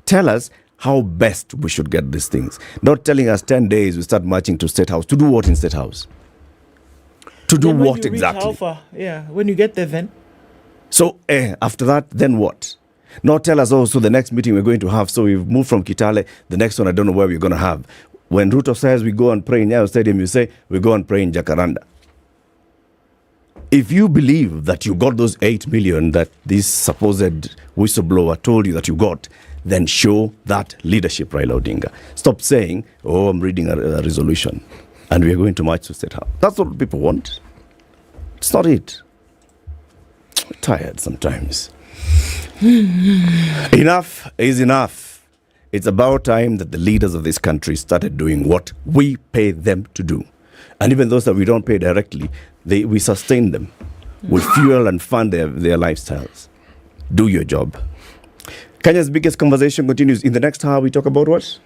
Tell us how best we should get these things. Not telling us 10 days we start marching to State House. To do what in State House? To do what exactly? When you get there then. So after that, then what? Not tell us, so the next meeting we're going to have, so we've moved from Kitale, the next one I don't know where we're going to have. When Ruto says we go and pray in Nyayo Stadium, you say we go and pray in Jacaranda. If you believe that you got those 8 million that this supposed whistleblower told you that you got, then show that leadership, Raila Odinga. Stop saying, I'm reading a resolution and we're going to march to State House. That's what people want. It's not it. I'm tired sometimes. Enough is enough. It's about time that the leaders of this country started doing what we pay them to do. And even those that we don't pay directly, we sustain them. We fuel and fund their lifestyles. Do your job. Kenya's biggest conversation continues. In the next hour, we talk about what?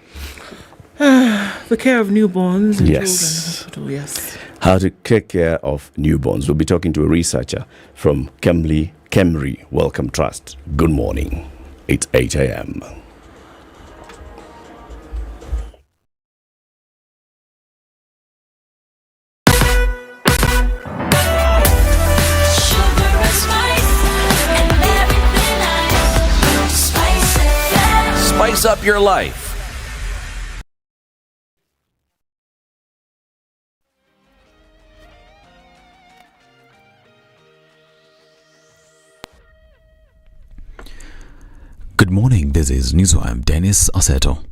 The care of newborns in Yes. children's hospital, yes. How to take care of newborns. We'll be talking to a researcher from Kemri Wellcome Trust. Good morning. It's 8 a.m. Spice up your life. Good morning, this is News. I'm Dennis Aseto.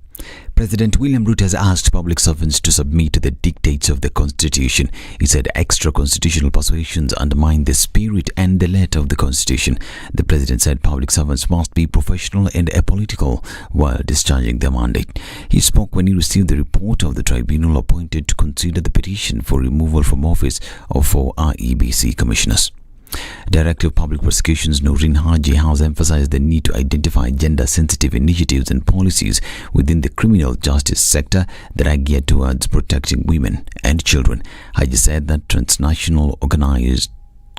President William Ruto has asked public servants to submit to the dictates of the Constitution. He said extra constitutional persuasions undermine the spirit and the letter of the Constitution. The President said public servants must be professional and apolitical while discharging their mandate. He spoke when he received the report of the tribunal appointed to consider the petition for removal from office of 4 IEBC commissioners. Director of Public Prosecutions Noreen Haji has emphasized the need to identify gender-sensitive initiatives and policies within the criminal justice sector that are geared towards protecting women and children. Haji said that transnational organized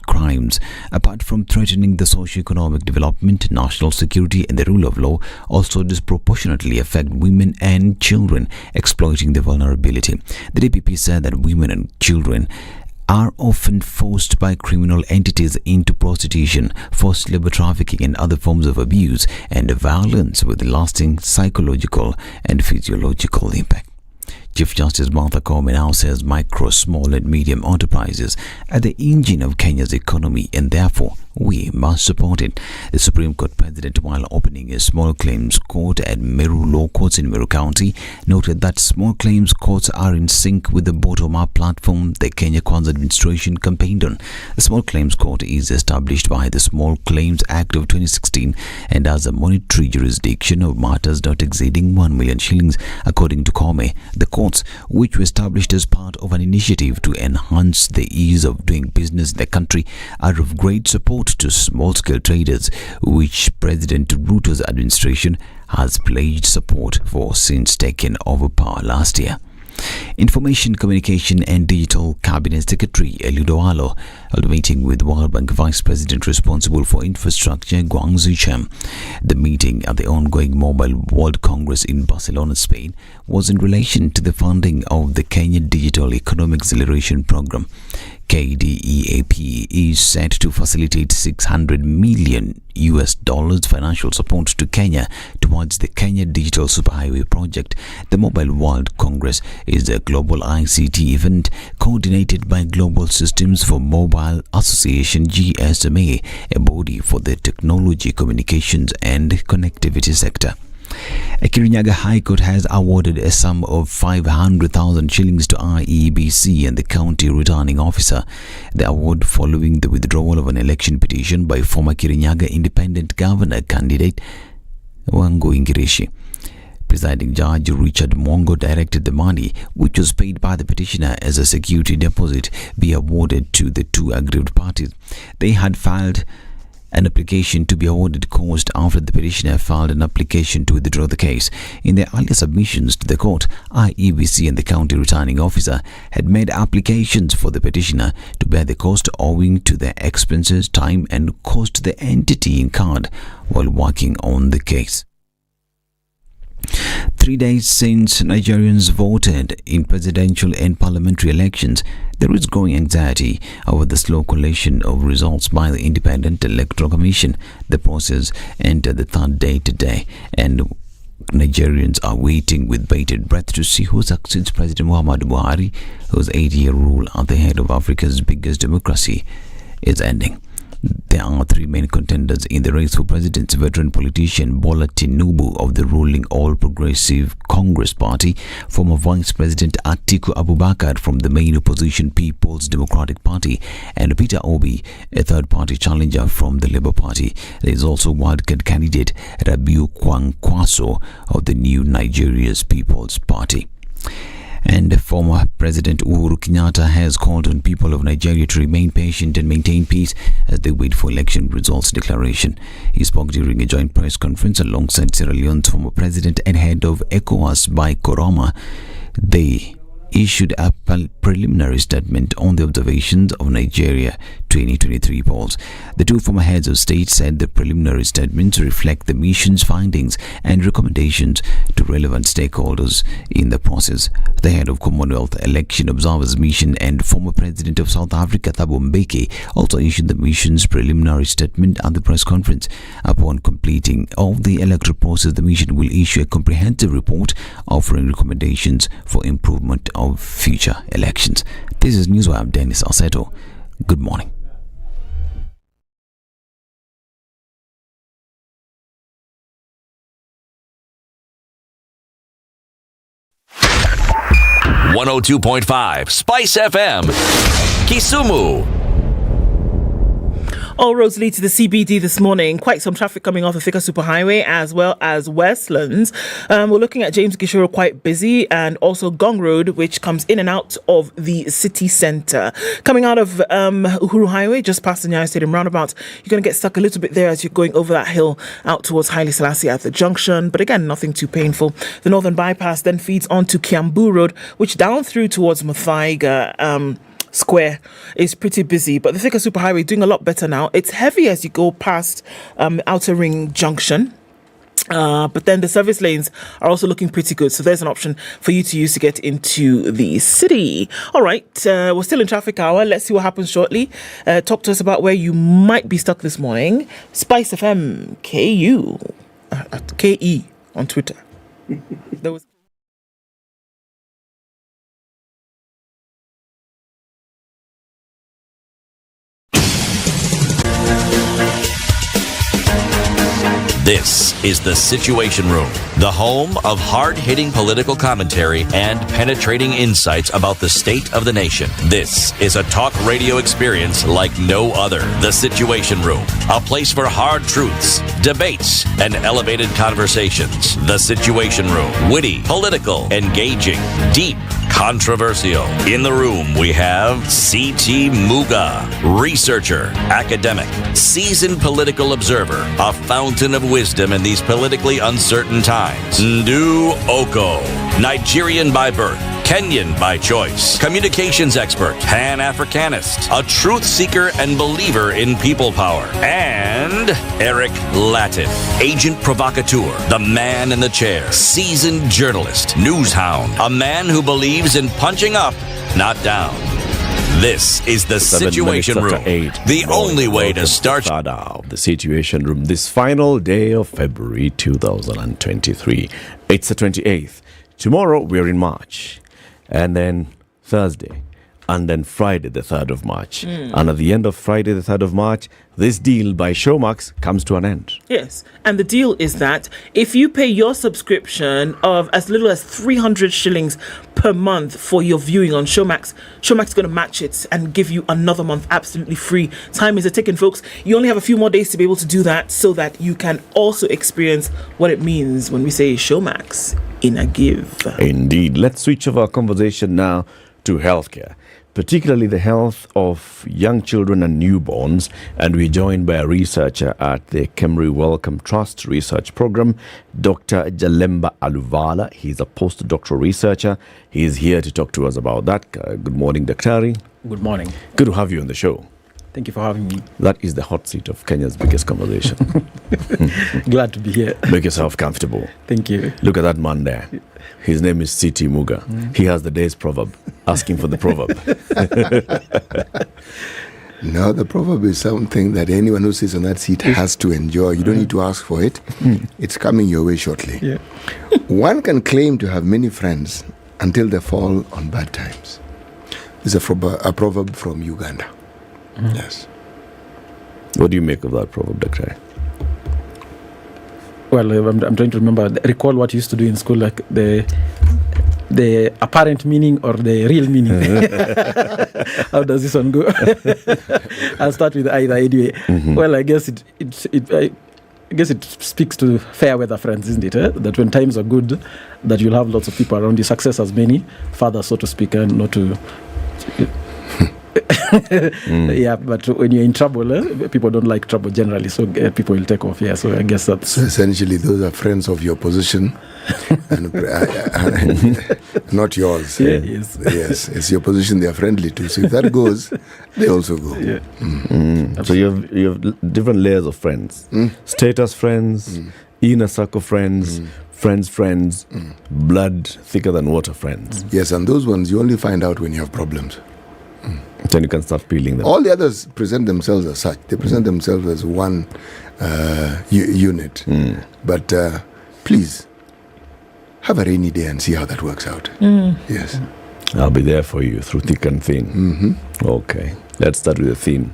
crimes, apart from threatening the socio-economic development, national security and the rule of law, also disproportionately affect women and children, exploiting their vulnerability. The DPP said that women and children are often forced by criminal entities into prostitution, forced labor trafficking and other forms of abuse and violence with lasting psychological and physiological impact. Chief Justice Martha Koome now says micro, small and medium enterprises are the engine of Kenya's economy and therefore we must support it. The Supreme Court President, while opening a small claims court at Meru Law Courts in Meru County, noted that small claims courts are in sync with the bottom-up platform the Kenya Kwanza administration campaigned on. The small claims court is established by the Small Claims Act of 2016 and has a monetary jurisdiction of matters not exceeding 1 million shillings. According to Koome, the courts, which were established as part of an initiative to enhance the ease of doing business in the country, are of great support to small-scale traders, which President Ruto's administration has pledged support for since taking over power last year. Information, Communication and Digital Cabinet Secretary Eliud Owalo held a meeting with World Bank Vice President responsible for infrastructure Guang Zicham. The meeting at the ongoing Mobile World Congress in Barcelona, Spain, was in relation to the funding of the Kenya Digital Economic Acceleration Program. KDEAP is set to facilitate $600 million financial support to Kenya towards the Kenya Digital Superhighway project. The Mobile World Congress is a global ICT event coordinated by Global Systems for Mobile Association GSMA, a body for the technology, communications and connectivity sector. A Kirinyaga High Court has awarded a sum of 500,000 shillings to IEBC and the county returning officer. The award following the withdrawal of an election petition by former Kirinyaga independent governor candidate Wango Ingirishi. Presiding Judge Richard Mongo directed the money, which was paid by the petitioner as a security deposit, be awarded to the two aggrieved parties. They had filed an application to be awarded cost after the petitioner filed an application to withdraw the case. In their earlier submissions to the court, IEBC and the county returning officer had made applications for the petitioner to bear the cost owing to their expenses, time and cost the entity incurred while working on the case. 3 days since Nigerians voted in presidential and parliamentary elections, there is growing anxiety over the slow collation of results by the Independent Electoral Commission. The process entered the third day today, and Nigerians are waiting with bated breath to see who succeeds President Muhammadu Buhari, whose 8-year rule at the head of Africa's biggest democracy is ending. There are three main contenders in the race for presidency: veteran politician Bola Tinubu of the ruling All Progressive Congress Party, former Vice President Atiku Abubakar from the main opposition People's Democratic Party, and Peter Obi, a third-party challenger from the Labour Party. There is also wildcard candidate Rabiu Kwankwaso of the new Nigeria's People's Party. And former President Uhuru Kenyatta has called on people of Nigeria to remain patient and maintain peace as they wait for election results declaration. He spoke during a joint press conference alongside Sierra Leone's former president and head of ECOWAS by Koroma. They issued a preliminary statement on the observations of Nigeria 2023 polls. The two former heads of state said the preliminary statements reflect the mission's findings and recommendations to relevant stakeholders in the process. The head of Commonwealth Election Observers Mission and former president of South Africa, Thabo Mbeki, also issued the mission's preliminary statement at the press conference. Upon completing of the electoral process, the mission will issue a comprehensive report offering recommendations for improvement of future elections. This is Newswire. I'm Dennis Aseto. Good morning. .5 Spice FM, Kisumu. All roads lead to the CBD this morning. Quite some traffic coming off the Thika Superhighway as well as Westlands. We're looking at James Gishoro quite busy, and also Gong Road, which comes in and out of the city centre. Coming out of Uhuru Highway, just past the Nyeri Stadium roundabout, you're going to get stuck a little bit there as you're going over that hill out towards Haile Selassie at the junction. But again, nothing too painful. The Northern Bypass then feeds onto Kiambu Road, which down through towards Muthaiga Square is pretty busy, but the Thika Superhighway doing a lot better now. It's heavy as you go past Outer Ring Junction. But then the service lanes are also looking pretty good. So there's an option for you to use to get into the city. All right, we're still in traffic hour. Let's see what happens shortly. Talk to us about where you might be stuck this morning. SpiceFM KU, KE on Twitter. There was... This is the Situation Room, the home of hard-hitting political commentary and penetrating insights about the state of the nation. This is a talk radio experience like no other. The Situation Room, a place for hard truths, debates, and elevated conversations. The Situation Room, witty, political, engaging, deep, controversial. In the room, we have C.T. Muga, researcher, academic, seasoned political observer, a fountain of wisdom in these politically uncertain times. Ndu Oko, Nigerian by birth, Kenyan by choice, communications expert, Pan-Africanist, a truth seeker and believer in people power, and Eric Latif, agent provocateur, the man in the chair, seasoned journalist, news hound, a man who believes in punching up, not down. This is the Situation Room, the only way to start the Situation Room this final day of February 2023. It's the 28th. Tomorrow we're in March, and then Thursday, and then Friday the 3rd of March. And at the end of Friday the 3rd of March, this deal by Showmax comes to an end. Yes, and the deal is that if you pay your subscription of as little as 300 shillings per month for your viewing on Showmax, Showmax is going to match it and give you another month absolutely free. Time is a ticking, folks. You only have a few more days to be able to do that so that you can also experience what it means when we say Showmax in a give. Indeed. Let's switch over our conversation now to healthcare, particularly the health of young children and newborns. And we're joined by a researcher at the Kemri Wellcome Trust Research Program, Dr. Jalemba Aluvala. He's a postdoctoral researcher. He's here to talk to us about that. Good morning, Daktari. Good morning. Good to have you on the show. Thank you for having me. That is the hot seat of Kenya's biggest conversation. Glad to be here. Make yourself comfortable. Thank you. Look at that man there. His name is C.T. Muga. He has the day's proverb. Ask him for the proverb. No, the proverb is something that anyone who sits on that seat has to enjoy. You don't need to ask for it. It's coming your way shortly. Yeah. One can claim to have many friends until they fall on bad times. It's a proverb from Uganda. Yes. What do you make of that proverb, Dr.? Well, I'm trying to recall what you used to do in school, like the apparent meaning or the real meaning. How does this one go? I'll start with either anyway. Well, I guess I guess it speaks to fair weather friends, isn't it? That when times are good, that you'll have lots of people around you. Success has many fathers, so to speak, and not to... Yeah, but when you're in trouble, people don't like trouble generally, so people will take off. Yeah, so I guess that's... So essentially, those are friends of your position, and not yours. Yeah, yes. Yes, it's your position they are friendly to. So if that goes, they also go. Yeah. So you have different layers of friends. Status friends, inner circle friends, friends, blood thicker than water friends. Yes, and those ones you only find out when you have problems. Then you can start peeling them. All the others present themselves as such. They present themselves as one unit. But please, have a rainy day and see how that works out. Yes. I'll be there for you through thick and thin. Okay. Let's start with the thin.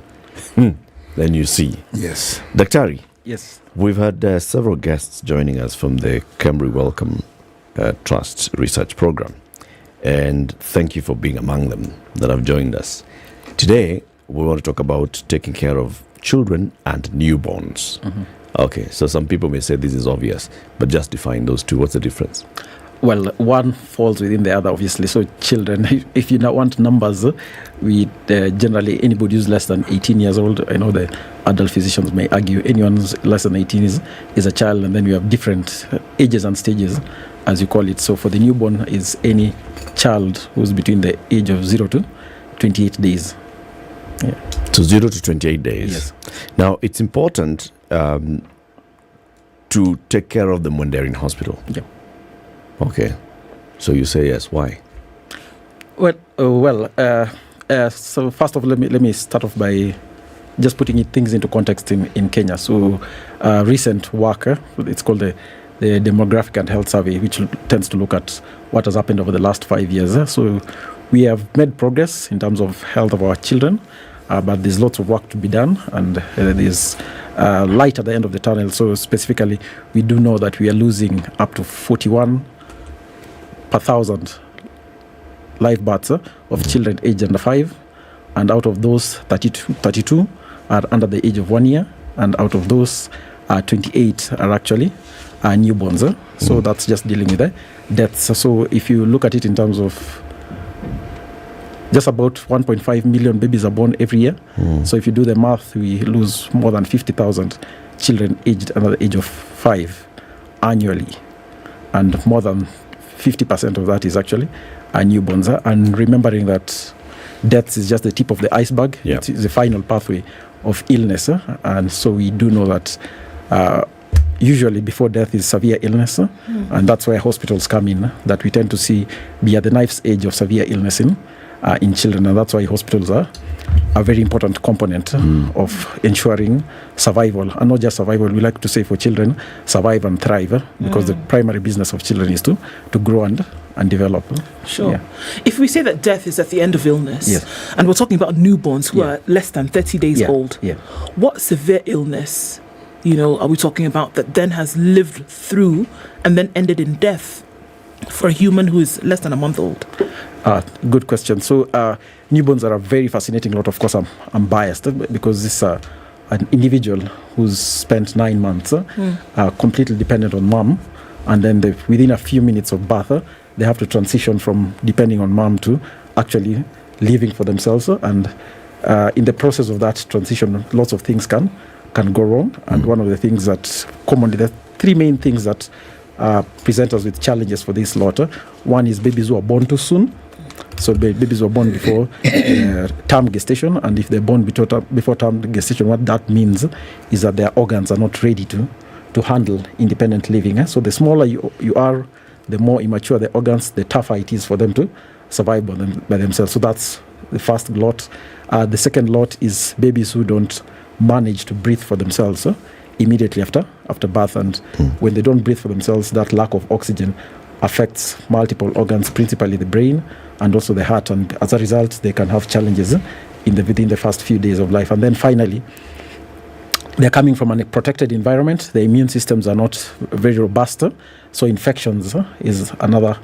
Then you see. Yes. Daktari. Yes. We've had several guests joining us from the Cambry Wellcome Trust Research Program. And thank you for being among them that have joined us. Today, we want to talk about taking care of children and newborns. Okay, so some people may say this is obvious, but just define those two. What's the difference? Well, one falls within the other, obviously. So children, if you want numbers, we generally, anybody who's less than 18 years old, I know the adult physicians may argue anyone who's less than 18 is a child, and then we have different ages and stages, as you call it. So for the newborn is any child who's between the age of 0 to 28 days. Yeah. So 0 to 28 days. Yes. Now, it's important to take care of them when they're in hospital. Yeah. Okay. So you say yes. Why? Well, so first of all, let me start off by just putting things into context in Kenya. So recent work, it's called the Demographic and Health Survey, which tends to look at what has happened over the last 5 years. So we have made progress in terms of health of our children, but there's lots of work to be done, and there's light at the end of the tunnel. So specifically, we do know that we are losing up to 41 per 1,000 live births of children aged under 5, and out of those 32 are under the age of 1 year, and out of those 28 are actually newborns. So that's just dealing with the deaths. So if you look at it in terms of just about 1.5 million babies are born every year. So if you do the math, we lose more than 50,000 children aged under the age of 5 annually, and more than 50% of that is actually newborns. And remembering that deaths is just the tip of the iceberg. Yeah. It's the final pathway of illness, and so we do know that usually before death is severe illness, and that's where hospitals come in, that we tend to see be at the knife's edge of severe illness in children, and that's why hospitals are a very important component of ensuring survival, and not just survival. We like to say for children, survive and thrive, because the primary business of children is to grow and develop. Sure. Yeah. If we say that death is at the end of illness, Yes. and we're talking about newborns who are less than 30 days old, Yeah. what severe illness, are we talking about that then has lived through and then ended in death for a human who is less than a month old? Good question. So newborns are a very fascinating lot. Of course, I'm biased because this is an individual who's spent 9 months completely dependent on mom, and then within a few minutes of birth, they have to transition from depending on mom to actually living for themselves. And in the process of that transition, lots of things can go wrong. And one of the things that commonly, the three main things that present us with challenges for this lot. One is babies who are born too soon. So babies who are born before term gestation, and if they're born before term gestation, what that means is that their organs are not ready to handle independent living. So the smaller you are, the more immature the organs, the tougher it is for them to survive by themselves. So that's the first lot. The second lot is babies who don't manage to breathe for themselves immediately after birth, and when they don't breathe for themselves, that lack of oxygen affects multiple organs, principally the brain and also the heart, and as a result they can have challenges within the first few days of life. And then finally, they're coming from a protected environment. The immune systems are not very robust, so infections is another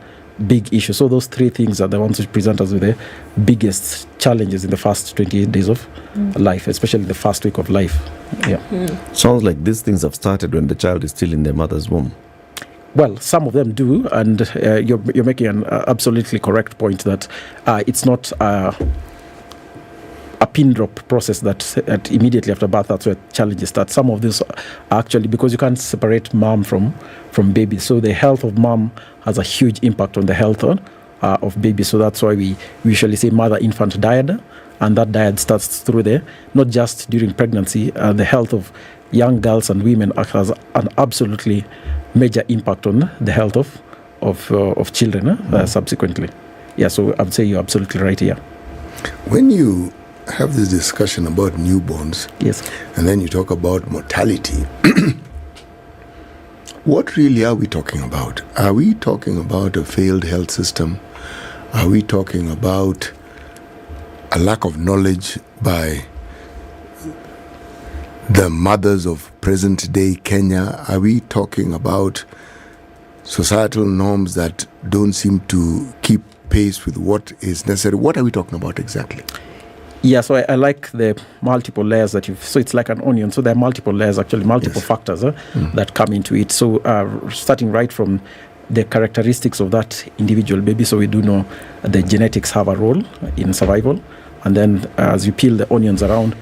big issue. So those three things are the ones which present us with the biggest challenges in the first 28 days of life, especially the first week of life. Yeah. Sounds like these things have started when the child is still in their mother's womb. Well, some of them do, and you're making an absolutely correct point that it's not a pin drop process that immediately after birth, that's where challenges start. Some of these are actually because you can't separate mom from baby. So the health of mom has a huge impact on the health of baby. So that's why we usually say mother-infant dyad, and that dyad starts through there, not just during pregnancy. The health of young girls and women has an absolutely major impact on the health of children subsequently. Yeah, so I would say you're absolutely right here. When you have this discussion about newborns, yes, and then you talk about mortality, what really are we talking about? Are we talking about a failed health system? Are we talking about a lack of knowledge by the mothers of present-day Kenya? Are we talking about societal norms that don't seem to keep pace with what is necessary? What are we talking about exactly? Yeah, so I like the multiple layers that so it's like an onion. So there are multiple layers, actually, multiple factors that come into it. So starting right from the characteristics of that individual baby. So we do know the genetics have a role in survival. And then as you peel the onions around,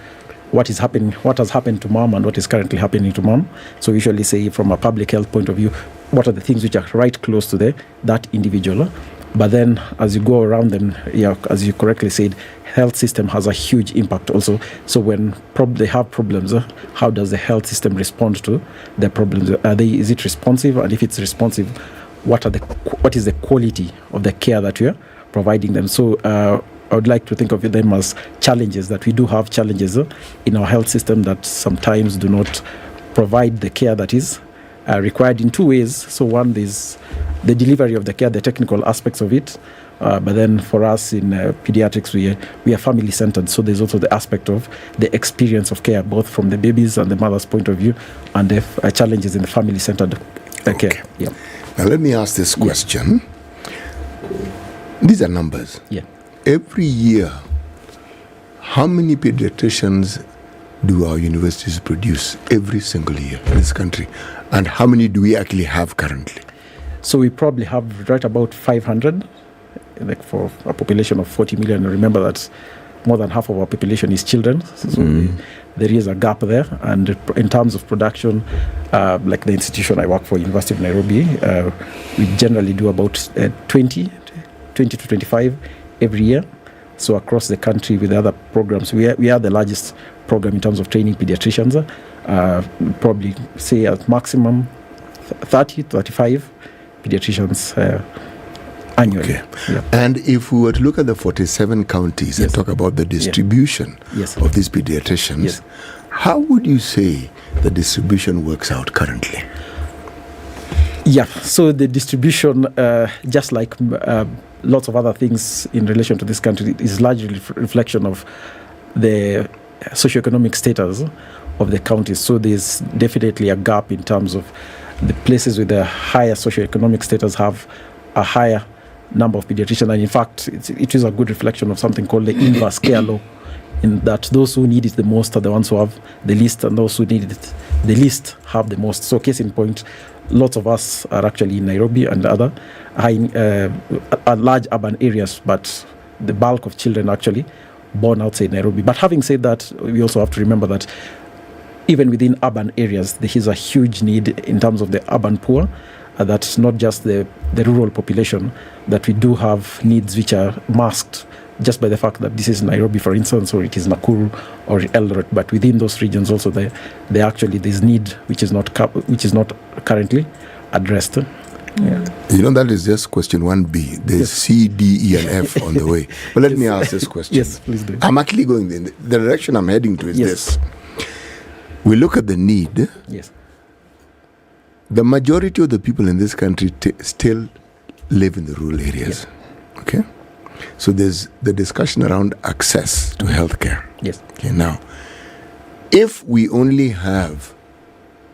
what has happened to mom and what is currently happening to mom. So we usually say from a public health point of view, what are the things which are right close to that individual. But then as you go around them, as you correctly said, health system has a huge impact also. So when they have problems, how does the health system respond to the problems? Is it responsive? And if it's responsive, what is the quality of the care that we are providing them? So I would like to think of them as challenges, that we do have challenges in our health system that sometimes do not provide the care that is required in two ways. So one is the delivery of the care, the technical aspects of it. But then for us in pediatrics, we are family centered. So there's also the aspect of the experience of care, both from the baby's and the mother's point of view, and the challenges in the family centered care. Yeah. Now let me ask this question. These are numbers. Yeah. Every year, how many pediatricians do our universities produce every single year in this country? And how many do we actually have currently? So we probably have right about 500, like for a population of 40 million. Remember that more than half of our population is children. So there is a gap there. And in terms of production, like the institution I work for, University of Nairobi, we generally do about 20 to 25 every year. So across the country with other programs, we are the largest program in terms of training pediatricians. Probably say at maximum 30, 35 pediatricians annually. Okay. Yeah. And if we were to look at the 47 counties and talk about the distribution of these pediatricians, how would you say the distribution works out currently? Yeah, so the distribution, just like lots of other things in relation to this country, is largely reflection of the socioeconomic status of the counties. So there's definitely a gap in terms of the places with a higher socioeconomic status have a higher number of pediatricians. And in fact, it is a good reflection of something called the inverse care law, in that those who need it the most are the ones who have the least, and those who need it the least have the most. So case in point, lots of us are actually in Nairobi and other large urban areas, but the bulk of children are actually born outside Nairobi. But having said that, we also have to remember that even within urban areas, there is a huge need in terms of the urban poor. That's not just the rural population, that we do have needs which are masked just by the fact that this is Nairobi, for instance, or it is Nakuru or Eldoret. But within those regions also, there actually there's need which is not currently addressed. Yeah. You know, that is just question 1B. There's C, D, E, and F on the way. But let me ask this question. Yes, please do. I'm actually going in the direction I'm heading to is this. We look at the need. Yes. The majority of the people in this country still live in the rural areas. Yeah. Okay? So there's the discussion around access to healthcare. Yes. Okay, now, if we only have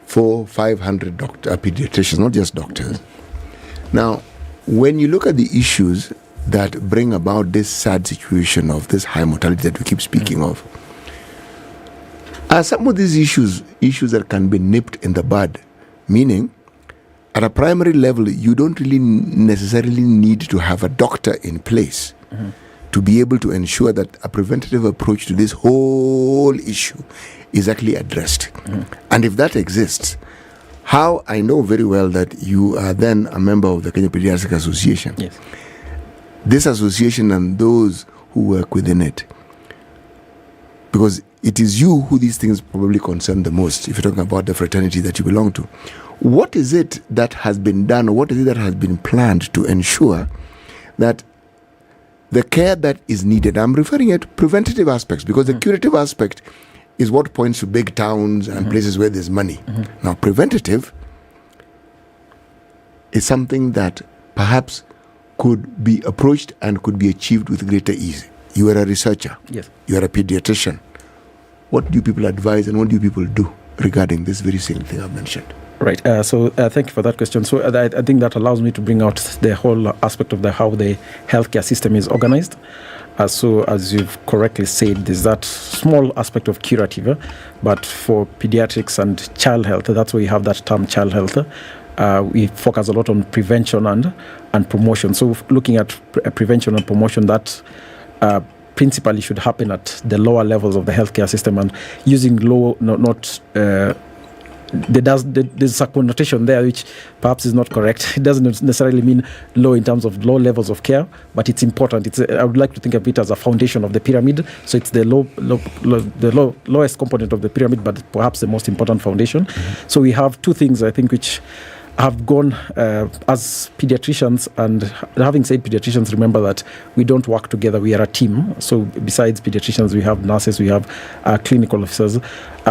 400-500 pediatricians, not just doctors, now, when you look at the issues that bring about this sad situation of this high mortality that we keep speaking of, are some of these issues that can be nipped in the bud, meaning at a primary level, you don't really necessarily need to have a doctor in place to be able to ensure that a preventative approach to this whole issue is actually addressed. And if that exists, how I know very well that you are then a member of the Kenya Pediatric Association. Yes. This association and those who work within it, because it is you who these things probably concern the most, if you're talking about the fraternity that you belong to. What is it that has been done, or what is it that has been planned to ensure that the care that is needed, I'm referring to preventative aspects, because the curative aspect is what points to big towns and places where there's money. Now, preventative is something that perhaps could be approached and could be achieved with greater ease. You are a researcher. Yes. You are a pediatrician. What do people advise and what do people do regarding this very same thing I've mentioned? Right. So thank you for that question. So I think that allows me to bring out the whole aspect of how the healthcare system is organized. So as you've correctly said, there's that small aspect of curative, but for pediatrics and child health, that's where you have that term child health. We focus a lot on prevention and promotion. So looking at prevention and promotion, that principally should happen at the lower levels of the healthcare system, and using there's a connotation there which perhaps is not correct. It doesn't necessarily mean low in terms of low levels of care, but it's important. I would like to think of it as a foundation of the pyramid. So it's the lowest component of the pyramid, but perhaps the most important foundation. So we have two things, I think, which have gone as pediatricians, and having said pediatricians, remember that we don't work together, we are a team. So besides pediatricians, we have nurses, we have clinical officers,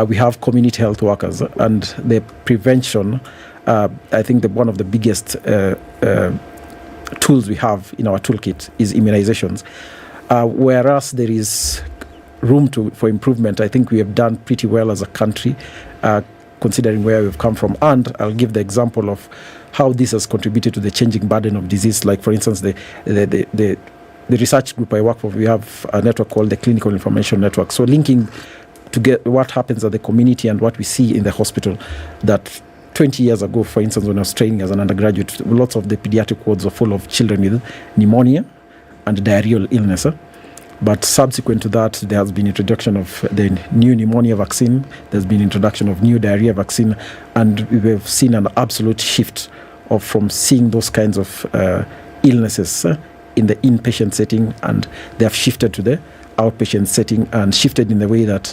we have community health workers, and the prevention, I think one of the biggest tools we have in our toolkit is immunizations. Whereas there is room for improvement, I think we have done pretty well as a country, considering where we've come from. And I'll give the example of how this has contributed to the changing burden of disease. Like, for instance, the research group I work for, we have a network called the Clinical Information Network. So linking to get what happens at the community and what we see in the hospital, that 20 years ago, for instance, when I was training as an undergraduate, lots of the pediatric wards were full of children with pneumonia and diarrheal illness. But subsequent to that, there has been introduction of the new pneumonia vaccine. There's been introduction of new diarrhea vaccine, and we've seen an absolute shift from seeing those kinds of illnesses in the inpatient setting, and they have shifted to the outpatient setting, and shifted in the way that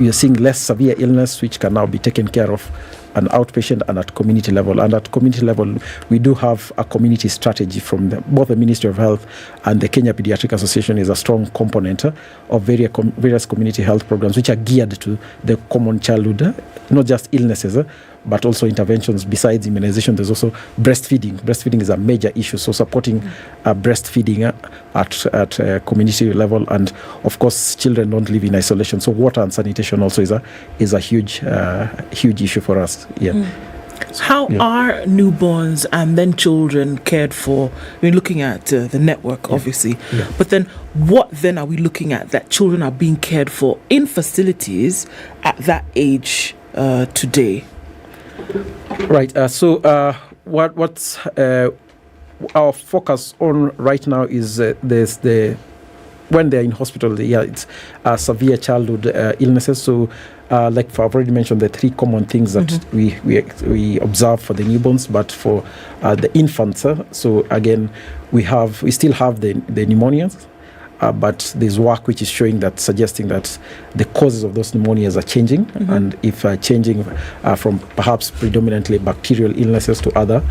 you're seeing less severe illness, which can now be taken care of an outpatient and at community level. And at community level, we do have a community strategy from both the Ministry of Health and the Kenya Pediatric Association is a strong component of various community health programs which are geared to the common childhood, not just illnesses, but also interventions. Besides immunization, there's also breastfeeding. Breastfeeding is a major issue, so supporting breastfeeding at community level, and of course, children don't live in isolation. So water and sanitation also is a huge issue for us. How are newborns and then children cared for? We're looking at the network, obviously, but then what then are we looking at that children are being cared for in facilities at that age today? Right. So what's our focus on right now is when they're in hospital, it's severe childhood illnesses. So like I've already mentioned, the three common things that we observe for the newborns, but for the infants, so again, we still have the pneumonias. But there's work which is suggesting that the causes of those pneumonias are changing, and if changing from perhaps predominantly bacterial illnesses to other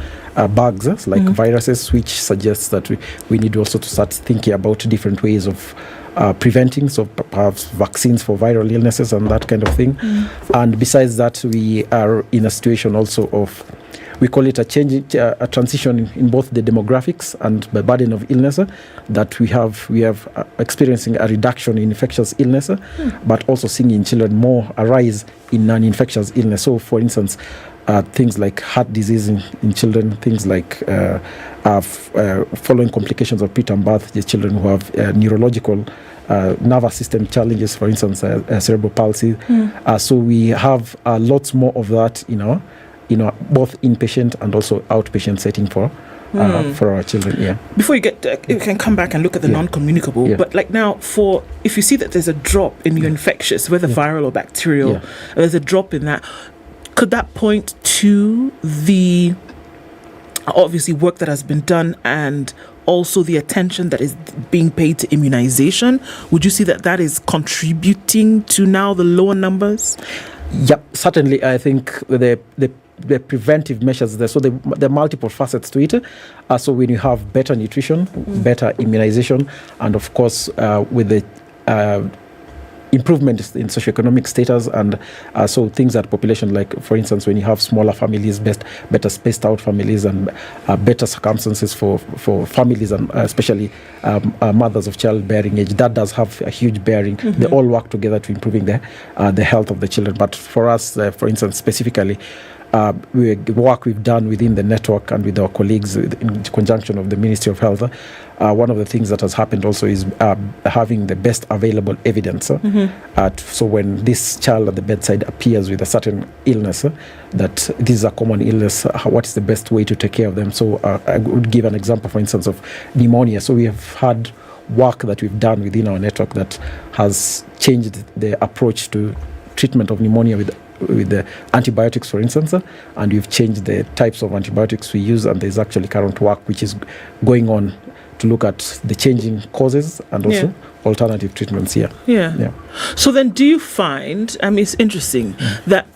bugs like viruses, which suggests that we need also to start thinking about different ways of preventing, so perhaps vaccines for viral illnesses and that kind of thing. And besides that, we are in a situation also of, we call it a transition in both the demographics and the burden of illness, that we have experiencing a reduction in infectious illness, but also seeing in children more a rise in non-infectious illness. So, for instance, things like heart disease in children, things like following complications of preterm birth, the children who have neurological nervous system challenges, for instance, cerebral palsy. So we have lots more of that, both inpatient and also outpatient setting for our children. Yeah. Before you can come back and look at the non-communicable, but like now, if you see that there's a drop in your infectious, whether viral or bacterial, there's a drop in that. Could that point to the obviously work that has been done and also the attention that is being paid to immunization? Would you see that is contributing to now the lower numbers? Yeah, certainly. I think the preventive measures there. So there are multiple facets to it. So when you have better nutrition, better immunization, and of course with the improvement in socioeconomic status, and so things at population, like for instance when you have smaller families, better spaced out families, and better circumstances for families, and especially mothers of childbearing age, that does have a huge bearing. They all work together to improving the health of the children. But for us, for instance, specifically, work we've done within the network and with our colleagues in conjunction of the Ministry of Health, one of the things that has happened also is having the best available evidence. So when this child at the bedside appears with a certain illness, that this is a common illness, what is the best way to take care of them? So I would give an example, for instance, of pneumonia. So we have had work that we've done within our network that has changed the approach to treatment of pneumonia with the antibiotics, for instance, and we've changed the types of antibiotics we use, and there's actually current work which is going on to look at the changing causes and also alternative treatments here. Yeah. So then do you find, it's interesting, that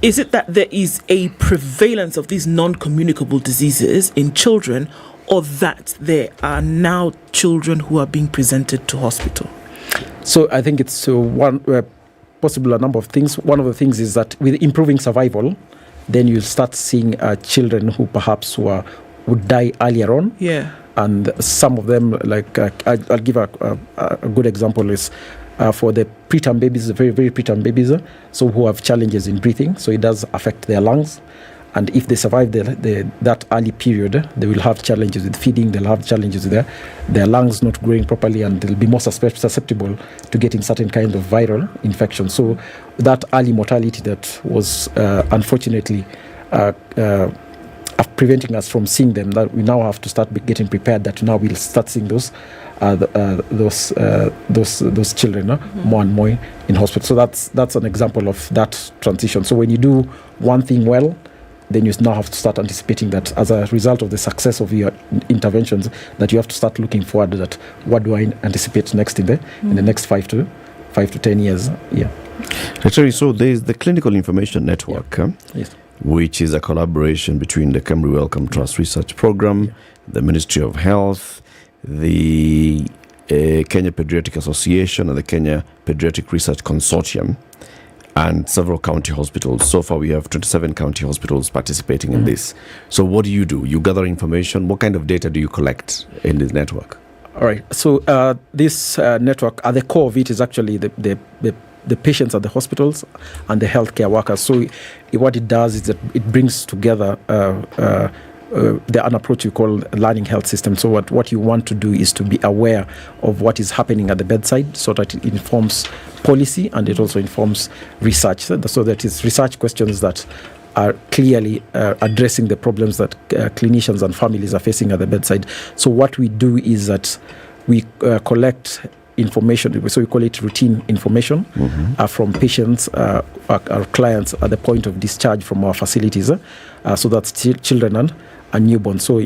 is it that there is a prevalence of these non-communicable diseases in children, or that there are now children who are being presented to hospital? So I think it's possible a number of things. One of the things is that with improving survival, then you'll start seeing children who perhaps would die earlier on. And some of them, like I'll give a good example, is for the preterm babies, very, very preterm babies, so who have challenges in breathing, so it does affect their lungs. And if they survive that early period, they will have challenges with feeding, they'll have challenges with their lungs not growing properly, and they'll be more susceptible to getting certain kinds of viral infections. So that early mortality that was unfortunately preventing us from seeing them, that we now have to start getting prepared that now we'll start seeing those children more and more in hospital. So that's an example of that transition. So when you do one thing well, then you now have to start anticipating that as a result of the success of your interventions, that you have to start looking forward that what do I anticipate next in the next 5 to 10 years. So there is the Clinical Information Network, which is a collaboration between the Camry Wellcome Trust Research Program, the Ministry of Health, the Kenya Pediatric Association, and the Kenya Pediatric Research Consortium, and several county hospitals. So far, we have 27 county hospitals participating in this. So what do? You gather information. What kind of data do you collect in this network? All right. So this network, at the core of it, is actually the patients at the hospitals and the healthcare workers. So what it does is that it brings together an approach we call learning health system. So what you want to do is to be aware of what is happening at the bedside, so that it informs policy and it also informs research. So that it's research questions that are clearly addressing the problems that clinicians and families are facing at the bedside. So what we do is that we collect information, so we call it routine information from patients, our clients at the point of discharge from our facilities. So that's children and newborns. So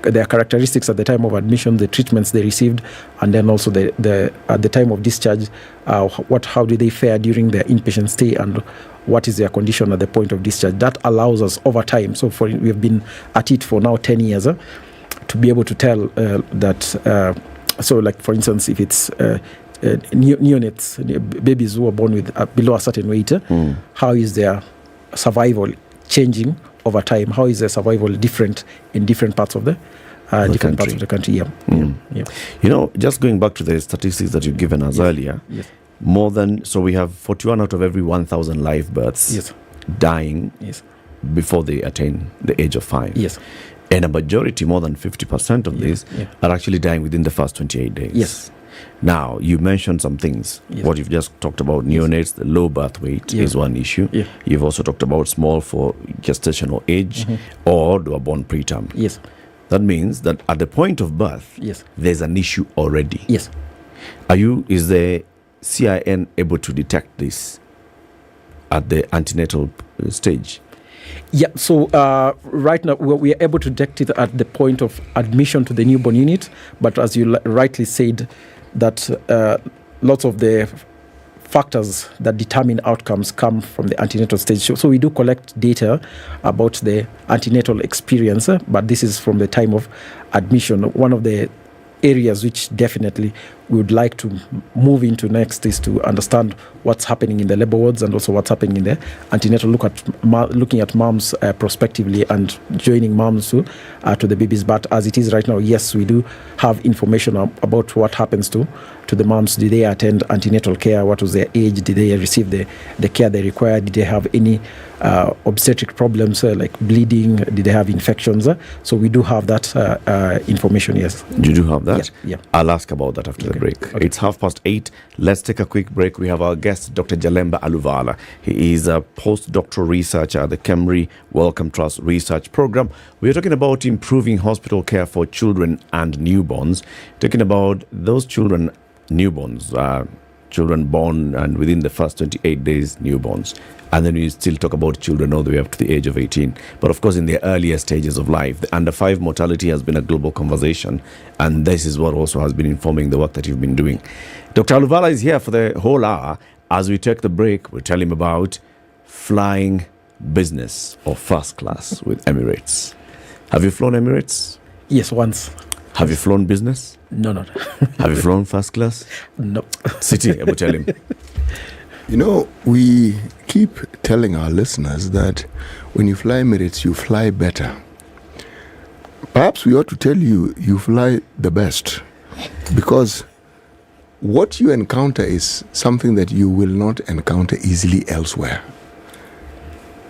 their characteristics at the time of admission, the treatments they received, and then also at the time of discharge, how do they fare during their inpatient stay, and what is their condition at the point of discharge. That allows us over time, so we have been at it for now 10 years, to be able to tell that, so like for instance, if it's neonates, babies who are born with below a certain weight, how is their survival changing over time? How is their survival different in different parts of the country? Just going back to the statistics that you've given us earlier, we have 41 out of every 1,000 live births dying before they attain the age of 5. Yes. And a majority, more than 50% of these, are actually dying within the first 28 days. Yes. Now, you mentioned some things. Yes. What you've just talked about, neonates, the low birth weight is one issue. Yeah. You've also talked about small for gestational age or they were born preterm. Yes. That means that at the point of birth, there's an issue already. Yes. Is the CIN able to detect this at the antenatal stage? Yeah, so right now we are able to detect it at the point of admission to the newborn unit, but as you rightly said, that lots of the factors that determine outcomes come from the antenatal stage. So we do collect data about the antenatal experience, but this is from the time of admission. One of the areas which definitely we would like to move into next is to understand what's happening in the labor wards and also what's happening in the antenatal, looking at moms prospectively and joining moms to the babies. But as it is right now, yes, we do have information about what happens to the moms. Did they attend antenatal care? What was their age? Did they receive the care they require? Did they have any obstetric problems like bleeding? Did they have infections? So we do have that information, yes. You do have that? Yeah. I'll ask about that after the break. Okay. It's 8:30. Let's take a quick break. We have our guest, Dr. Jalemba Aluvala. He is a postdoctoral researcher at the Kemri Wellcome Trust Research Program. We're talking about improving hospital care for children and newborns. Talking about those children, newborns, children born and within the first 28 days, newborns. And then we still talk about children all the way up to the age of 18. But of course, in the earlier stages of life, the under 5 mortality has been a global conversation. And this is what also has been informing the work that you've been doing. Dr. Aluvala is here for the whole hour. As we take the break, we'll tell him about flying business or first class with Emirates. Have you flown Emirates? Yes, once. Have you flown business? No. Have you flown first class? No. City, I will tell him. You know, we keep telling our listeners that when you fly Emirates, you fly better. Perhaps we ought to tell you, you fly the best. Because what you encounter is something that you will not encounter easily elsewhere.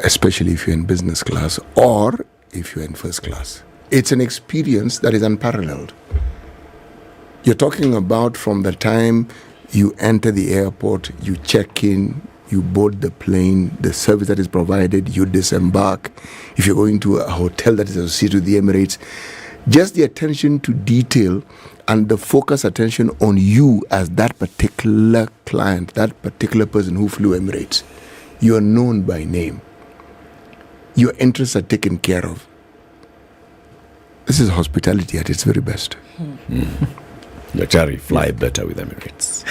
Especially if you're in business class or if you're in first class. It's an experience that is unparalleled. You're talking about from the time you enter the airport, you check in, you board the plane, the service that is provided, you disembark. If you're going to a hotel that is associated with the Emirates, just the attention to detail and the focus attention on you as that particular client, that particular person who flew Emirates. You are known by name. Your interests are taken care of. This is hospitality at its very best. Lachari, fly better with Emirates.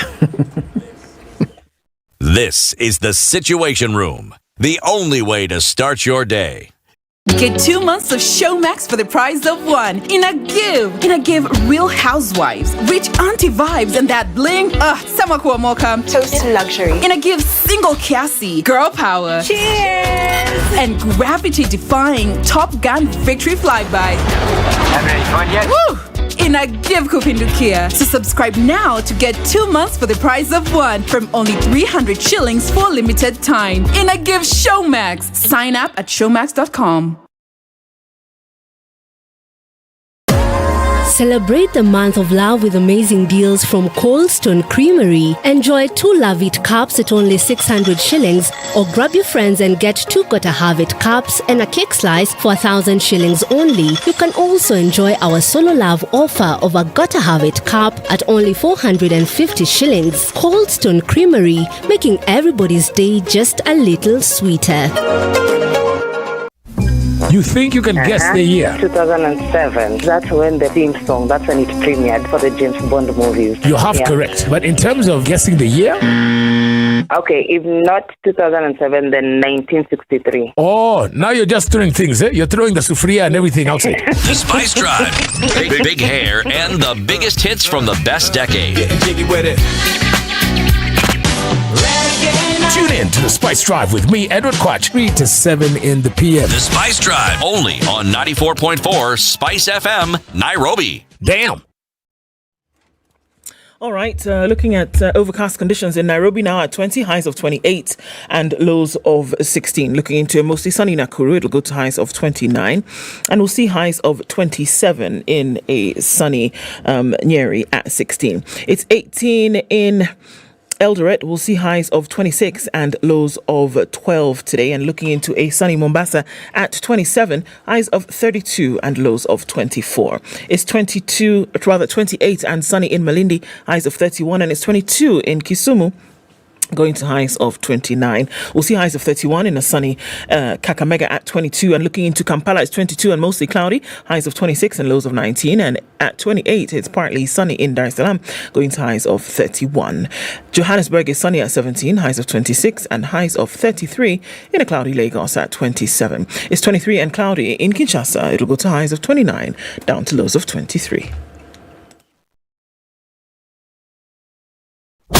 This is the Situation Room, the only way to start your day. Get 2 months of Showmax for the price of one. In a give, Real Housewives, rich auntie vibes, and that bling. Samakuwa Mocha. Toast to luxury. In a give, single Cassie, girl power. Cheers! And gravity-defying Top Gun victory flyby. Woo! In a give, Kupindukia. So subscribe now to get 2 months for the price of one from only 300 shillings for limited time. In a give, Showmax. Sign up at showmax.com. Celebrate the month of love with amazing deals from Cold Stone Creamery. Enjoy 2 Love It cups at only 600 shillings, or grab your friends and get 2 Gotta Have It cups and a cake slice for 1,000 shillings only. You can also enjoy our Solo Love offer of a Gotta Have It cup at only 450 shillings. Cold Stone Creamery, making everybody's day just a little sweeter. You think you can guess the year? 2007. That's when the theme song, that's when it premiered for the James Bond movies. You're half correct. But in terms of guessing the year? Okay, if not 2007, then 1963. Oh, now you're just throwing things, eh? You're throwing the sufria and everything outside. The Spice Drive. Big hair and the biggest hits from the best decade. Getting jiggy with it. Tune in to the Spice Drive with me, Edward Quatch, 3 to 7 in the PM. The Spice Drive, only on 94.4 Spice FM, Nairobi. Damn. All right, looking at overcast conditions in Nairobi now at 20, highs of 28 and lows of 16. Looking into a mostly sunny Nakuru, it'll go to highs of 29. And we'll see highs of 27 in a sunny Nyeri at 16. It's 18 in Eldoret. We'll see highs of 26 and lows of 12 today. And looking into a sunny Mombasa at 27, highs of 32 and lows of 24. It's 28 and sunny in Malindi, highs of 31. And it's 22 in Kisumu, going to highs of 29. We'll see highs of 31 in a sunny Kakamega at 22. And looking into Kampala, it's 22 and mostly cloudy, highs of 26 and lows of 19. And at 28, it's partly sunny in Dar es Salaam, going to highs of 31. Johannesburg is sunny at 17, highs of 26 and highs of 33 in a cloudy Lagos at 27. It's 23 and cloudy in Kinshasa. It'll go to highs of 29 down to lows of 23.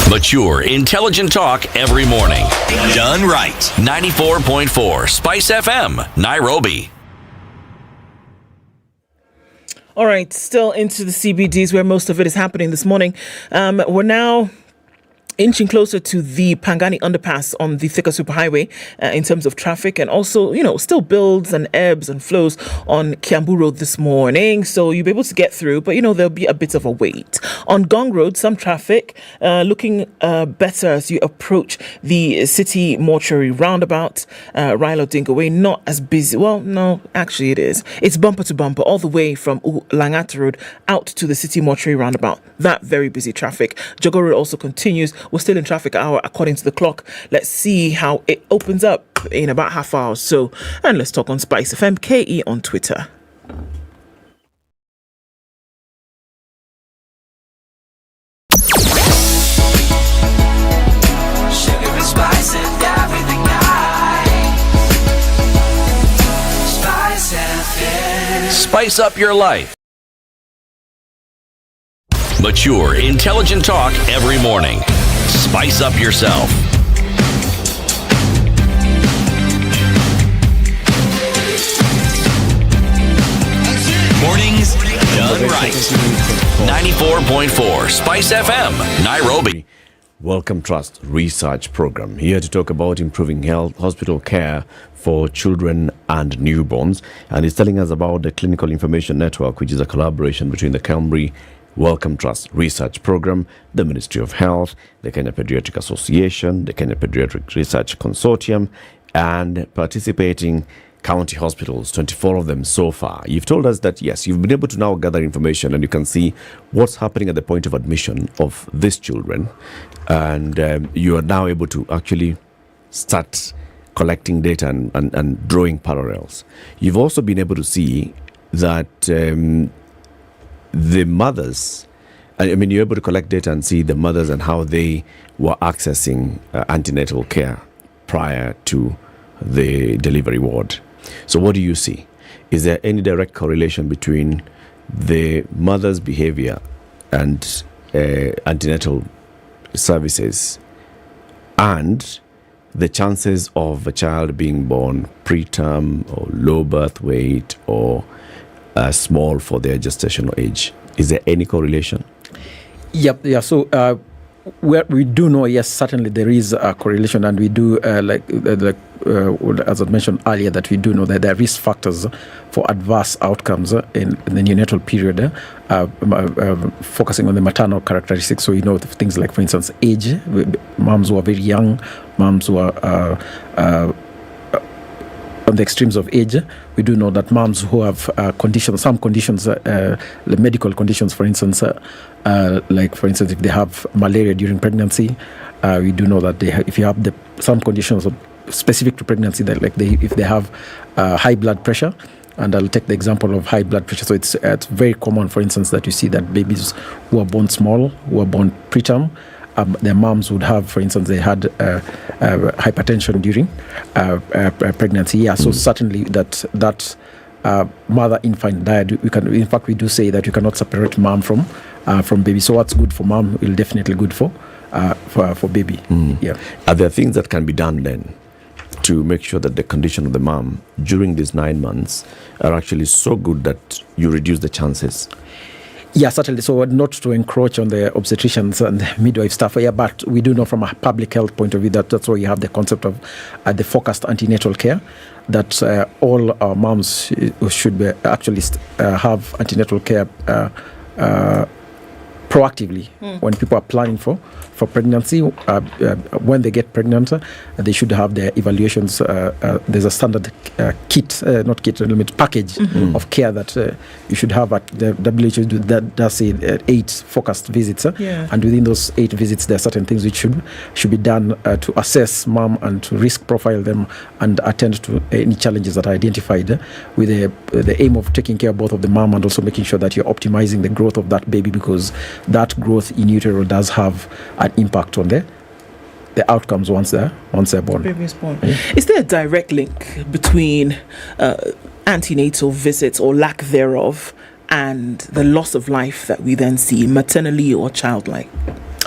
Mature, intelligent talk every morning. Done right. 94.4 Spice FM, Nairobi. All right, still into the CBDs where most of it is happening this morning. We're now inching closer to the Pangani underpass on the Thika Superhighway in terms of traffic, and also, still builds and ebbs and flows on Kiambu Road this morning. So you'll be able to get through, but there'll be a bit of a wait. On Gong Road, some traffic looking better as you approach the City Mortuary roundabout. Rilo Dingawe, not as busy. Well, no, actually it is. It's bumper to bumper all the way from Langata Road out to the City Mortuary roundabout. That very busy traffic. Jogo Road also continues. We're still in traffic hour according to the clock. Let's see how it opens up in about half hour or so. And let's talk on SpiceFM KE on Twitter. Sugar and spice and everything nice. SpiceFM. Spice up your life. Mature, intelligent talk every morning. Spice up yourself. Mornings done right. 94.4 Spice FM, Nairobi. Wellcome Trust Research Program, here to talk about improving health hospital care for children and newborns. And it's telling us about the Clinical Information Network, which is a collaboration between the Cambry Wellcome Trust Research Program, the Ministry of Health, the Kenya Pediatric Association, the Kenya Pediatric Research Consortium, and participating county hospitals, 24 of them so far. You've told us that, yes, you've been able to now gather information and you can see what's happening at the point of admission of these children. And you are now able to actually start collecting data and drawing parallels. You've also been able to see that the mothers, you're able to collect data and see the mothers and how they were accessing antenatal care prior to the delivery ward. So what do you see? Is there any direct correlation between the mother's behavior and antenatal services and the chances of a child being born preterm or low birth weight or small for their gestational age? Is there any correlation? Yep. Yeah. So we do know, yes, certainly there is a correlation, and we do as I mentioned earlier, that we do know that there are risk factors for adverse outcomes in the neonatal period, focusing on the maternal characteristics. So things like, for instance, age, moms who are very young, moms who are on the extremes of age. We do know that moms who have some conditions, medical conditions, for instance, if they have malaria during pregnancy, we do know that if you have some conditions specific to pregnancy, that if they have high blood pressure, and I'll take the example of high blood pressure. So it's very common, for instance, that you see that babies who are born small, who are born preterm, their moms would have, for instance, they had hypertension during pregnancy. Yeah, so certainly that mother-infant diet, we do say that you cannot separate mom from baby. So what's good for mom will definitely good for baby. Yeah. Are there things that can be done then to make sure that the condition of the mom during these 9 months are actually so good that you reduce the chances? Yeah, certainly. So not to encroach on the obstetricians and the midwife staff, but we do know from a public health point of view that's why you have the concept of the focused antenatal care, that all our moms should be actually have antenatal care proactively when people are planning for pregnancy. When they get pregnant, they should have their evaluations. There's a standard package of care that you should have at the WHO. That does say 8 focused visits, and within those 8 visits, there are certain things which should be done to assess mom and to risk profile them and attend to any challenges that are identified, with the aim of taking care of both of the mom and also making sure that you're optimizing the growth of that baby, because that growth in utero does have an impact on the outcomes once they're born. Baby's born. Yeah. Is there a direct link between antenatal visits or lack thereof and the loss of life that we then see, maternally or childlike?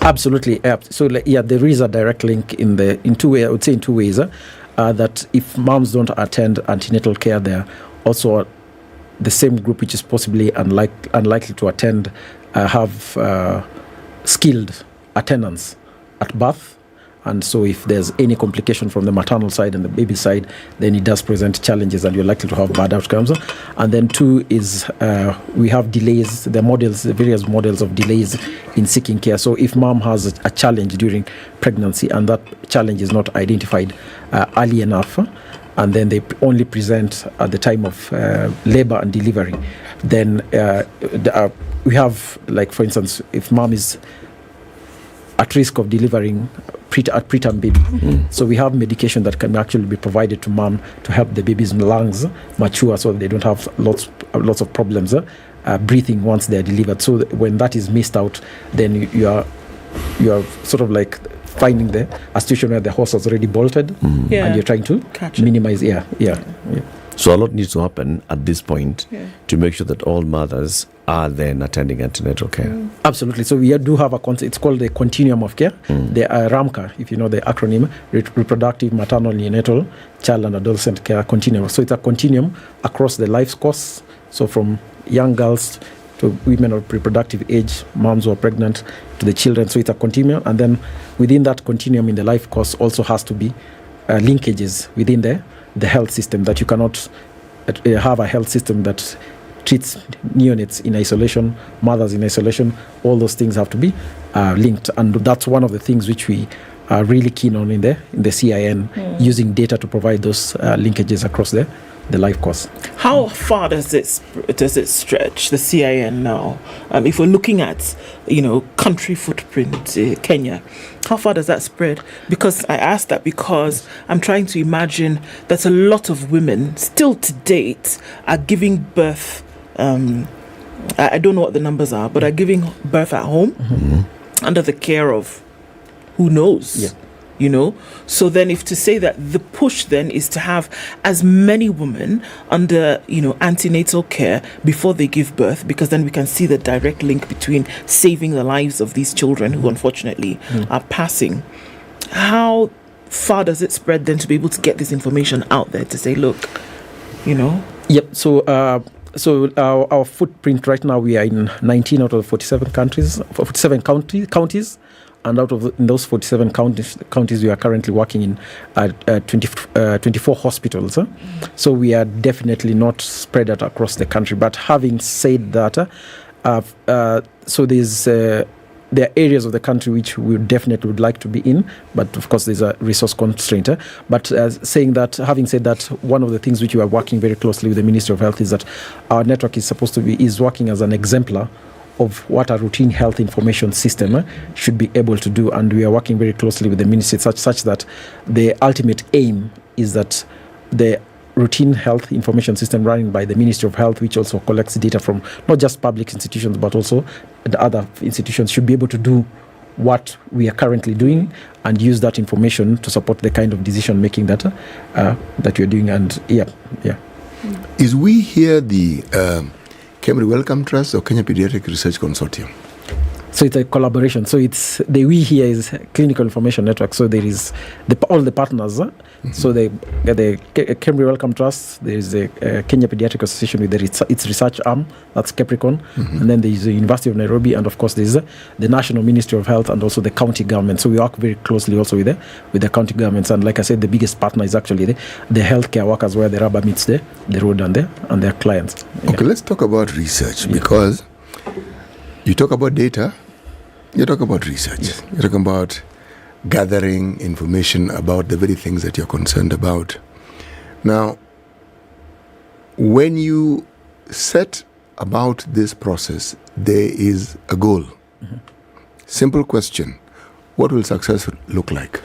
Absolutely. So there is a direct link in two ways. I would say in 2 ways. That if moms don't attend antenatal care, they're also the same group which is possibly unlikely to attend, have skilled attendants at birth. And so if there's any complication from the maternal side and the baby side, then it does present challenges and you're likely to have bad outcomes. And then 2 is we have delays, the various models of delays in seeking care. So if mom has a challenge during pregnancy and that challenge is not identified early enough, and then they only present at the time of labor and delivery, then we have, like, for instance, if mom is at risk of delivering at preterm baby. So we have medication that can actually be provided to mom to help the baby's lungs mature so they don't have lots of problems breathing once they're delivered. So when that is missed out, then you are sort of like finding a situation where the horse has already bolted and you're trying to minimize. So a lot needs to happen at this point to make sure that all mothers are then attending antenatal care. Absolutely. So we do have a concept. It's called the continuum of care. The RAMCA, if you know the acronym, reproductive, maternal, neonatal, child and adolescent care continuum. So it's a continuum across the life course. So from young girls to women of reproductive age, moms who are pregnant, to the children. So it's a continuum. And then within that continuum in the life course also has to be linkages within the health system, that you cannot have a health system that treats neonates in isolation, mothers in isolation. All those things have to be linked, and that's one of the things which we are really keen on in the CIN, using data to provide those linkages across the life course. How far does it stretch, the CIN now? If we're looking at country footprint, Kenya, how far does that spread? Because I ask that because I'm trying to imagine that a lot of women still to date are giving birth. I don't know what the numbers are, but are giving birth at home under the care of who knows. So then if to say that the push then is to have as many women under antenatal care before they give birth, because then we can see the direct link between saving the lives of these children who unfortunately are passing. How far does it spread then to be able to get this information out there to say, look, Yep. So our footprint right now, we are in 19 out of 47 counties, and in those 47 counties, we are currently working in 24 hospitals. So we are definitely not spread out across the country. But having said that, so there are areas of the country which we definitely would like to be in, but of course there's a resource constraint. But having said that, one of the things which we are working very closely with the Ministry of Health is that our network is working as an exemplar of what a routine health information system should be able to do, and we are working very closely with the ministry such that the ultimate aim is that the routine health information system running by the Ministry of Health, which also collects data from not just public institutions but also the other institutions, should be able to do what we are currently doing and use that information to support the kind of decision making that you're doing. And Is we here the Kemri Wellcome Trust or Kenya Pediatric Research Consortium? So it's a collaboration. So it's the we here is Clinical Information Network. So there is all the partners. So the Cambridge Wellcome Trust. There is the Kenya Pediatric Association with its research arm. That's Capricorn. And then there is the University of Nairobi, and of course there is the National Ministry of Health and also the county government. So we work very closely also with the county governments. And like I said, the biggest partner is actually the healthcare workers, where the rubber meets the road and their clients. Okay, let's talk about research, because you talk about data. You talk about research. Yes. You're talking about gathering information about the very things that you're concerned about. Now, when you set about this process, there is a goal. Simple question. What will success look like?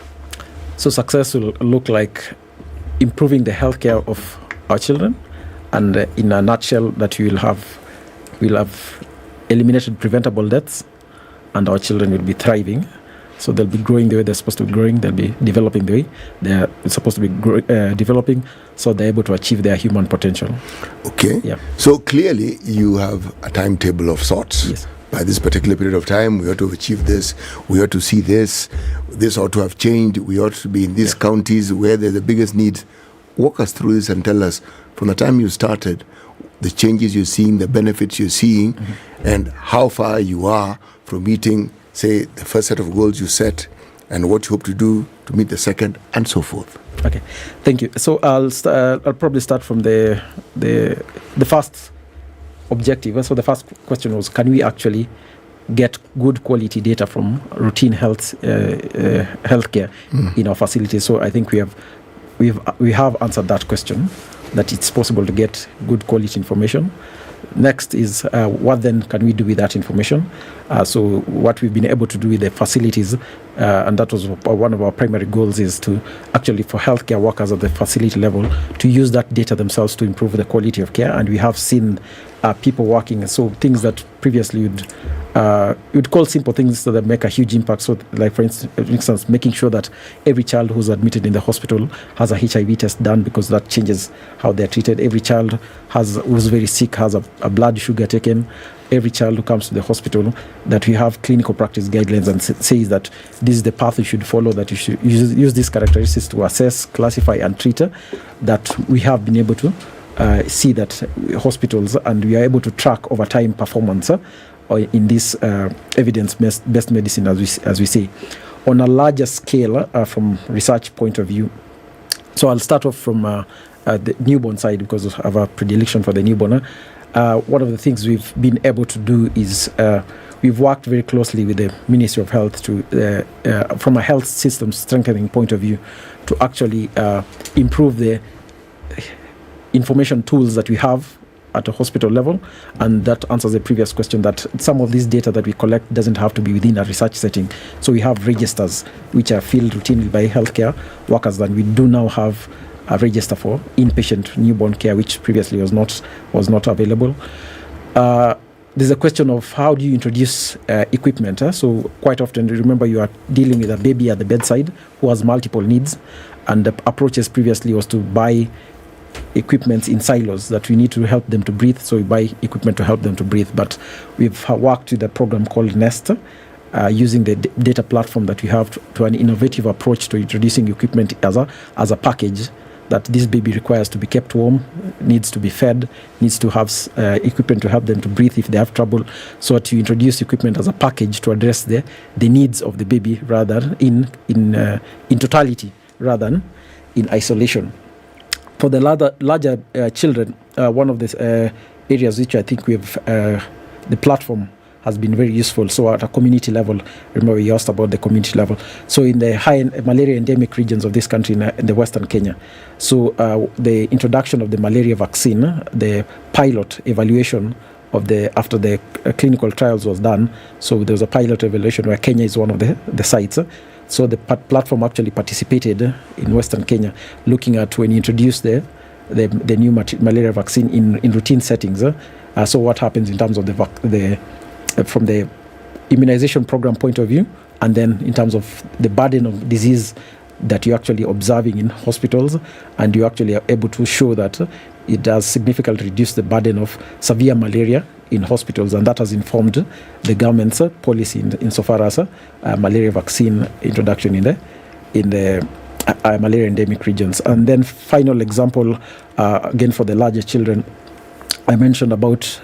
So success will look like improving the healthcare of our children, and in a nutshell, that we'll have eliminated preventable deaths, and our children will be thriving. So they'll be growing the way they're supposed to be growing. They'll be developing the way they're supposed to be developing, so they're able to achieve their human potential. Okay. Yeah. So clearly you have a timetable of sorts. Yes. By this particular period of time, we ought to have achieved this. We ought to see this. This ought to have changed. We ought to be in these counties where there's the biggest need. Walk us through this and tell us, from the time you started, the changes you're seeing, the benefits you're seeing, and how far you are from meeting, say, the first set of goals you set, and what you hope to do to meet the second, and so forth. Okay, thank you. So I'll probably start from the first objective. So the first question was, can we actually get good quality data from routine healthcare in our facilities? So I think we have answered that question, that it's possible to get good quality information. Next is what then can we do with that information? So what we've been able to do with the facilities, and that was one of our primary goals, is to actually, for healthcare workers at the facility level, to use that data themselves to improve the quality of care. And we have seen people working, so things that previously you'd call simple things that make a huge impact. So like for instance, making sure that every child who's admitted in the hospital has a HIV test done, because that changes how they're treated. Every child who's very sick has a blood sugar taken. Every child who comes to the hospital, that we have clinical practice guidelines and says that this is the path you should follow, that you should use these characteristics to assess, classify and treat. That we have been able to see that hospitals, and we are able to track over time performance in this evidence-based medicine, as we say, on a larger scale from research point of view. So I'll start off from the newborn side, because I have a predilection for the newborn. One of the things we've been able to do is we've worked very closely with the Ministry of Health to, from a health system strengthening point of view, to actually improve the information tools that we have at a hospital level. And that answers the previous question, that some of this data that we collect doesn't have to be within a research setting. So we have registers which are filled routinely by healthcare workers, and we do now have a register for inpatient newborn care, which previously was not available. There's a question of how do you introduce equipment. So quite often, remember, you are dealing with a baby at the bedside who has multiple needs, and the approaches previously was to buy equipment in silos, that we need to help them to breathe, so we buy equipment to help them to breathe. But we've worked with a program called NEST, using the data platform that we have to an innovative approach to introducing equipment as a package, that this baby requires to be kept warm, needs to be fed, needs to have equipment to help them to breathe if they have trouble. So to introduce equipment as a package to address the needs of the baby, rather in totality, rather than in isolation. For the larger children, one of the areas which I think the platform has been very useful. So at a community level, remember you asked about the community level. So in the high malaria endemic regions of this country, in the Western Kenya, so the introduction of the malaria vaccine, the pilot evaluation of after the clinical trials was done. So there was a pilot evaluation where Kenya is one of the sites. So the platform actually participated in Western Kenya, looking at when you introduce the new malaria vaccine in routine settings. So what happens in terms of from the immunization program point of view, and then in terms of the burden of disease that you're actually observing in hospitals, and you actually are able to show that it does significantly reduce the burden of severe malaria in hospitals, and that has informed the government's policy insofar as malaria vaccine introduction in the malaria endemic regions. And then final example, again for the larger children, I mentioned about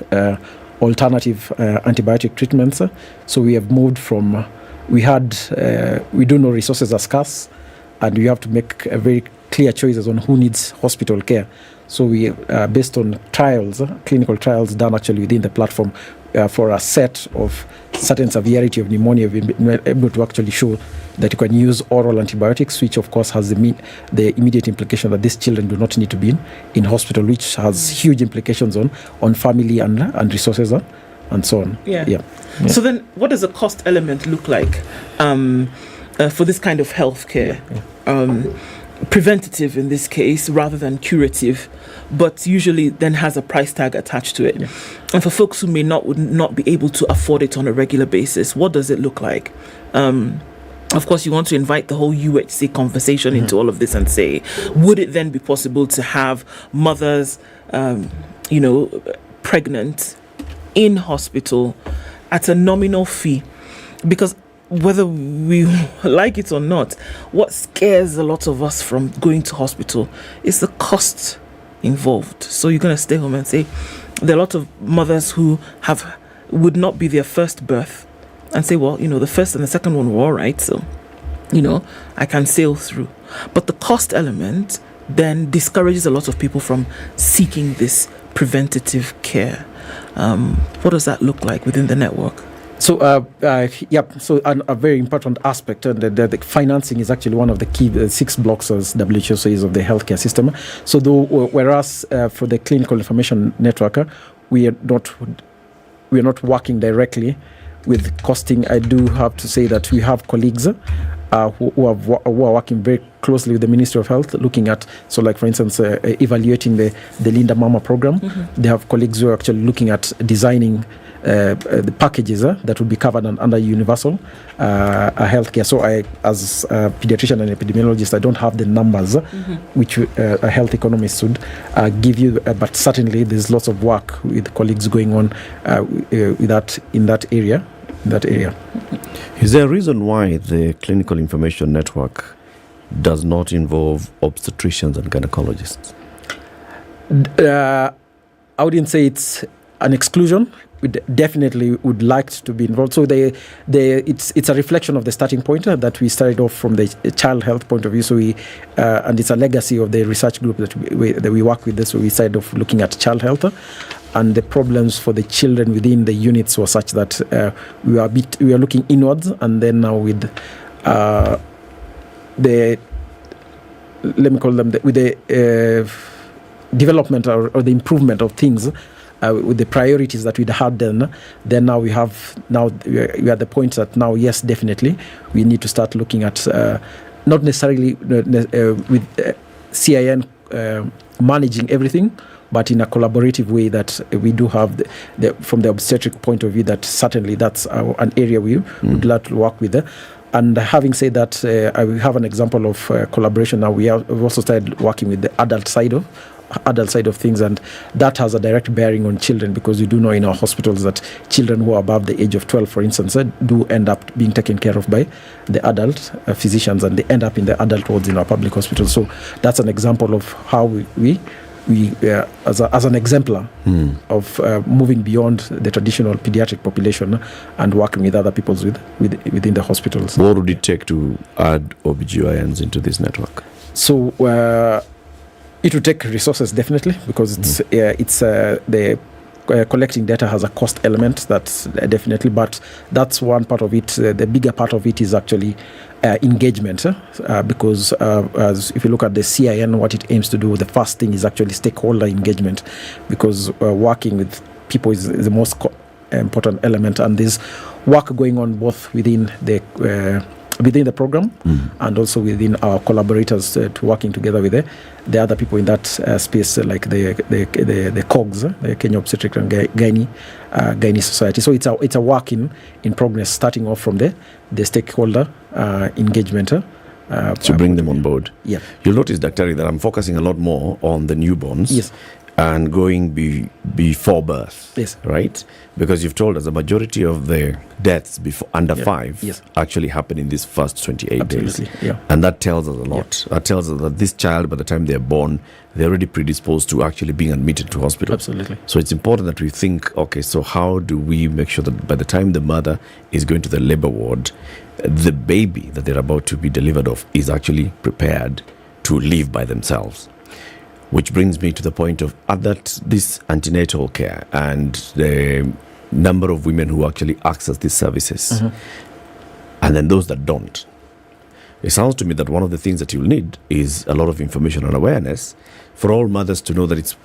alternative antibiotic treatments. So we have moved from, we do know resources are scarce, and we have to make a very clear choices on who needs hospital care. So we, based on trials, clinical trials done actually within the platform for a set of certain severity of pneumonia, we've been able to actually show that you can use oral antibiotics, which of course has the immediate implication that these children do not need to be in hospital, which has huge implications on family and resources and so on. Yeah. So then what does the cost element look like for this kind of healthcare? Preventative in this case rather than curative, but usually then has a price tag attached to it. And for folks who would not be able to afford it on a regular basis, what does it look like? Of course, you want to invite the whole UHC conversation into all of this and say, would it then be possible to have mothers, pregnant in hospital at a nominal fee? Because whether we like it or not, what scares a lot of us from going to hospital is the cost involved. So you're going to stay home and say, there are a lot of mothers who would not be their first birth and say, well, the first and the second one were all right, so, I can sail through. But the cost element then discourages a lot of people from seeking this preventative care. What does that look like within the network? So, so a very important aspect, the financing is actually one of the key 6 blocks, as WHO says, of the healthcare system. So, whereas for the clinical information network, we are not working directly with costing. I do have to say that we have colleagues who are working very closely with the Ministry of Health, looking at, so like for instance, evaluating the Linda Mama program. They have colleagues who are actually looking at designing the packages that would be covered under universal healthcare. So I, as a pediatrician and epidemiologist, I don't have the numbers which a health economist would give you, but certainly there's lots of work with colleagues going on with that in that area. Is there a reason why the clinical information network does not involve obstetricians and gynecologists? I wouldn't say it's an exclusion. We definitely would like to be involved. So it's a reflection of the starting point that we started off from the child health point of view. So and it's a legacy of the research group that we work with. So we started off looking at child health, and the problems for the children within the units were such that we are looking inwards, and then now with the development or the improvement of things. With the priorities that we'd had then now we are at the point that now, yes, definitely we need to start looking at not necessarily with CIN managing everything, but in a collaborative way that we do have from the obstetric point of view, that certainly that's an area we would like to work with. And having said that, I will have an example of collaboration now. We've also started working with the adult side of things, and that has a direct bearing on children, because we do know in our hospitals that children who are above the age of 12, for instance, do end up being taken care of by the adult physicians, and they end up in the adult wards in our public hospitals. So that's an example of how we as an exemplar of moving beyond the traditional pediatric population and working with other peoples within the hospitals. What would it take to add OBGYNs into this network? So it will take resources, definitely, because it's the collecting data has a cost element, that's definitely, but that's one part of it. The bigger part of it is actually engagement, because as if you look at the CIN, what it aims to do, the first thing is actually stakeholder engagement, because working with people is the most important element, and there's work going on both within the program and also within our collaborators to working together with the other people in that space, like the COGS, the Kenya Obstetric and Gynae Society. So it's a work in progress, starting off from the stakeholder engagement. To bring them on board. Yeah. You'll notice, Daktari, that I'm focusing a lot more on the newborns. Yes. and going before birth. Yes. Right? Because you've told us the majority of the deaths before under 5 Yes. actually happen in these first 28 days. Absolutely, yeah. And that tells us a lot. That tells us that this child, by the time they're born, they're already predisposed to actually being admitted to hospital. Absolutely. So it's important that we think, okay, so how do we make sure that by the time the mother is going to the labor ward, the baby that they're about to be delivered of is actually prepared to live by themselves? Which brings me to the point of that this antenatal care and the number of women who actually access these services, and then those that don't. It sounds to me that one of the things that you'll need is a lot of information and awareness for all mothers to know that it's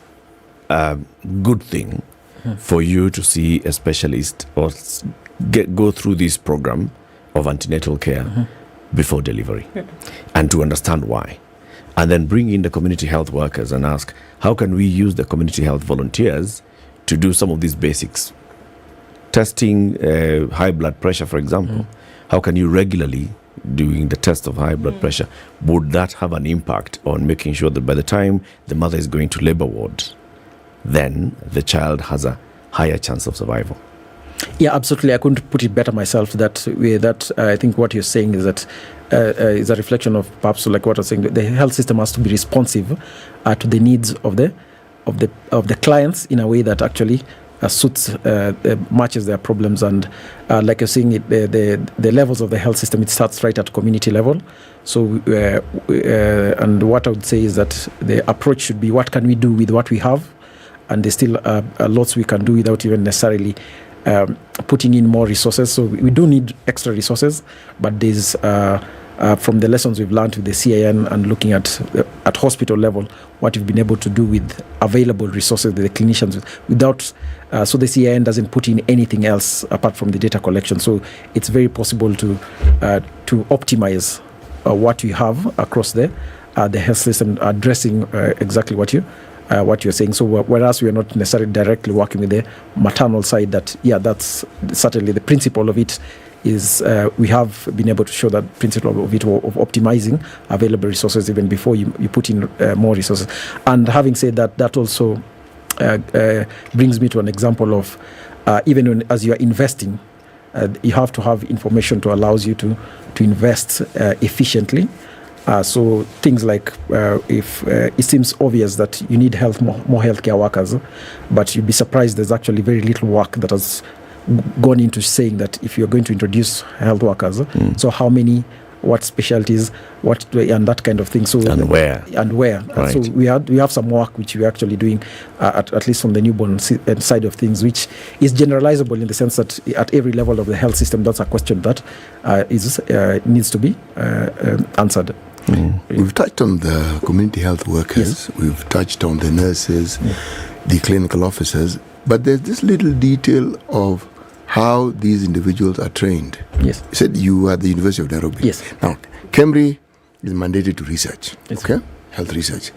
a good thing for you to see a specialist or go through this program of antenatal care before delivery, and to understand why. And then bring in the community health workers and ask, how can we use the community health volunteers to do some of these basics? Testing high blood pressure, for example. How can you regularly doing the test of high blood pressure? Would that have an impact on making sure that by the time the mother is going to labor ward, then the child has a higher chance of survival? Yeah, absolutely. I couldn't put it better myself. That I think what you're saying is that is a reflection of perhaps like what I was saying. The health system has to be responsive to the needs of the clients in a way that actually suits matches their problems. And like you're saying, the levels of the health system, it starts right at community level. So and what I would say is that the approach should be, what can we do with what we have? And there's still lots we can do without even necessarily putting in more resources. So we do need extra resources, but there's from the lessons we've learned with the CIN and looking at hospital level, what we've been able to do with available resources, the clinicians, without so the CIN doesn't put in anything else apart from the data collection. So it's very possible to optimize what we have across the health system, addressing exactly what you're saying. So whereas we are not necessarily directly working with the maternal side, that's certainly the principle of it is we have been able to show that principle of it of optimizing available resources even before you put in more resources. And having said that, that also brings me to an example of even as you are investing, you have to have information to allow you to invest efficiently. So things like if it seems obvious that you need more healthcare workers, but you'd be surprised there's actually very little work that has gone into saying that if you're going to introduce health workers, so how many, what specialties, and that kind of thing. So and where. Right. So we have some work which we're actually doing at least from the newborn side of things, which is generalizable in the sense that at every level of the health system, that's a question that needs to be answered. We've touched on the community health workers, we've touched on the nurses, the clinical officers, but there's this little detail of how these individuals are trained. Yes. You said you are at the University of Nairobi. Yes. Now, Kemri is mandated to research, okay? Health research.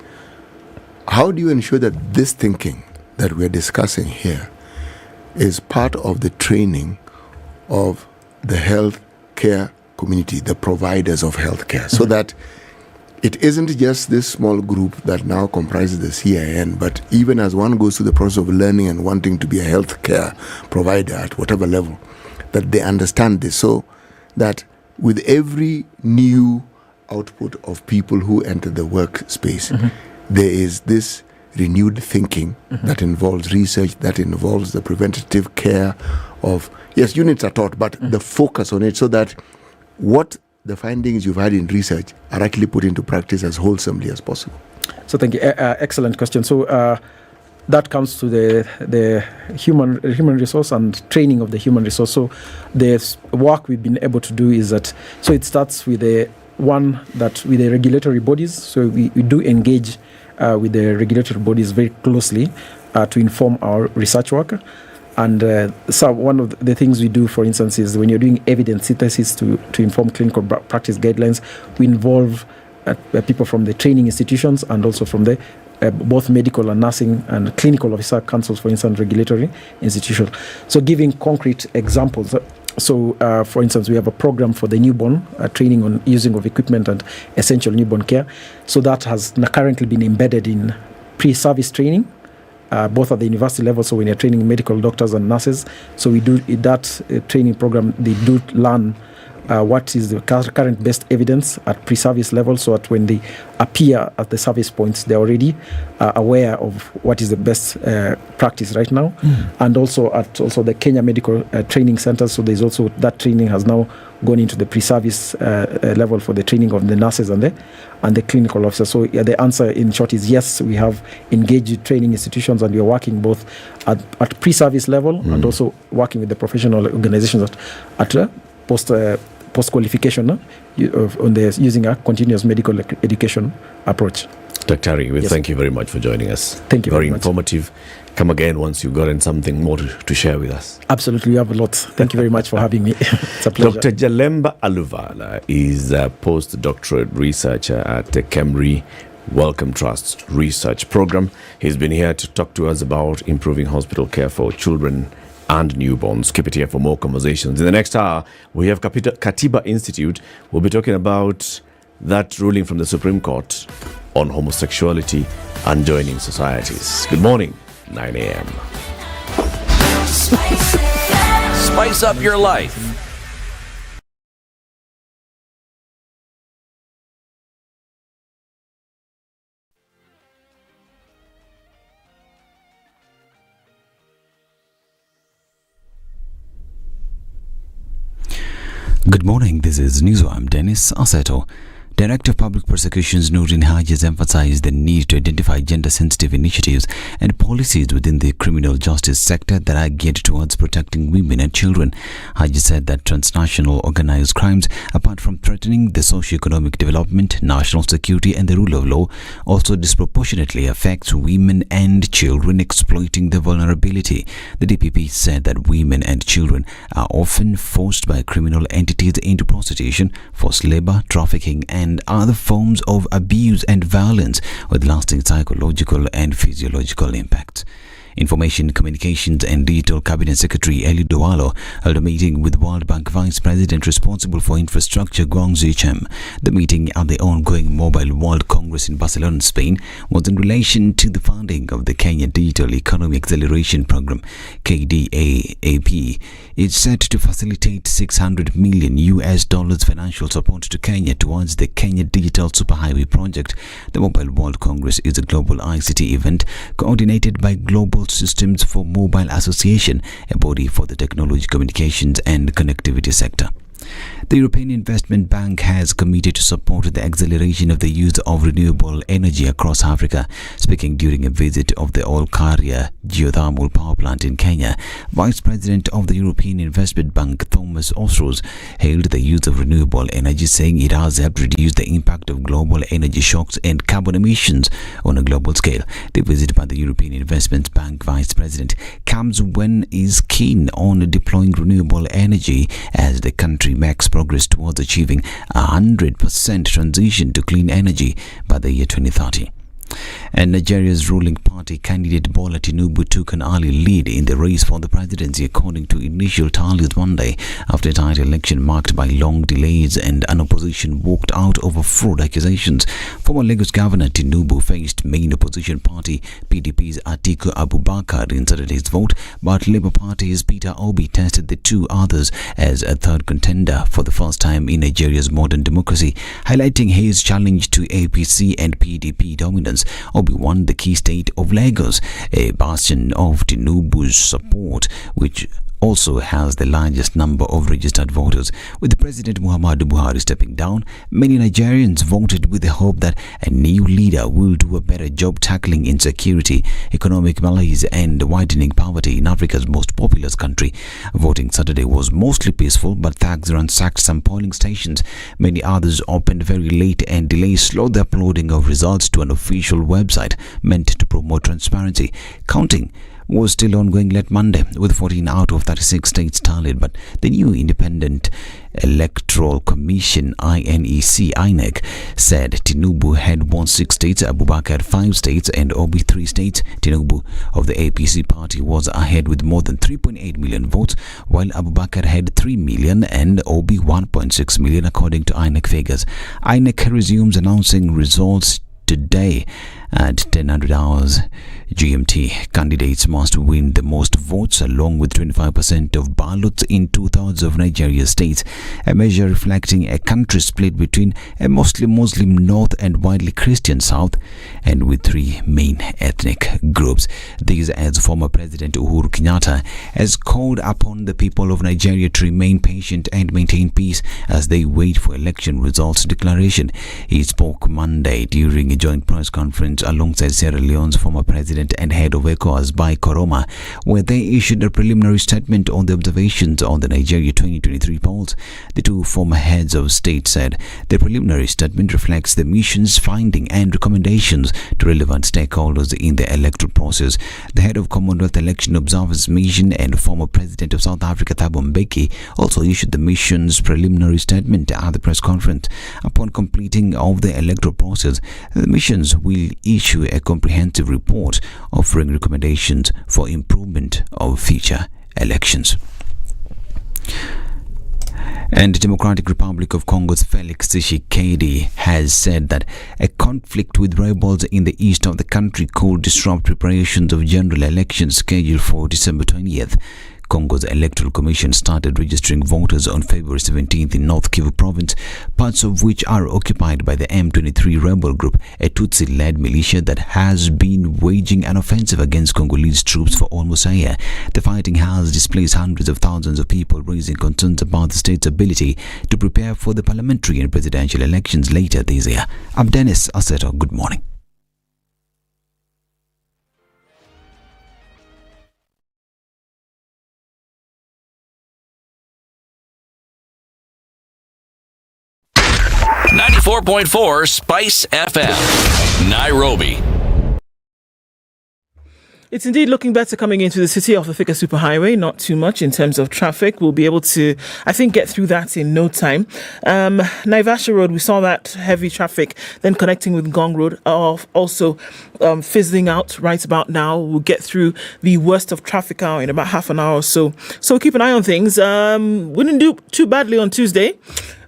How do you ensure that this thinking that we're discussing here is part of the training of the health care community, the providers of healthcare, so that it isn't just this small group that now comprises the CIN, but even as one goes through the process of learning and wanting to be a healthcare provider at whatever level, that they understand this, so that with every new output of people who enter the workspace, there is this renewed thinking that involves research, that involves the preventative care of, yes, units are taught, but the focus on it, so that what the findings you've had in research are actually put into practice as wholesomely as possible. So thank you. Excellent question. So that comes to the human resource and training of the human resource. So the work we've been able to do is that, so it starts with the regulatory bodies. So we do engage with the regulatory bodies very closely to inform our research work. And so one of the things we do, for instance, is when you're doing evidence synthesis to inform clinical practice guidelines, we involve people from the training institutions and also from the both medical and nursing and clinical officer councils, for instance, regulatory institutions. So giving concrete examples. So, for instance, we have a program for the newborn, training on using of equipment and essential newborn care. So that has currently been embedded in pre-service training both at the university level. So when you're training medical doctors and nurses, so we do that training program. They do learn what is the current best evidence at pre-service level, so that when they appear at the service points, they're already aware of what is the best practice right now. And also at the Kenya Medical Training Center, so there's also that training has now gone into the pre-service level for the training of the nurses and the clinical officers. So the answer in short is yes, we have engaged training institutions, and we are working both at pre-service level and also working with the professional organizations at post-qualification using a continuous medical education approach. Daktari, we thank you very much for joining us. Thank you very much. Informative. Come again once you've gotten something more to share with us. Absolutely, you have a lot. Thank you very much for having me. It's a pleasure. Dr. Jalemba Aluvala is a postdoctorate researcher at the Kemri Wellcome Trust Research Program. He's been here to talk to us about improving hospital care for children and newborns. Keep it here for more conversations. In the next hour, we have Katiba Institute. We'll be talking about that ruling from the Supreme Court on homosexuality and joining societies. Good morning, 9 a.m. Spice up your life. Good morning, this is News. I'm Dennis Aseto. Director of Public Prosecutions Nurin Haji has emphasized the need to identify gender-sensitive initiatives and policies within the criminal justice sector that are geared towards protecting women and children. Haji said that transnational organized crimes, apart from threatening the socio-economic development, national security and the rule of law, also disproportionately affects women and children, exploiting their vulnerability. The DPP said that women and children are often forced by criminal entities into prostitution, forced labor, trafficking and other forms of abuse and violence with lasting psychological and physiological impacts. Information, Communications and Digital Cabinet Secretary Eli Doualo held a meeting with World Bank Vice President responsible for infrastructure Guang Zichem. The meeting at the ongoing Mobile World Congress in Barcelona, Spain, was in relation to the funding of the Kenya Digital Economy Acceleration Program, KDAAP. It's set to facilitate $600 million financial support to Kenya towards the Kenya Digital Superhighway project. The Mobile World Congress is a global ICT event coordinated by Global Systems for Mobile Association, a body for the technology, communications and connectivity sector. The European Investment Bank has committed to support the acceleration of the use of renewable energy across Africa. Speaking during a visit of the Olkaria geothermal power plant in Kenya, Vice President of the European Investment Bank Thomas Ostros hailed the use of renewable energy, saying it has helped reduce the impact of global energy shocks and carbon emissions on a global scale. The visit by the European Investment Bank Vice President comes when is keen on deploying renewable energy as the country makes progress towards achieving 100% transition to clean energy by the year 2030. And Nigeria's ruling party candidate Bola Tinubu took an early lead in the race for the presidency, according to initial tallies Monday, after a tight election marked by long delays and an opposition walked out over fraud accusations. Former Lagos Governor Tinubu faced main opposition party PDP's Atiku Abubakar in Saturday's vote, but Labour Party's Peter Obi tested the two others as a third contender for the first time in Nigeria's modern democracy, highlighting his challenge to APC and PDP dominance. Obi won the key state of Lagos, a bastion of Tinubu's support, which also has the largest number of registered voters. With President Muhammadu Buhari stepping down, many Nigerians voted with the hope that a new leader will do a better job tackling insecurity, economic malaise and widening poverty in Africa's most populous country. Voting Saturday was mostly peaceful, but thugs ransacked some polling stations. Many others opened very late and delays slowed the uploading of results to an official website meant to promote transparency. Counting was still ongoing late Monday, with 14 out of 36 states tallied, but the new Independent Electoral Commission INEC said Tinubu had won 6 states, Abubakar had 5 states and Obi 3 states. Tinubu of the APC party was ahead with more than 3.8 million votes, while Abubakar had 3 million and Obi 1.6 million, according to INEC figures. INEC resumes announcing results today, at 10:00 hours GMT. Candidates must win the most votes along with 25% of ballots in 2/3 of Nigeria's states, a measure reflecting a country split between a mostly Muslim north and widely Christian south, and with three main ethnic groups. These as former President Uhuru Kenyatta has called upon the people of Nigeria to remain patient and maintain peace as they wait for election results declaration. He spoke Monday during a joint press conference alongside Sierra Leone's former president and head of ECOWAS by Koroma, where they issued a preliminary statement on the observations on the Nigeria 2023 polls. The two former heads of state said the preliminary statement reflects the mission's finding and recommendations to relevant stakeholders in the electoral process. The head of Commonwealth Election Observers Mission and former president of South Africa Thabo Mbeki also issued the mission's preliminary statement at the press conference. Upon completing of the electoral process, the missions will issue a comprehensive report offering recommendations for improvement of future elections. And the Democratic Republic of Congo's Felix Tshisekedi has said that a conflict with rebels in the east of the country could disrupt preparations of general elections scheduled for December 20th. Congo's Electoral Commission started registering voters on February 17th in North Kivu province, parts of which are occupied by the M23 rebel group, a Tutsi-led militia that has been waging an offensive against Congolese troops for almost a year. The fighting has displaced hundreds of thousands of people, raising concerns about the state's ability to prepare for the parliamentary and presidential elections later this year. I'm Dennis Aseto. Good morning. .4 Spice FM, Nairobi. It's indeed looking better coming into the city off the Thika Superhighway. Not too much in terms of traffic. We'll be able to, I think, get through that in no time. Naivasha Road, we saw that heavy traffic then connecting with Gong Road, also fizzling out right about now. We'll get through the worst of traffic hour in about half an hour or so. So keep an eye on things. We didn't do too badly on Tuesday.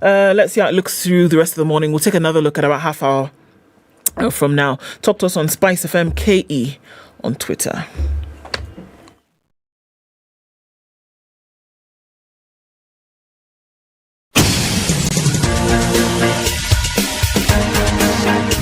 Let's see how it looks through the rest of the morning. We'll take another look at about half hour from now. Talk to us on SpiceFM KE on Twitter.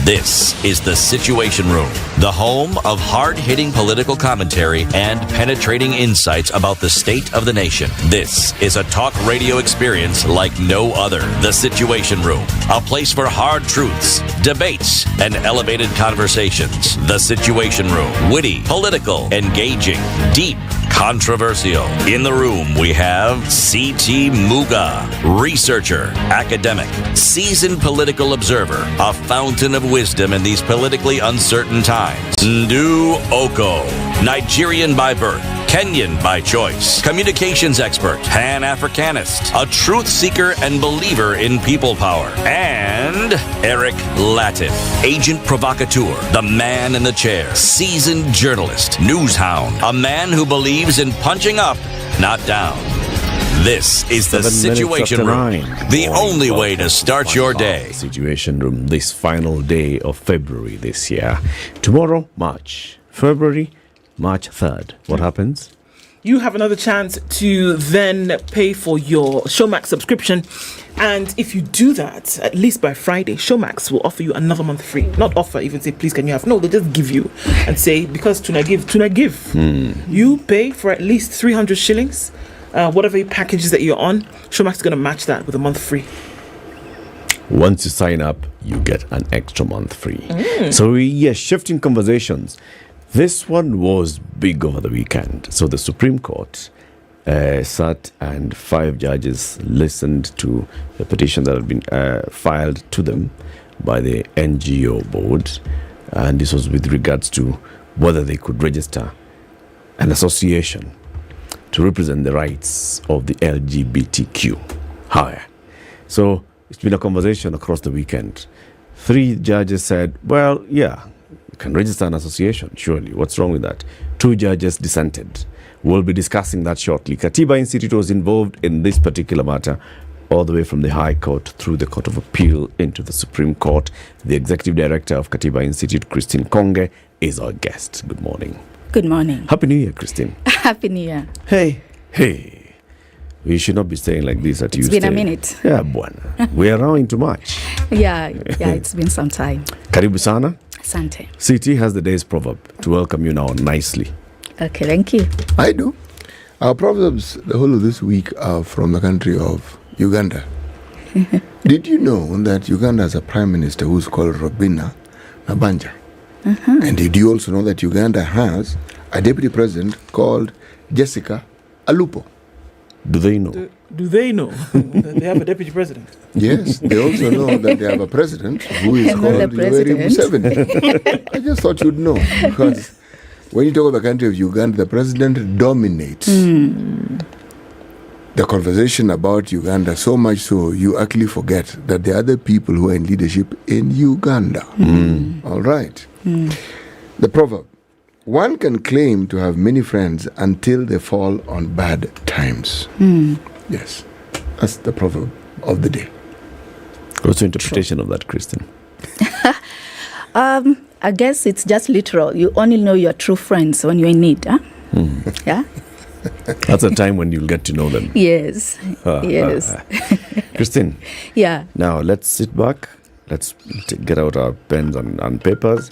This is The Situation Room, the home of hard-hitting political commentary and penetrating insights about the state of the nation. This is a talk radio experience like no other. The Situation Room, a place for hard truths, debates, and elevated conversations. The Situation Room, witty, political, engaging, deep, controversial. In the room, we have C.T. Muga, researcher, academic, seasoned political observer, a fountain of wisdom in these politically uncertain times. Ndu Oko, Nigerian by birth, Kenyan by choice, communications expert, Pan-Africanist, a truth seeker and believer in people power, and Eric Latif, agent provocateur, the man in the chair, seasoned journalist, news hound, a man who believes in punching up, not down. This is the Situation Room, the only way to start your day. Situation Room, this final day of February this year. Tomorrow, February, March 3rd. What happens? You have another chance to then pay for your Showmax subscription. And if you do that, at least by Friday, Showmax will offer you another month free. Not offer, even say, please, can you have? No, they just give you and say, because Tuna give. You pay for at least 300 shillings. Whatever packages that you're on, Showmax is going to match that with a month free. Once you sign up, you get an extra month free. So, yes, shifting conversations. This one was big over the weekend. So the Supreme Court sat and 5 judges listened to the petition that had been filed to them by the NGO board. And this was with regards to whether they could register an association to represent the rights of the LGBTQ. Higher. So it's been a conversation across the weekend. 3 judges said, well, yeah, you can register an association, surely. What's wrong with that? 2 judges dissented. We'll be discussing that shortly. Katiba Institute was involved in this particular matter all the way from the High Court through the Court of Appeal into the Supreme Court. The Executive Director of Katiba Institute, Christine Konge, is our guest. Good morning. Good morning. Happy New Year, Christine. Happy New Year. Hey. We should not be staying like this at Tuesday. It's been a minute. Yeah, bwana. We are now into March. Yeah, it's been some time. Karibu sana. Asante. CT has the day's proverb to welcome you now nicely. Okay, thank you. I do. Our proverbs, the whole of this week, are from the country of Uganda. Did you know that Uganda has a prime minister who's called Robina Nabanja? And did you also know that Uganda has a deputy president called Jessica Alupo? Do they know? Do they know that they have a deputy president? Yes, they also know that they have a president who is called Yoweri Museveni. I just thought you'd know, because when you talk about the country of Uganda, the president dominates the conversation about Uganda, so much so you actually forget that there are other people who are in leadership in Uganda. All right. The proverb: one can claim to have many friends until they fall on bad times. Yes, that's the proverb of the day. What's your interpretation of that, Kristen? I guess it's just literal. You only know your true friends when you're in need. Huh? Yeah? That's a time when you'll get to know them. Yes. Yes. Christine. Yeah. Now, let's sit back. Let's get out our pens and papers.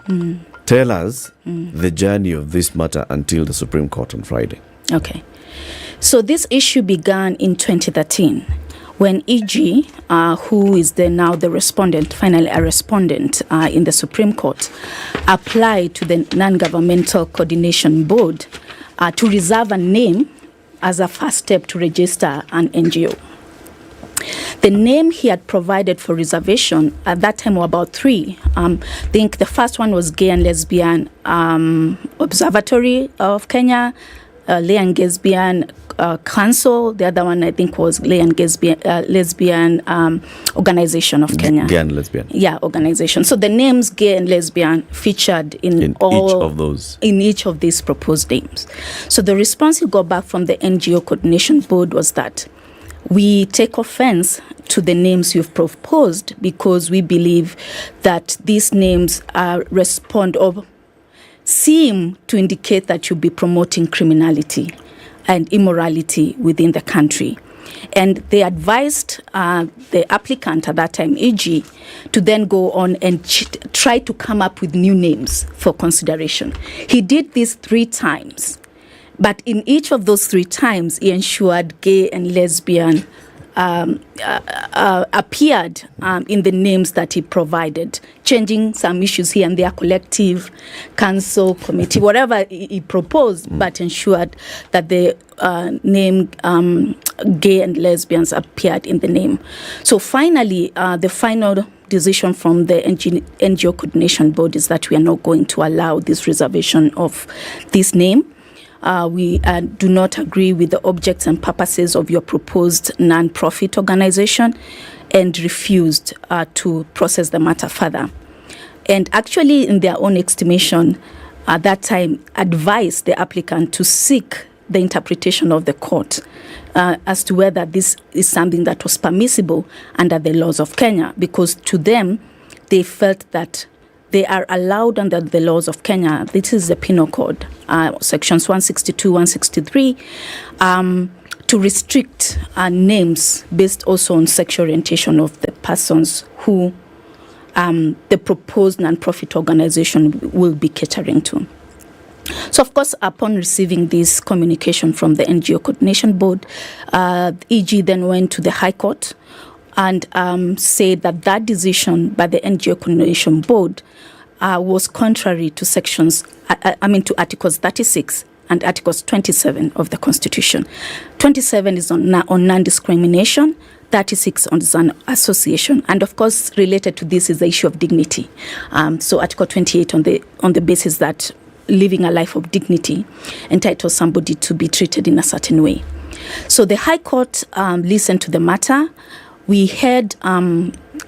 Tell us the journey of this matter until the Supreme Court on Friday. Okay. So this issue began in 2013 when EG, who is now the respondent, finally a respondent in the Supreme Court, applied to the Non-Governmental Coordination Board to reserve a name as a first step to register an NGO. The name he had provided for reservation at that time were about three. I think the first one was Gay and Lesbian Observatory of Kenya, Gay and Lesbian Council. The other one I think was Gay and Lesbian Organization of Kenya. Gay and Lesbian. Yeah, organization. So the names Gay and Lesbian featured in each of those. In each of these proposed names. So the response he got back from the NGO Coordination Board was that we take offense to the names you've proposed because we believe that these names respond or seem to indicate that you'll be promoting criminality and immorality within the country. And they advised the applicant at that time, EG, to then go on and try to come up with new names for consideration. He did this 3 times. But in each of those 3 times, he ensured Gay and Lesbian appeared in the names that he provided, changing some issues here and there, collective, council, committee, whatever he proposed, but ensured that the name Gay and Lesbians appeared in the name. So finally, the final decision from the NGO Coordination Board is that we are not going to allow this reservation of this name. We do not agree with the objects and purposes of your proposed non-profit organization and refused to process the matter further. And actually, in their own estimation, at that time, advised the applicant to seek the interpretation of the court as to whether this is something that was permissible under the laws of Kenya, because to them, they felt that they are allowed under the laws of Kenya. This is the Penal Code, sections 162, 163, to restrict names based also on sexual orientation of the persons who the proposed non-profit organization will be catering to. So, of course, upon receiving this communication from the NGO Coordination Board, EG then went to the High Court and said that that decision by the NGO Coordination Board was contrary to to Articles 36 and Articles 27 of the Constitution. 27 is on non-discrimination, 36 on association, and of course, related to this is the issue of dignity. So Article 28 on the basis that living a life of dignity entitles somebody to be treated in a certain way. So the High Court listened to the matter. We heard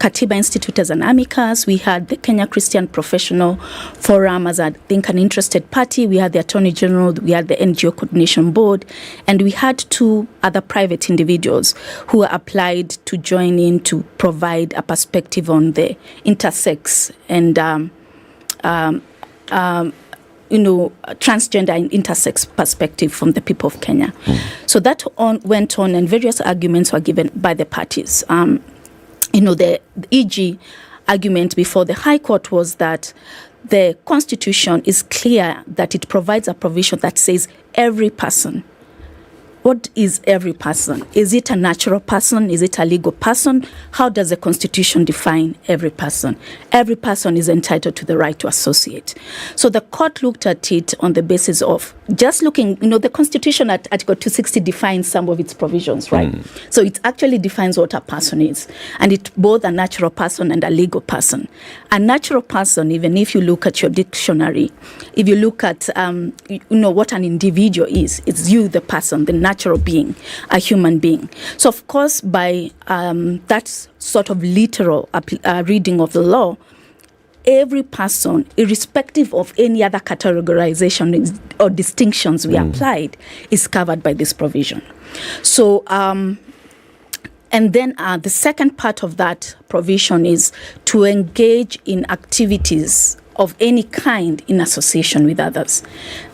Katiba Institute as an amicus. We had the Kenya Christian Professional Forum as, I think, an interested party. We had the Attorney General. We had the NGO Coordination Board. And we had 2 other private individuals who applied to join in to provide a perspective on the intersex and transgender and intersex perspective from the people of Kenya. So that went on, and various arguments were given by the parties. The EG argument before the High Court was that the Constitution is clear that it provides a provision that says every person. What is every person? Is it a natural person? Is it a legal person? How does the Constitution define every person? Every person is entitled to the right to associate. So the court looked at it on the basis of just looking, the Constitution at Article 260 defines some of its provisions, right? So it actually defines what a person is. And it's both a natural person and a legal person. A natural person, even if you look at your dictionary, if you look at, what an individual is, it's you, the person, the natural being, a human being. So, of course, by that sort of literal reading of the law, every person, irrespective of any other categorization or distinctions we applied, is covered by this provision. So, and then the second part of that provision is to engage in activities of any kind in association with others.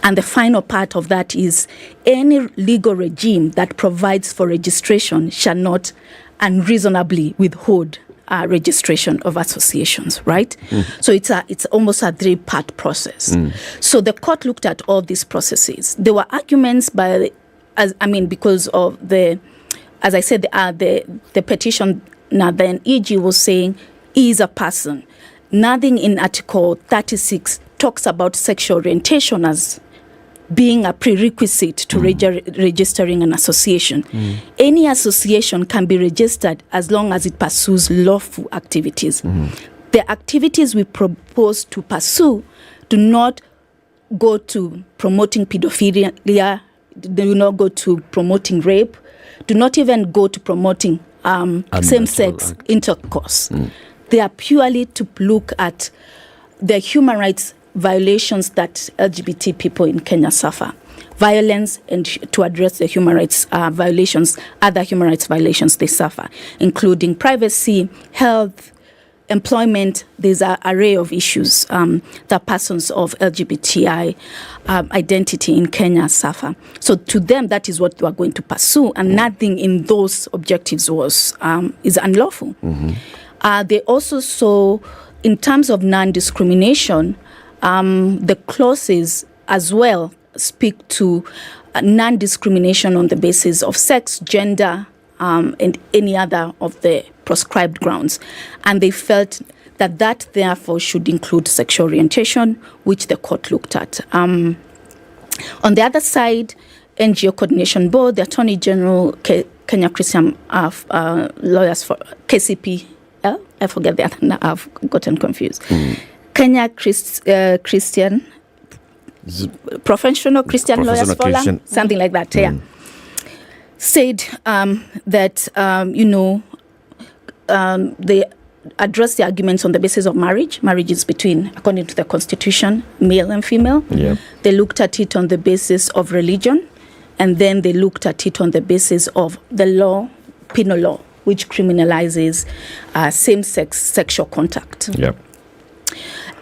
And the final part of that is any legal regime that provides for registration shall not unreasonably withhold registration of associations, right? So it's almost a 3-part process. So the court looked at all these processes. There were arguments because of as I said, the petition, now then EG was saying, he is a person. Nothing in Article 36 talks about sexual orientation as being a prerequisite to registering an association. Any association can be registered as long as it pursues lawful activities. The activities we propose to pursue do not go to promoting pedophilia, do not go to promoting rape, do not even go to promoting same-sex intercourse. They are purely to look at the human rights violations that LGBT people in Kenya suffer, violence, and to address the human rights violations, other human rights violations they suffer, including privacy, health, employment. There's an array of issues that persons of LGBTI identity in Kenya suffer. So to them, that is what we are going to pursue, and nothing in those objectives is unlawful. They also saw, in terms of non-discrimination, the clauses as well speak to non-discrimination on the basis of sex, gender, and any other of the proscribed grounds. And they felt that therefore should include sexual orientation, which the court looked at. On the other side, NGO Coordination Board, the Attorney General, Kenya Christian Lawyers for KCP, I forget the other, I've gotten confused. Kenya Christian Professional Christian Lawyers Forum, something like that, said that, they address the arguments on the basis of marriage. Marriage is between, according to the Constitution, male and female. They looked at it on the basis of religion, and then they looked at it on the basis of the law, penal law, which criminalizes same-sex sexual contact.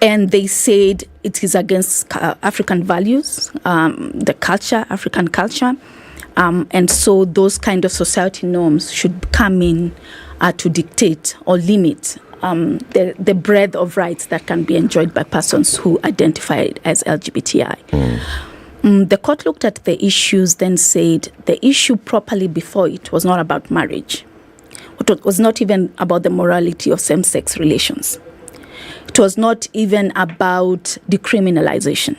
And they said it is against African values, the culture, African culture. And so those kind of society norms should come in to dictate or limit the breadth of rights that can be enjoyed by persons who identify as LGBTI. The court looked at the issues, then said the issue properly before it was not about marriage. It was not even about the morality of same-sex relations. It was not even about decriminalization.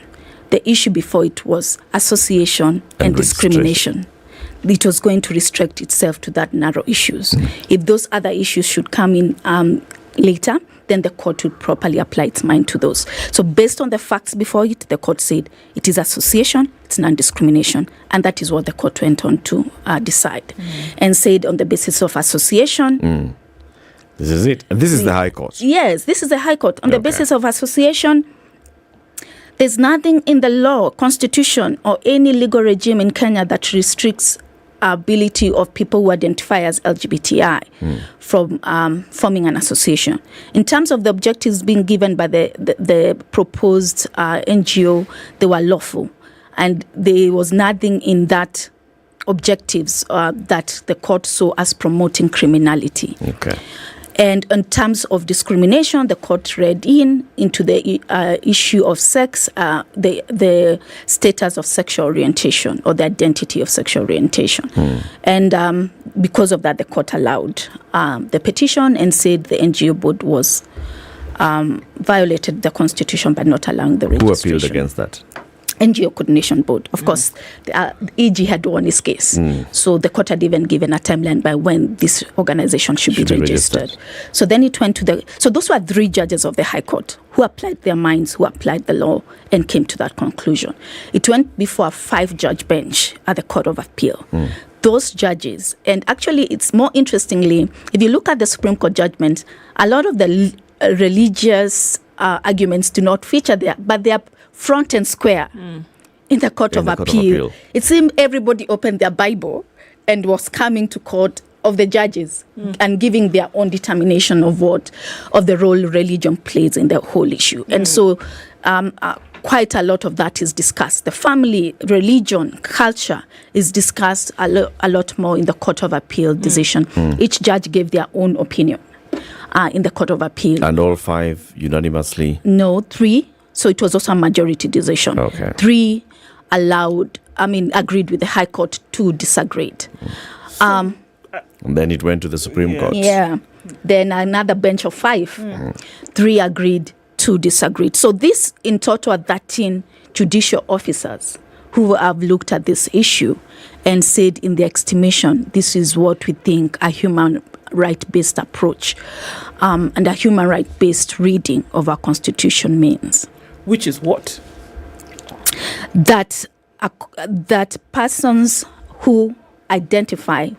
The issue before it was association and discrimination. It was going to restrict itself to that narrow issues. If those other issues should come in later, then the court would properly apply its mind to those. So based on the facts before it, the court said it is association, it's non-discrimination, and that is what the court went on to decide. And said on the basis of association, This is it. And this is the High Court. Yes, this is the High Court. On the basis of association, there's nothing in the law, constitution, or any legal regime in Kenya that restricts ability of people who identify as LGBTI from forming an association. In terms of the objectives being given by the proposed NGO, they were lawful. And there was nothing in that objectives that the court saw as promoting criminality. Okay. And in terms of discrimination, the court read into the issue of sex, the status of sexual orientation or the identity of sexual orientation. And because of that, the court allowed the petition and said the NGO board was violated the constitution by not allowing the registration. Who appealed against that? NGO Coordination Board. Of course, the EG had won his case. So the court had even given a timeline by when this organization should be registered. So then it went to so those were 3 judges of the High Court who applied their minds, who applied the law and came to that conclusion. It went before a 5-judge bench at the Court of Appeal. Those judges, and actually it's more interestingly, if you look at the Supreme Court judgment, a lot of the religious arguments do not feature there, but they are front and square in the Court of Appeal. It seemed everybody opened their Bible and was coming to court of the judges and giving their own determination of the role religion plays in the whole issue. And so quite a lot of that is discussed. The family, religion, culture is discussed a lot more in the Court of Appeal decision. Each judge gave their own opinion in the Court of Appeal. And all 5 unanimously? No, 3. So it was also a majority decision. 3 agreed with the High Court, 2 disagreed. And then it went to the Supreme Court. Yeah. Then another bench of 5. 3 agreed, 2 disagreed. So this in total are 13 judicial officers who have looked at this issue and said in their estimation, this is what we think a human right-based approach and a human right-based reading of our Constitution means. Which is what? That persons who identify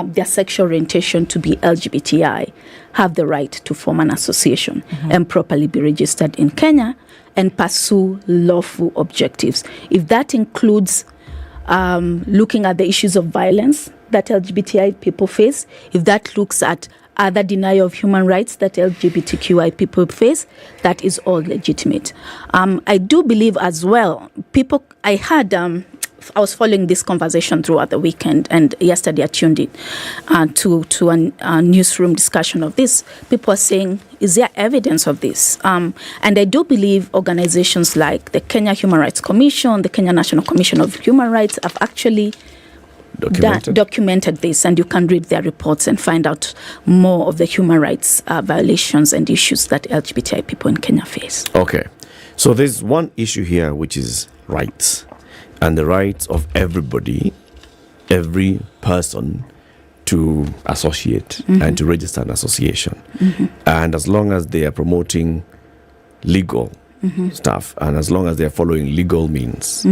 their sexual orientation to be LGBTI have the right to form an association and properly be registered in Kenya and pursue lawful objectives. If that includes looking at the issues of violence that LGBTI people face, if that looks at other denial of human rights that LGBTQI people face, that is all legitimate. I do believe as well, I was following this conversation throughout the weekend, and yesterday I tuned in to a newsroom discussion of this. People are saying, is there evidence of this? And I do believe organizations like the Kenya Human Rights Commission, the Kenya National Commission of Human Rights have actually documented this, and you can read their reports and find out more of the human rights violations and issues that LGBTI people in Kenya face. Okay. So there's one issue here, which is rights, and the rights of everybody, every person to associate and to register an association. And as long as they are promoting legal stuff, and as long as they are following legal means,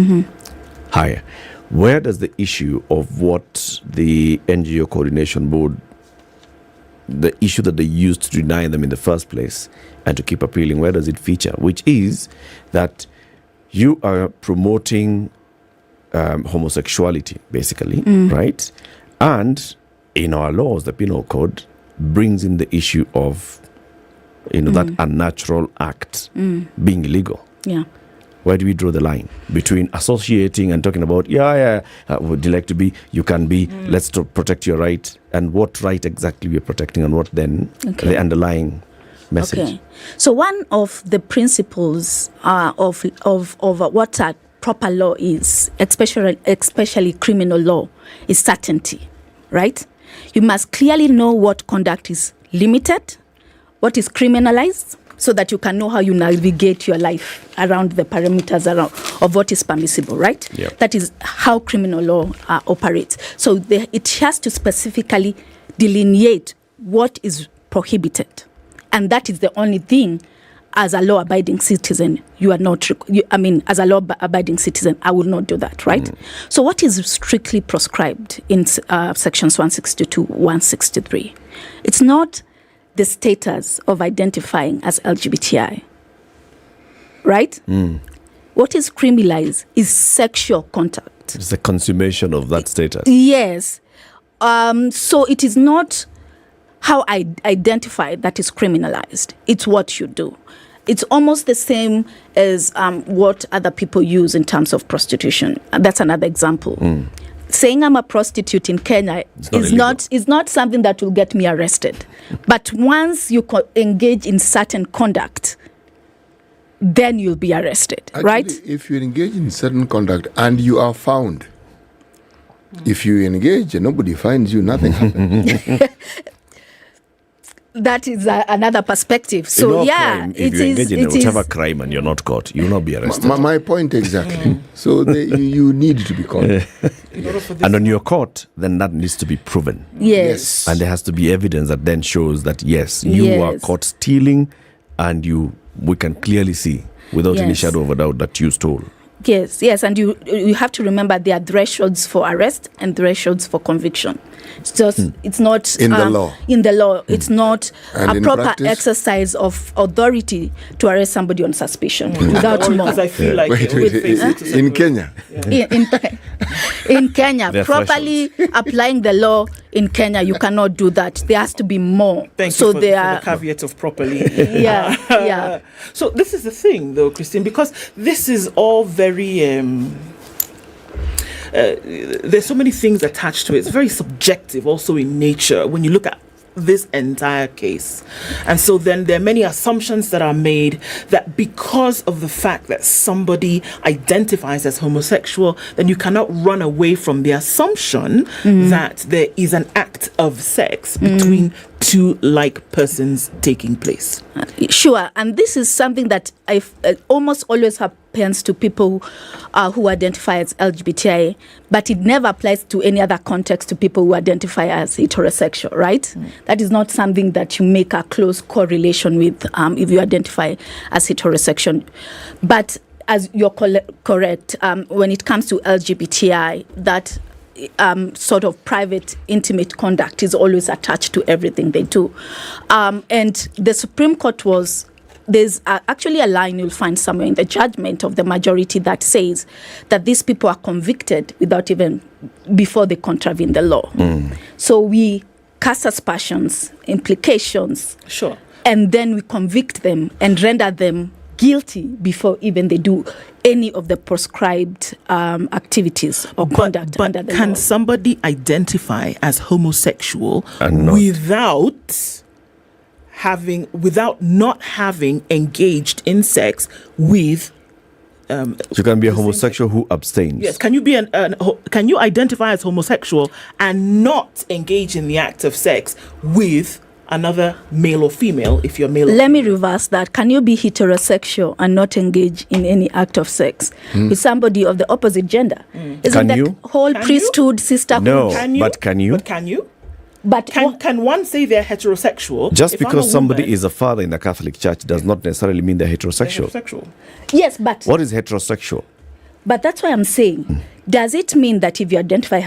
higher. Where does the issue of what the NGO Coordination Board, the issue that they used to deny them in the first place and to keep appealing, where does it feature? Which is that you are promoting homosexuality, basically, right? And in our laws, the Penal Code brings in the issue of, that unnatural act being illegal. Yeah. Where do we draw the line between associating and talking about, would you like to be, you can be, let's protect your right, and what right exactly we're protecting, and what then the underlying message? Okay. So one of the principles of what a proper law is, especially criminal law, is certainty, right? You must clearly know what conduct is limited, what is criminalized, so that you can know how you navigate your life around the parameters of what is permissible, right? Yep. That is how criminal law operates. So it has to specifically delineate what is prohibited. And that is the only thing, as a law-abiding citizen, you are not, as a law-abiding citizen, I will not do that, right? So what is strictly prescribed in sections 162, 163? It's not the status of identifying as LGBTI. Right? What is criminalized is sexual contact. It's the consummation of that status. Yes. So it is not how I identify that is criminalized. It's what you do. It's almost the same as what other people use in terms of prostitution. That's another example. Saying I'm a prostitute in Kenya is not something that will get me arrested. But once you engage in certain conduct, then you'll be arrested, Actually, right? If you engage in certain conduct and you are found, if you engage and nobody finds you, nothing happens. That is another perspective. So, crime, if you engage in whatever crime and you're not caught, you will not be arrested. My point exactly. So you need to be caught. And when you're caught, then that needs to be proven. Yes. And there has to be evidence that then shows that, yes, you are caught stealing, and we can clearly see, without any shadow of a doubt, that you stole. Yes, and you have to remember there are thresholds for arrest and thresholds for conviction. It's just it's not in the law. In the law, it's not And a in proper practice? exercise of authority to arrest somebody on suspicion without more. Because I feel like in Kenya. In Kenya, There are properly applying the law in Kenya, you cannot do that. There has to be more. Thank so you for there the caveat of properly. Yeah. So this is the thing, though, Christine, because this is all very. There's so many things attached to it. It's very subjective, also in nature, when you look at this entire case. And so then there are many assumptions that are made that because of the fact that somebody identifies as homosexual, then you cannot run away from the assumption that there is an act of sex between two like persons taking place. Sure, and this is something that I almost always happens to people who identify as LGBTI, but it never applies to any other context to people who identify as heterosexual, right? That is not something that you make a close correlation with if you identify as heterosexual. But as you're correct, when it comes to LGBTI, that sort of private, intimate conduct is always attached to everything they do. And the Supreme Court there's actually a line you'll find somewhere in the judgment of the majority that says that these people are convicted before they contravene the law. So we cast aspersions, implications, sure, and then we convict them and render them guilty before even they do any of the prescribed activities or conduct under the law. Can somebody identify as homosexual without not having engaged in sex with? You can be a homosexual who abstains. Yes. Can you be can you identify as homosexual and not engage in the act of sex with another male or female if you're male? Let me reverse that. Can you be heterosexual and not engage in any act of sex with somebody of the opposite gender? Isn't that whole priesthood, sisterhood? No, but can you? But can you? But can one say they're heterosexual? Just because somebody is a father in the Catholic Church does not necessarily mean they're heterosexual. Yes, but... What is heterosexual? But that's why I'm saying, does it mean that if you identify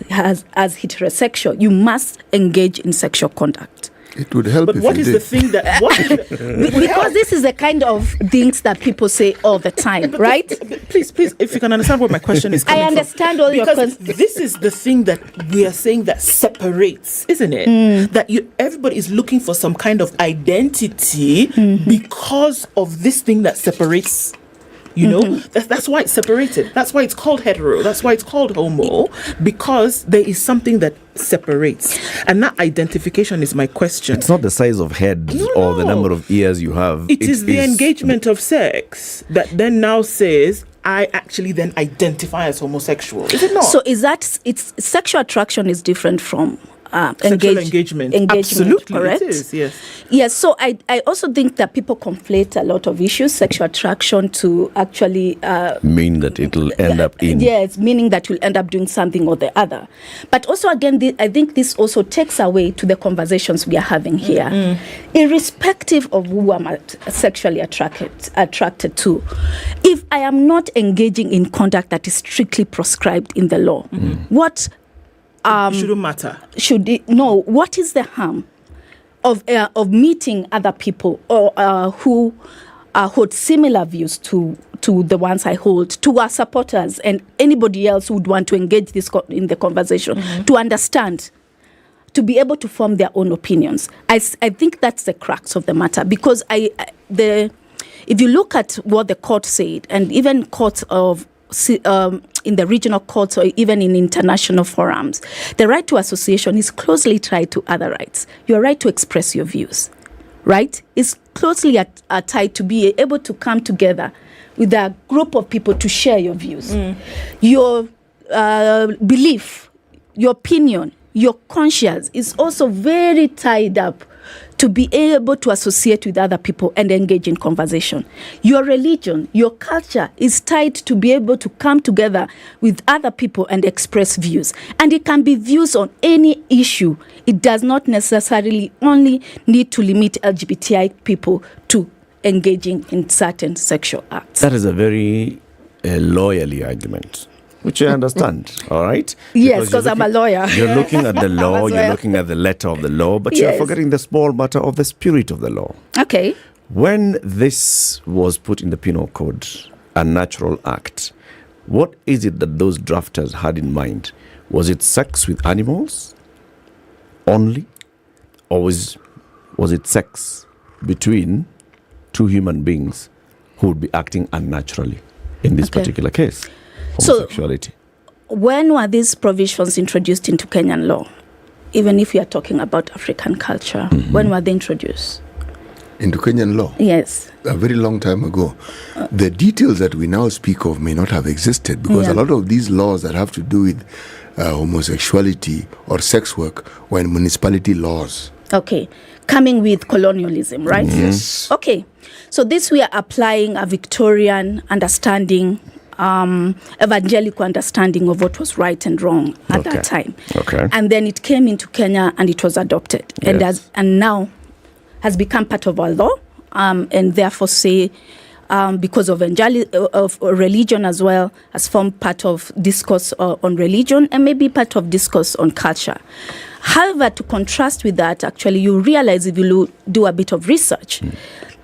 as heterosexual, you must engage in sexual conduct? It would help. But what is the thing that? Because this is the kind of things that people say all the time, right? Please, if you can understand what my question is coming I understand all your questions. Because this is the thing that we are saying that separates, isn't it? That everybody is looking for some kind of identity because of this thing that separates. You know, that's why it's separated. That's why it's called hetero. That's why it's called homo, because there is something that separates. And that identification is my question. It's not the size of head or the number of ears you have. It is the engagement of sex that then now says, I actually then identify as homosexual. Is it not? So it's sexual attraction is different from engagement. Absolutely, correct? It is, yes. Yes, so I also think that people conflate a lot of issues, sexual attraction to actually... mean that it will end up in... Yes, meaning that you'll end up doing something or the other. But also, again, I think this also takes away to the conversations we are having here. Irrespective of who I'm sexually attracted to, if I am not engaging in conduct that is strictly prescribed in the law, what... shouldn't matter. What is the harm? of meeting other people or who hold similar views to the ones I hold, to our supporters and anybody else who would want to engage in the conversation, to understand, to be able to form their own opinions. I think that's the crux of the matter, because if you look at what the court said, and even courts of in the regional courts or even in international forums, the right to association is closely tied to other rights. Your right to express your views, right, is closely tied to be able to come together with a group of people to share your views. Your belief, your opinion, your conscience is also very tied up to be able to associate with other people and engage in conversation. Your religion, your culture is tied to be able to come together with other people and express views. And it can be views on any issue. It does not necessarily only need to limit LGBTI people to engaging in certain sexual acts. That is a very lawyerly argument, which I understand, all right? Yes, because I'm a lawyer. You're looking at the law, you're looking at the letter of the law, but you're forgetting the small matter of the spirit of the law. Okay. When this was put in the Penal Code, a natural act, what is it that those drafters had in mind? Was it sex with animals only? Or was it sex between two human beings who would be acting unnaturally in this particular case? Homosexuality. So, when were these provisions introduced into Kenyan law? Even if we are talking about African culture, when were they introduced? Into Kenyan law? Yes. A very long time ago. The details that we now speak of may not have existed, because a lot of these laws that have to do with homosexuality or sex work were in municipality laws. Okay. Coming with colonialism, right? Yes. Okay. So this we are applying a Victorian understanding, evangelical understanding of what was right and wrong at that time. Okay. And then it came into Kenya and it was adopted. Yes. And now has become part of our law, and therefore say, because of religion as well, has formed part of discourse on religion and maybe part of discourse on culture. However, to contrast with that, actually, you realize if you do a bit of research,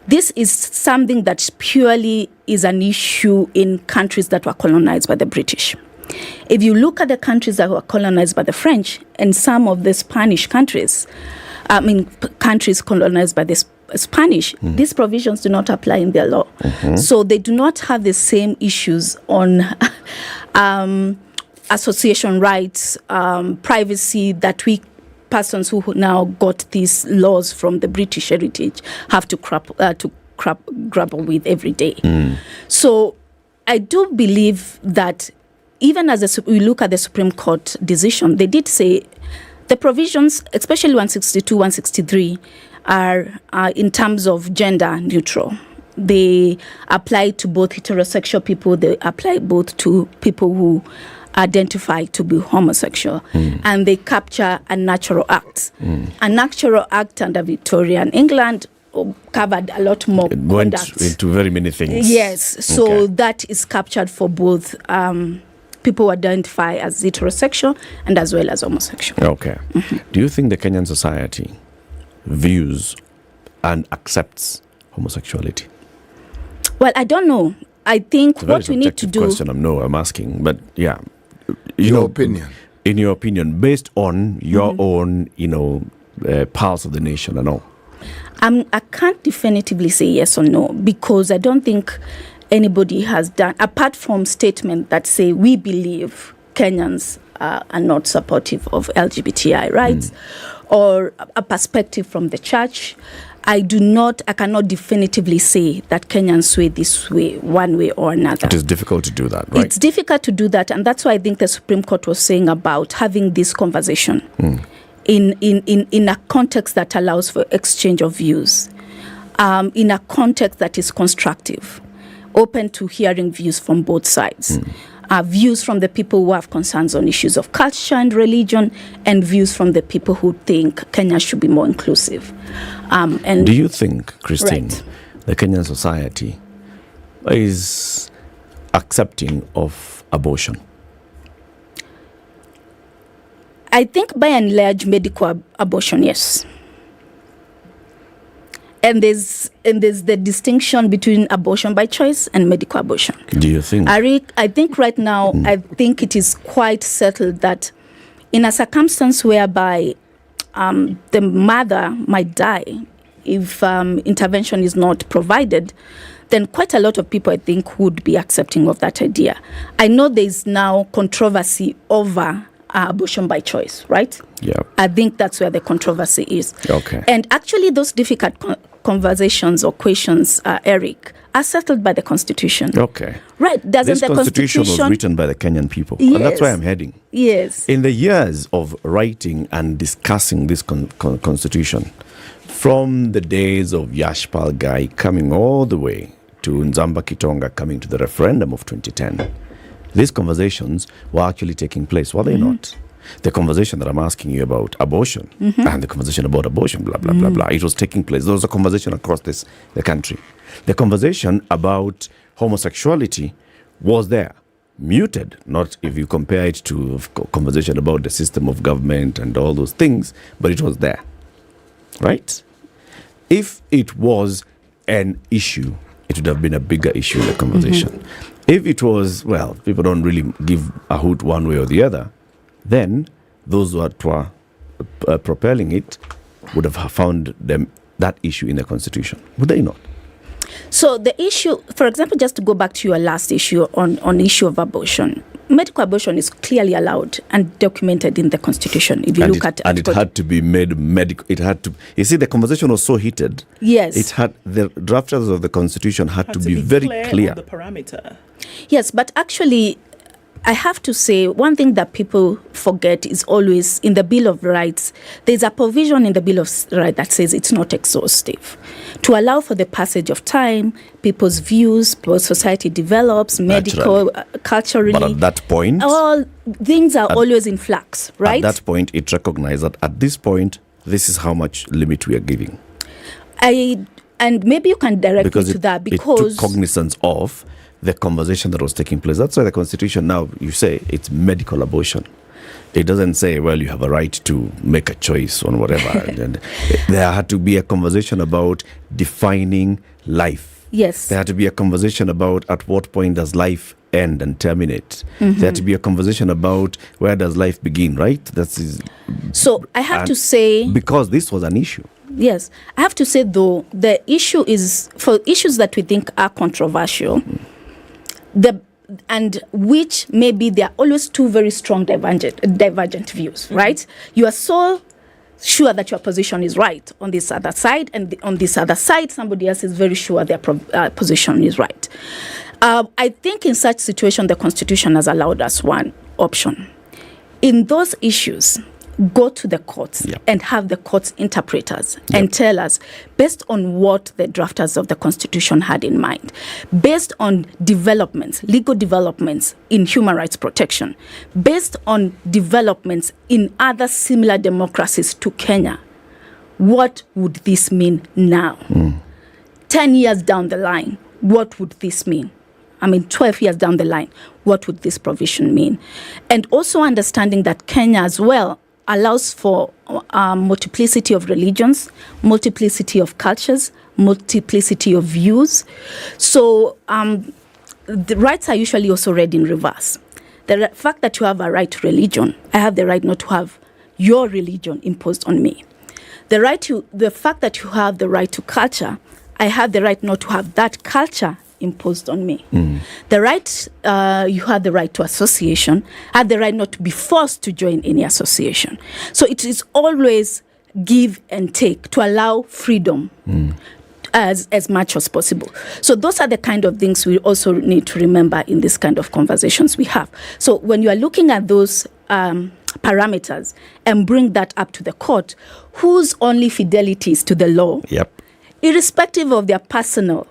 this is something that purely is an issue in countries that were colonized by the British. If you look at the countries that were colonized by the French and some of the Spanish countries, countries colonized by the Spanish, these provisions do not apply in their law. So they do not have the same issues on association rights, privacy that we persons who now got these laws from the British heritage have to grapple with every day. So I do believe that even as we look at the Supreme Court decision, they did say the provisions, especially 162, 163, are in terms of gender neutral. They apply to both heterosexual people, they apply both to people who identify to be homosexual, and they capture a natural act. A natural act under Victorian England covered a lot more It went into very many things. Yes, so that is captured for both people who identify as heterosexual and as well as homosexual. Okay. Do you think the Kenyan society views and accepts homosexuality? Well, I don't know. I think what we need to do... Question. I'm asking, but yeah. Your opinion. In your opinion, based on your own, pulse of the nation and all. I can't definitively say yes or no, because I don't think anybody has done, apart from statements that say we believe Kenyans are not supportive of LGBTI rights, or a perspective from the church. I cannot definitively say that Kenyans sway this way, one way or another. It is difficult to do that, right? It's difficult to do that, and that's why I think the Supreme Court was saying about having this conversation in a context that allows for exchange of views, in a context that is constructive, open to hearing views from both sides. Views from the people who have concerns on issues of culture and religion, and views from the people who think Kenya should be more inclusive. Do you think, Christine, the Kenyan society is accepting of abortion? I think by and large medical abortion, yes. And there's the distinction between abortion by choice and medical abortion. Do you think? I think right now, I think it is quite settled that in a circumstance whereby the mother might die if intervention is not provided, then quite a lot of people, I think, would be accepting of that idea. I know there is now controversy over abortion by choice, right? Yeah. I think that's where the controversy is. Okay. And actually, those difficult conversations or questions, Eric, are settled by the Constitution. Okay. Right. This Constitution was written by the Kenyan people. Yes. And that's where I'm heading. Yes. In the years of writing and discussing this Constitution, from the days of Yashpal Gai coming all the way to Nzamba Kitonga coming to the referendum of 2010, these conversations were actually taking place, were they not? The conversation that I'm asking you about abortion and the conversation about abortion, blah, blah, blah, blah, it was taking place. There was a conversation across the country. The conversation about homosexuality was there. Muted, not if you compare it to conversation about the system of government and all those things, but it was there. Right? If it was an issue, it would have been a bigger issue in the conversation. If it was, well, people don't really give a hoot one way or the other, then those who were propelling it would have found that issue in the Constitution. Would they not? So the issue, for example, just to go back to your last issue on issue of abortion, medical abortion is clearly allowed and documented in the Constitution. If you look at and it had to be made medical. It had to. You see, the conversation was so heated. Yes. It had the drafters of the Constitution had to be very clear on the parameter. Yes, but actually, I have to say, one thing that people forget is always in the Bill of Rights, there's a provision in the Bill of Rights that says it's not exhaustive. To allow for the passage of time, people's views, society develops, medical, culturally. But at that point, all things are always in flux, right? At that point, it recognized that at this point, this is how much limit we are giving. And maybe you can direct me to that because it took cognizance of the conversation that was taking place. That's why the Constitution now, you say it's medical abortion. It doesn't say, well, you have a right to make a choice on whatever. And there had to be a conversation about defining life. Yes. There had to be a conversation about at what point does life end and terminate. There had to be a conversation about where does life begin, right? So I have to say, because this was an issue. Yes. I have to say, though, the issue is, for issues that we think are controversial, and which maybe there are always two very strong divergent views, right? You are so sure that your position is right on this other side, and on this other side, somebody else is very sure their position is right. I think in such situation, the Constitution has allowed us one option. In those issues, go to the courts and have the courts interpreters and tell us, based on what the drafters of the Constitution had in mind, based on developments, legal developments in human rights protection, based on developments in other similar democracies to Kenya, what would this mean now? 10 years down the line, what would this mean? 12 years down the line, what would this provision mean? And also understanding that Kenya as well allows for multiplicity of religions, multiplicity of cultures, multiplicity of views. So the rights are usually also read in reverse. The fact that you have a right to religion, I have the right not to have your religion imposed on me. The fact that you have the right to culture, I have the right not to have that culture imposed on me. The right, you have the right to association, I have the right not to be forced to join any association. So it is always give and take to allow freedom as much as possible. So those are the kind of things we also need to remember in this kind of conversations we have. So when you are looking at those parameters and bring that up to the court, whose only fidelity is to the law, irrespective of their personal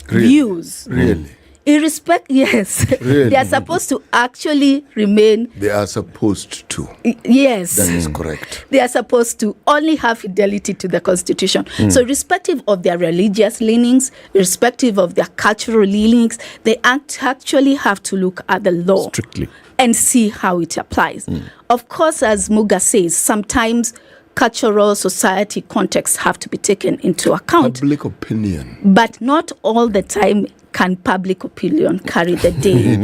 views. Really? Yes. Really? They are supposed to actually remain. They are supposed to. Yes. That is correct. They are supposed to only have fidelity to the Constitution. So irrespective of their religious leanings, irrespective of their cultural leanings, they actually have to look at the law strictly and see how it applies. Of course, as Muga says, sometimes cultural society contexts have to be taken into account. Public opinion. But not all the time can public opinion carry the day.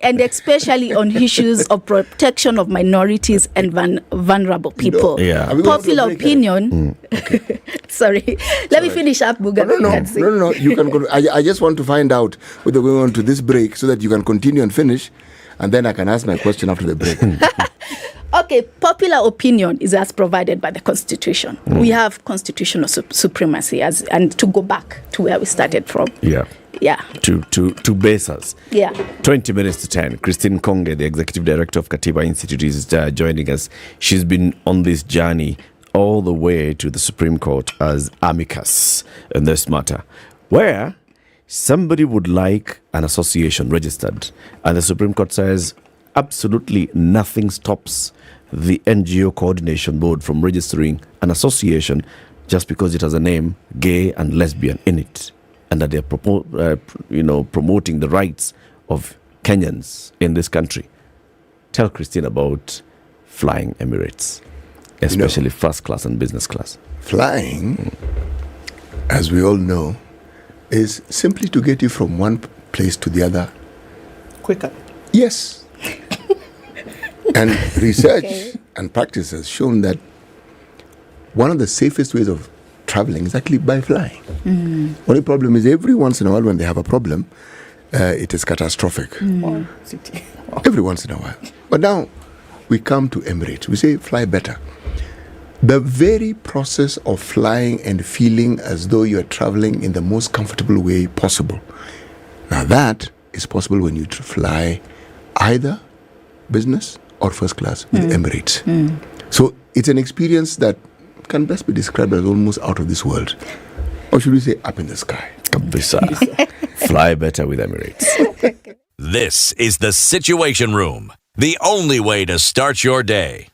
and especially on issues of protection of minorities and vulnerable people. Popular opinion. Sorry. Let me finish up, Buga. No. You can go. I just want to find out whether we're going to this break so that you can continue and finish, and then I can ask my question after the break. Okay, popular opinion is as provided by the Constitution. We have constitutional supremacy, and to go back to where we started from. Yeah. To base us. 20 minutes to 10. Christine Konge, the Executive Director of Katiba Institute, is joining us. She's been on this journey all the way to the Supreme Court as amicus in this matter, where somebody would like an association registered, and the Supreme Court says absolutely nothing stops the NGO Coordination Board from registering an association just because it has a name, gay and lesbian, in it, and that they're promoting the rights of Kenyans in this country. Tell Christine about Flying Emirates, especially first class and business class. Flying, as we all know, is simply to get you from one place to the other quicker. Yes. And research and practice has shown that one of the safest ways of traveling is actually by flying. Only problem is every once in a while when they have a problem, it is catastrophic. Every once in a while. But now we come to Emirates. We say fly better. The very process of flying and feeling as though you are traveling in the most comfortable way possible. Now that is possible when you fly either business or first class with Emirates. So it's an experience that can best be described as almost out of this world. Or should we say up in the sky? Fly better with Emirates. This is the Situation Room, the only way to start your day.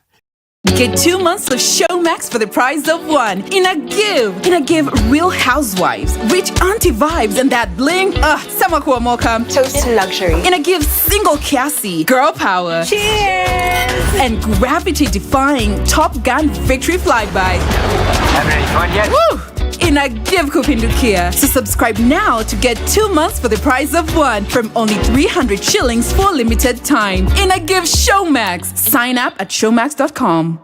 Get 2 months of Showmax for the price of one. In a give, Real Housewives, rich auntie vibes, and that bling. Samakuwa Mocha. Toast to luxury. In a give, single Cassie, girl power. Cheers! And gravity-defying Top Gun victory flyby. Woo! In a give, Kupindukia. So subscribe now to get 2 months for the price of one from only 300 shillings for limited time. In a give, Showmax. Sign up at showmax.com.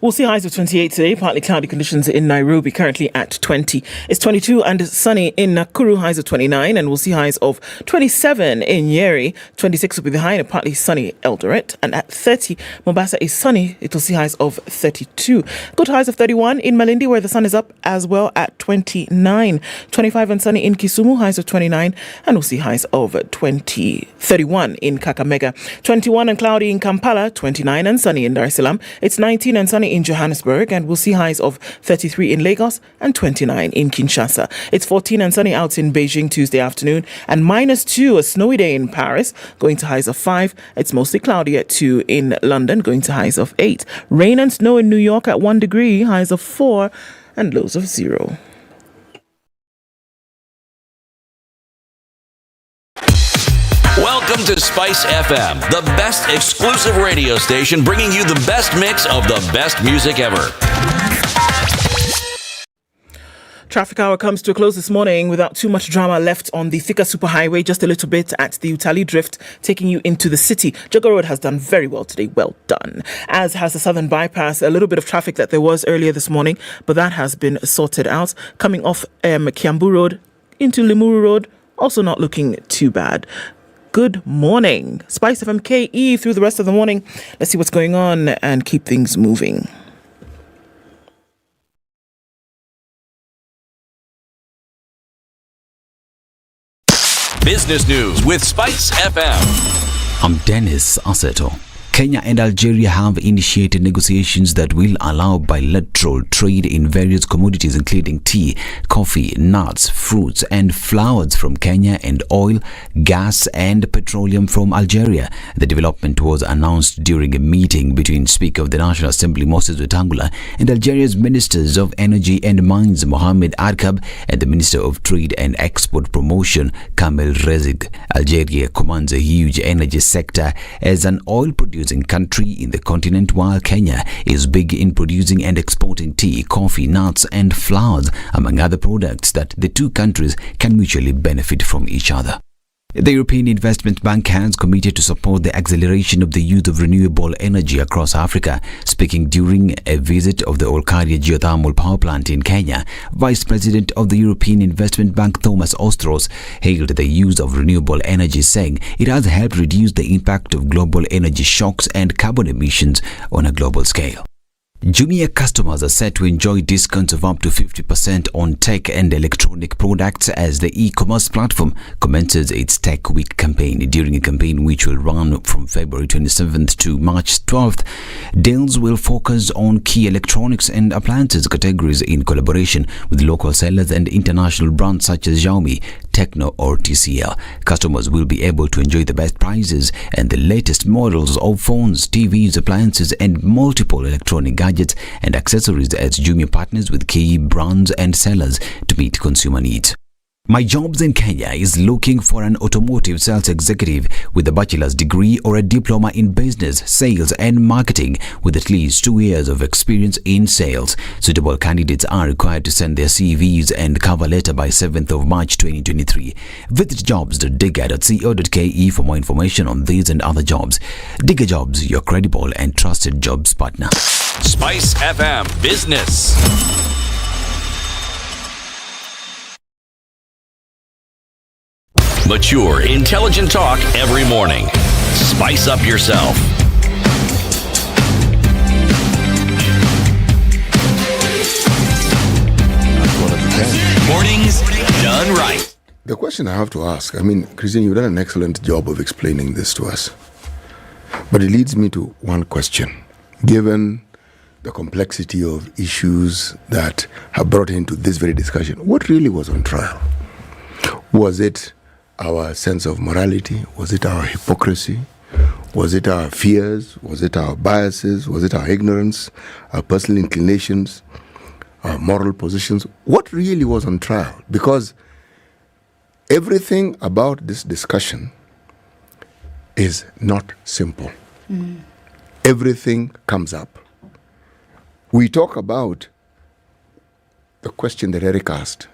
We'll see highs of 28 today, partly cloudy conditions in Nairobi, currently at 20. It's 22 and sunny in Nakuru, highs of 29, and we'll see highs of 27 in Nyeri. 26 will be the high and partly sunny Eldoret, and at 30, Mombasa is sunny. It will see highs of 32. Good highs of 31 in Malindi, where the sun is up as well at 29. 25 and sunny in Kisumu, highs of 29, and we'll see highs of 31 in Kakamega. 21 and cloudy in Kampala, 29 and sunny in Dar es Salaam. It's 19 and sunny in Johannesburg, and we'll see highs of 33 in Lagos and 29 in Kinshasa. It's 14 and sunny out in Beijing Tuesday afternoon, and -2, a snowy day in Paris, going to highs of 5. It's mostly cloudy at 2 in London, going to highs of 8. Rain and snow in New York at 1 degree, highs of 4 and lows of 0. Welcome to Spice FM, the best exclusive radio station bringing you the best mix of the best music ever. Traffic hour comes to a close this morning without too much drama left on the Thika Superhighway, just a little bit at the Utali Drift, taking you into the city. Jogga Road has done very well today, well done. As has the Southern Bypass, a little bit of traffic that there was earlier this morning, but that has been sorted out. Coming off Kiambu Road into Limuru Road, also not looking too bad. Good morning. Spice FM KE through the rest of the morning. Let's see what's going on and keep things moving. Business news with Spice FM. I'm Dennis Aseto. Kenya and Algeria have initiated negotiations that will allow bilateral trade in various commodities including tea, coffee, nuts, fruits and flowers from Kenya and oil, gas and petroleum from Algeria. The development was announced during a meeting between Speaker of the National Assembly Moses Wetangula and Algeria's Ministers of Energy and Mines Mohamed Arkab and the Minister of Trade and Export Promotion Kamel Rezig. Algeria commands a huge energy sector as an oil-producing country in the continent, while Kenya is big in producing and exporting tea, coffee, nuts and flowers, among other products that the two countries can mutually benefit from each other. The European Investment Bank has committed to support the acceleration of the use of renewable energy across Africa. Speaking during a visit of the Olkaria geothermal power plant in Kenya, Vice President of the European Investment Bank Thomas Ostros hailed the use of renewable energy, saying it has helped reduce the impact of global energy shocks and carbon emissions on a global scale. Jumia customers are set to enjoy discounts of up to 50% on tech and electronic products as the e-commerce platform commences its Tech Week campaign. During a campaign which will run from February 27th to March 12th, deals will focus on key electronics and appliances categories in collaboration with local sellers and international brands such as Xiaomi, Tecno or TCL. Customers will be able to enjoy the best prices and the latest models of phones, TVs, appliances and multiple electronic gadgets and accessories as Jumia partners with key brands and sellers to meet consumer needs. My Jobs in Kenya is looking for an automotive sales executive with a bachelor's degree or a diploma in business, sales and marketing with at least 2 years of experience in sales. Suitable candidates are required to send their CVs and cover letter by 7th of March 2023. Visit jobs.digga.co.ke for more information on these and other jobs. Digga Jobs, your credible and trusted jobs partner. Spice FM Business. Mature, intelligent talk every morning. Spice up yourself. Mornings done right. The question I have to ask, Christine, you've done an excellent job of explaining this to us. But it leads me to one question. Given the complexity of issues that have brought into this very discussion, what really was on trial? Was it our sense of morality? Was it our hypocrisy? Was it our fears? Was it our biases? Was it our ignorance, our personal inclinations, our moral positions? What really was on trial? Because everything about this discussion is not simple. Everything comes up. We talk about the question that Eric asked.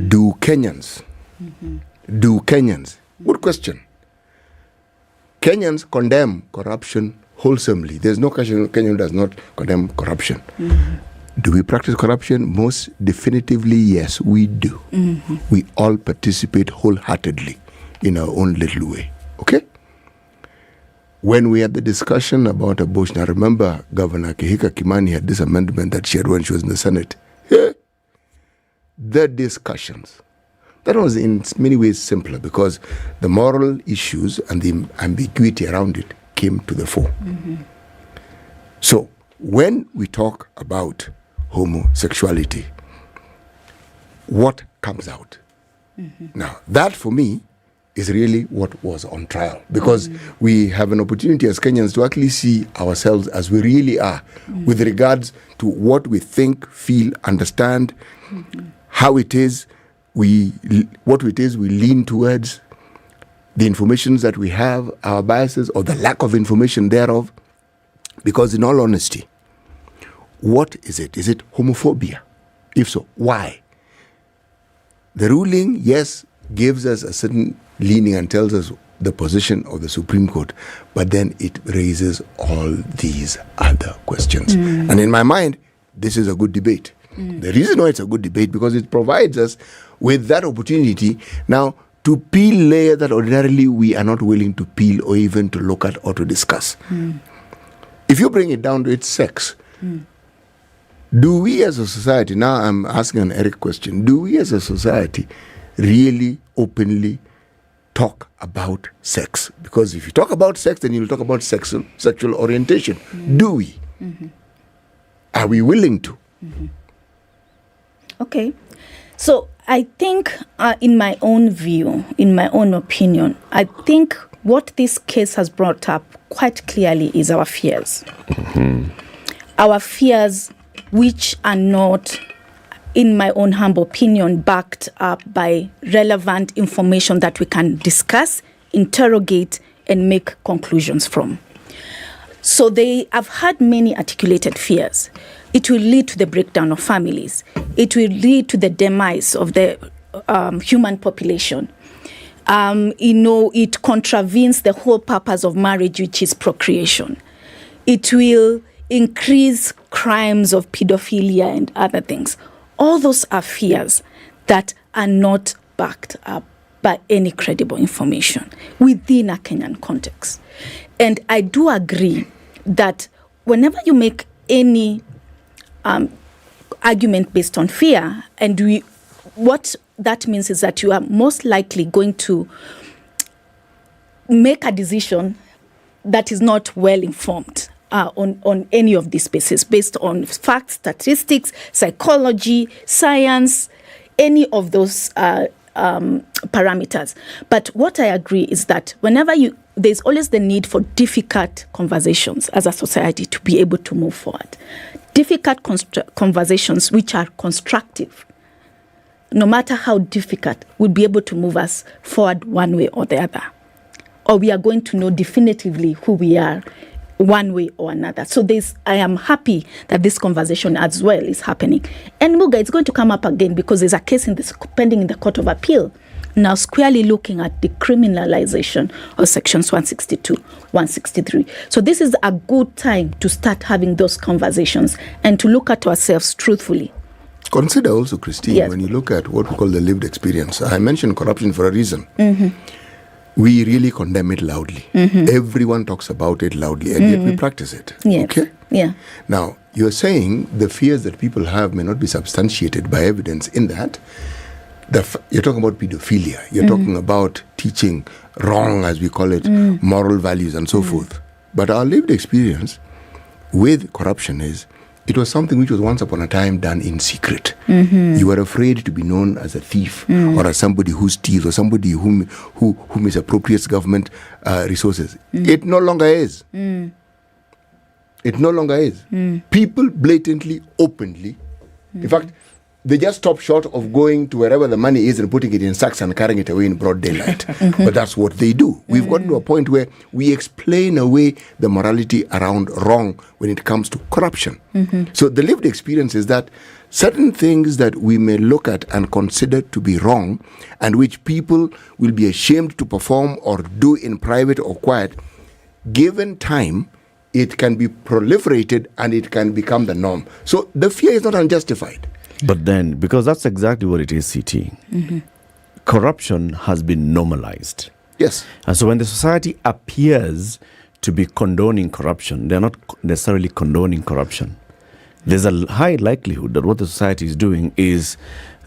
Do Kenyans? Good question. Kenyans condemn corruption wholesomely. There's no Kenyan who does not condemn corruption. Do we practice corruption? Most definitively, yes, we do. We all participate wholeheartedly in our own little way. Okay? When we had the discussion about abortion, I remember Governor Kihika Kimani had this amendment that she had when she was in the Senate. Yeah. The discussions. That was in many ways simpler because the moral issues and the ambiguity around it came to the fore. So when we talk about homosexuality, what comes out? Now, that for me is really what was on trial because we have an opportunity as Kenyans to actually see ourselves as we really are with regards to what we think, feel, understand, how it is we lean towards, the informations that we have, our biases or the lack of information thereof. Because in all honesty, what is it? Is it homophobia? If so, why? The ruling, yes, gives us a certain leaning and tells us the position of the Supreme Court, but then it raises all these other questions. And in my mind, this is a good debate. The reason why it's a good debate because it provides us with that opportunity now to peel layers that ordinarily we are not willing to peel or even to look at or to discuss. If you bring it down to its sex, do we as a society, now I'm asking an Eric question, do we as a society really openly talk about sex. Because if you talk about sex, then you'll talk about sexual orientation. Do we? Are we willing to? Okay. So I think, in my own view, in my own opinion, I think what this case has brought up quite clearly is our fears. Our fears, which are not, in my own humble opinion, backed up by relevant information that we can discuss, interrogate, and make conclusions from. So they have had many articulated fears. It will lead to the breakdown of families. It will lead to the demise of the human population. It contravenes the whole purpose of marriage, which is procreation. It will increase crimes of pedophilia and other things. All those are fears that are not backed up by any credible information within a Kenyan context. And I do agree that whenever you make any argument based on fear, and what that means is that you are most likely going to make a decision that is not well informed on any of these bases, based on facts, statistics, psychology, science, any of those parameters. But what I agree is that whenever there's always the need for difficult conversations as a society to be able to move forward. Difficult conversations which are constructive, no matter how difficult, will be able to move us forward one way or the other. Or we are going to know definitively who we are one way or another. So I am happy that this conversation as well is happening. And Muga, it's going to come up again because there's a case pending in the Court of Appeal now squarely looking at the criminalization of sections 162, 163. So this is a good time to start having those conversations and to look at ourselves truthfully. Consider also, Christine, when you look at what we call the lived experience. I mentioned corruption for a reason. We really condemn it loudly. Everyone talks about it loudly, and yet we practice it. Okay? Yeah. Now, you're saying the fears that people have may not be substantiated by evidence in that. You're talking about pedophilia. You're talking about teaching wrong, as we call it, moral values and so forth. But our lived experience with corruption is, it was something which was once upon a time done in secret. You were afraid to be known as a thief or as somebody who steals or somebody who misappropriates government resources. It no longer is. It no longer is. People blatantly, openly, in fact, they just stop short of going to wherever the money is and putting it in sacks and carrying it away in broad daylight. But that's what they do. We've gotten to a point where we explain away the morality around wrong when it comes to corruption. So the lived experience is that certain things that we may look at and consider to be wrong and which people will be ashamed to perform or do in private or quiet, given time, it can be proliferated and it can become the norm. So the fear is not unjustified. But then, because that's exactly what it is, CT, corruption has been normalized. Yes. And so when the society appears to be condoning corruption, they're not necessarily condoning corruption. There's a high likelihood that what the society is doing is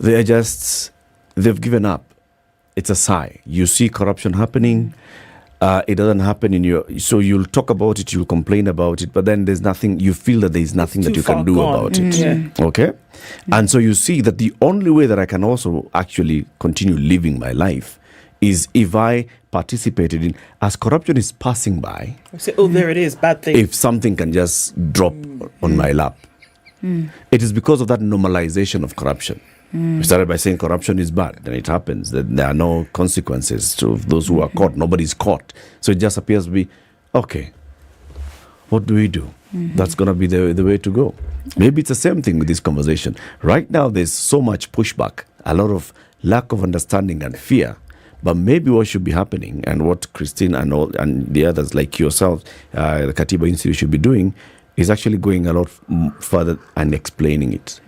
they've given up. It's a sigh. You see corruption happening. It doesn't happen so you'll talk about it, you'll complain about it, but then there's nothing, you feel that there's nothing that you can do about it. Okay? And so you see that the only way that I can also actually continue living my life is if I participated in, as corruption is passing by. Say, oh, there it is, bad thing. If something can just drop on my lap. It is because of that normalization of corruption. We started by saying corruption is bad, then it happens that there are no consequences to those who are caught. Nobody's caught. So it just appears to be, okay, what do we do? That's going to be the way to go. Maybe it's the same thing with this conversation. Right now, there's so much pushback, a lot of lack of understanding and fear. But maybe what should be happening, and what Christine and the others like yourself, the Katiba Institute should be doing, is actually going a lot further and explaining it.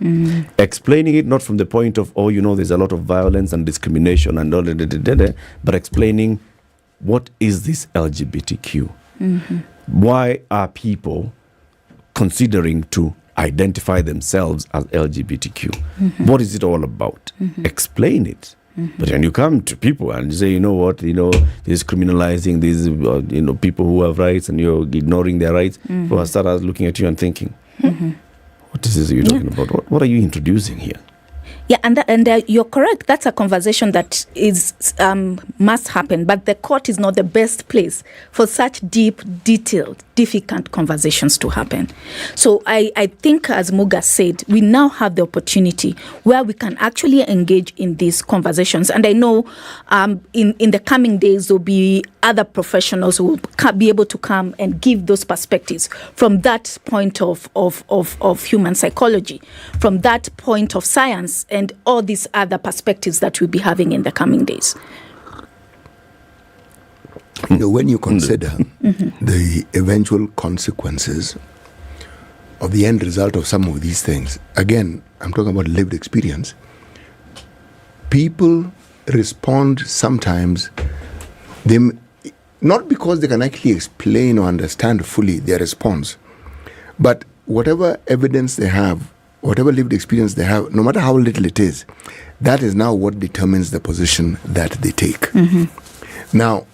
Explaining it not from the point of, there's a lot of violence and discrimination and all that, but explaining what is this LGBTQ? Why are people considering to identify themselves as LGBTQ? What is it all about? Explain it. But when you come to people and you say, you know what, this is criminalizing these, people who have rights, and you're ignoring their rights, people start looking at you and thinking, what is this you're talking about? What are you introducing here? Yeah, and you're correct. That's a conversation that is must happen. But the court is not the best place for such deep, detailed, difficult conversations to happen. So I think, as Muga said, we now have the opportunity where we can actually engage in these conversations. And I know in the coming days there'll be other professionals who will be able to come and give those perspectives from that point of human psychology, from that point of science, and all these other perspectives that we'll be having in the coming days. When you consider the eventual consequences of the end result of some of these things, again, I'm talking about lived experience, people respond sometimes, not because they can actually explain or understand fully their response, but whatever evidence they have, whatever lived experience they have, no matter how little it is, that is now what determines the position that they take. Now,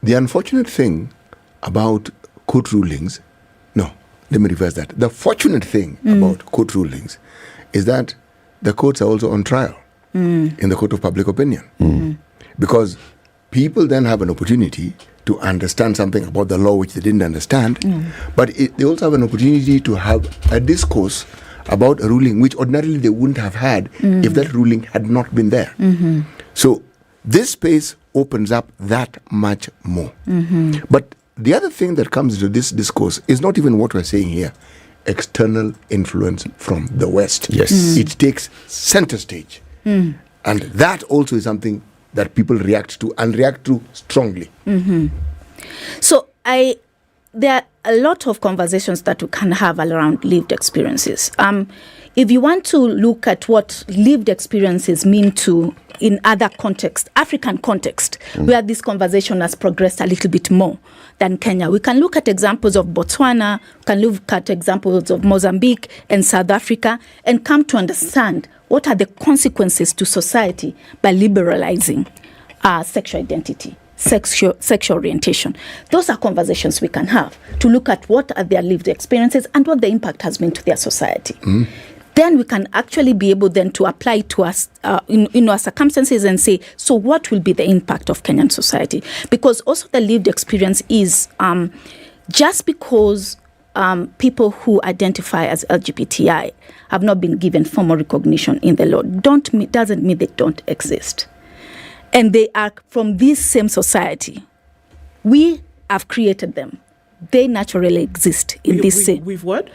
the unfortunate thing about court rulings, let me reverse that. The fortunate thing about court rulings is that the courts are also on trial in the court of public opinion. Because people then have an opportunity to understand something about the law which they didn't understand, but they also have an opportunity to have a discourse about a ruling which ordinarily they wouldn't have had if that ruling had not been there. So this space opens up that much more. But the other thing that comes into this discourse is not even what we're saying here, external influence from the West. Yes. It takes center stage. And that also is something that people react to, and react to strongly. So there are a lot of conversations that we can have around lived experiences. If you want to look at what lived experiences mean in other contexts, African context, where this conversation has progressed a little bit more than Kenya, we can look at examples of Botswana, we can look at examples of Mozambique and South Africa, and come to understand what are the consequences to society by liberalizing sexual identity, sexual orientation. Those are conversations we can have to look at what are their lived experiences and what the impact has been to their society. Then we can actually be able then to apply to us in our circumstances and say, so what will be the impact of Kenyan society? Because also the lived experience is just because people who identify as LGBTI have not been given formal recognition in the law doesn't mean they don't exist. And they are from this same society. We have created them. They naturally exist in this same. We've what?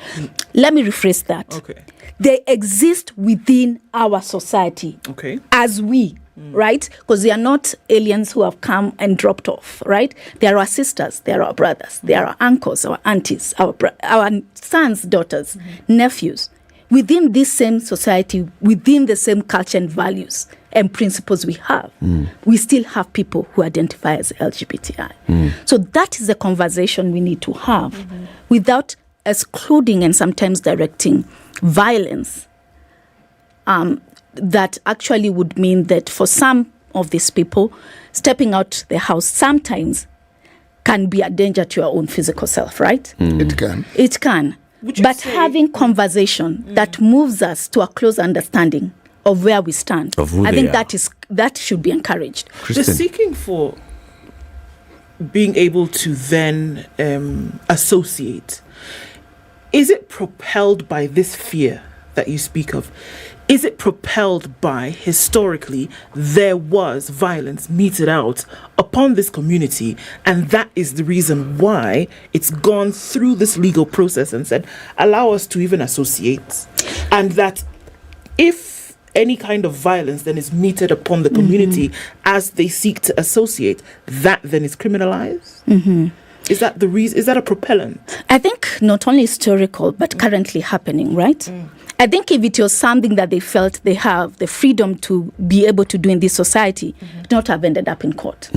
Let me rephrase that. Okay. They exist within our society. Okay. As we. Right? Because they are not aliens who have come and dropped off, right? They are our sisters, they are our brothers, they are our uncles, our aunties, our sons, daughters, nephews. Within this same society, within the same culture and values and principles we have, we still have people who identify as LGBTI. So that is the conversation we need to have without excluding and sometimes directing violence. That actually would mean that for some of these people, stepping out the house sometimes can be a danger to your own physical self, right? It can. It can. But having conversation that moves us to a close understanding of where we stand, I think that should be encouraged. The seeking for being able to then associate, is it propelled by this fear that you speak of? Is it propelled by, historically, there was violence meted out upon this community, and that is the reason why it's gone through this legal process and said, allow us to even associate, and that if any kind of violence then is meted upon the community as they seek to associate, that then is criminalized? Is that the reason? Is that a propellant? I think not only historical, but currently happening, right? I think if it was something that they felt they have the freedom to be able to do in this society, not have ended up in court.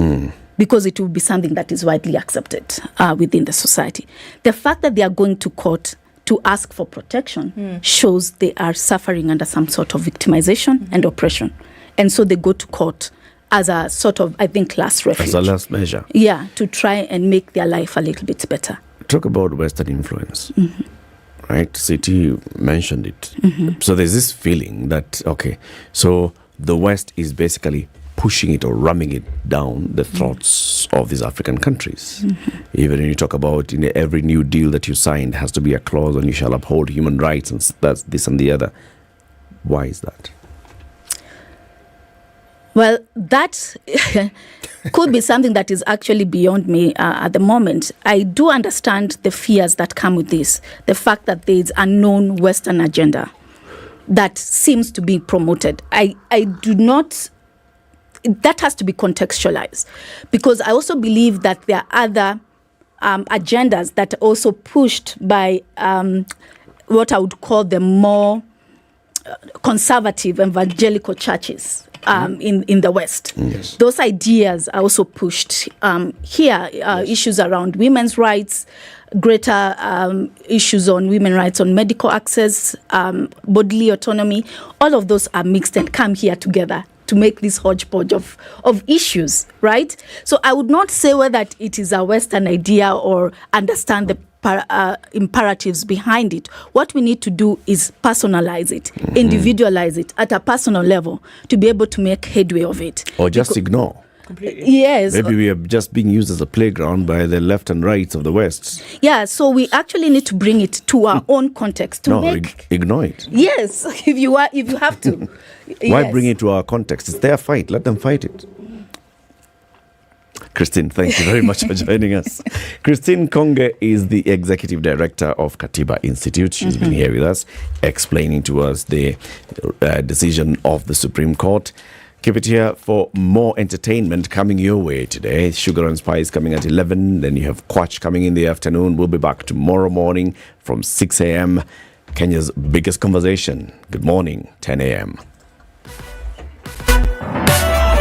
Because it will be something that is widely accepted within the society. The fact that they are going to court to ask for protection shows they are suffering under some sort of victimization and oppression. And so they go to court as a sort of, I think, last refuge. As a last measure. Yeah, to try and make their life a little bit better. Talk about Western influence. Right? City mentioned it. So there's this feeling that, okay, so the West is basically pushing it or ramming it down the throats of these African countries. Even when you talk about in every new deal that you signed has to be a clause on you shall uphold human rights and that's this and the other. Why is that? Well, that could be something that is actually beyond me at the moment. I do understand the fears that come with this, the fact that there is a known Western agenda that seems to be promoted. I do not, that has to be contextualized, because I also believe that there are other agendas that are also pushed by what I would call the more conservative evangelical churches in the West. Yes. Those ideas are also pushed here. Issues around women's rights, greater issues on women's rights on medical access, bodily autonomy. All of those are mixed and come here together to make this hodgepodge of issues, right? So I would not say whether it is a Western idea or understand the imperatives behind it. What we need to do is personalize it, individualize it at a personal level to be able to make headway of it. Or just ignore. Yes. Maybe we are just being used as a playground by the left and right of the West. Yeah, so we actually need to bring it to our own context. To make ignore it. Yes, if you have to. Why Yes. bring it to our context? It's their fight. Let them fight it. Christine, thank you very much for joining us. Christine Konge is the Executive Director of Katiba Institute. She's been here with us, explaining to us the decision of the Supreme Court. Keep it here for more entertainment coming your way today. Sugar and Spice coming at 11. Then you have Quatch coming in the afternoon. We'll be back tomorrow morning from 6 a.m. Kenya's biggest conversation. Good morning, 10 a.m.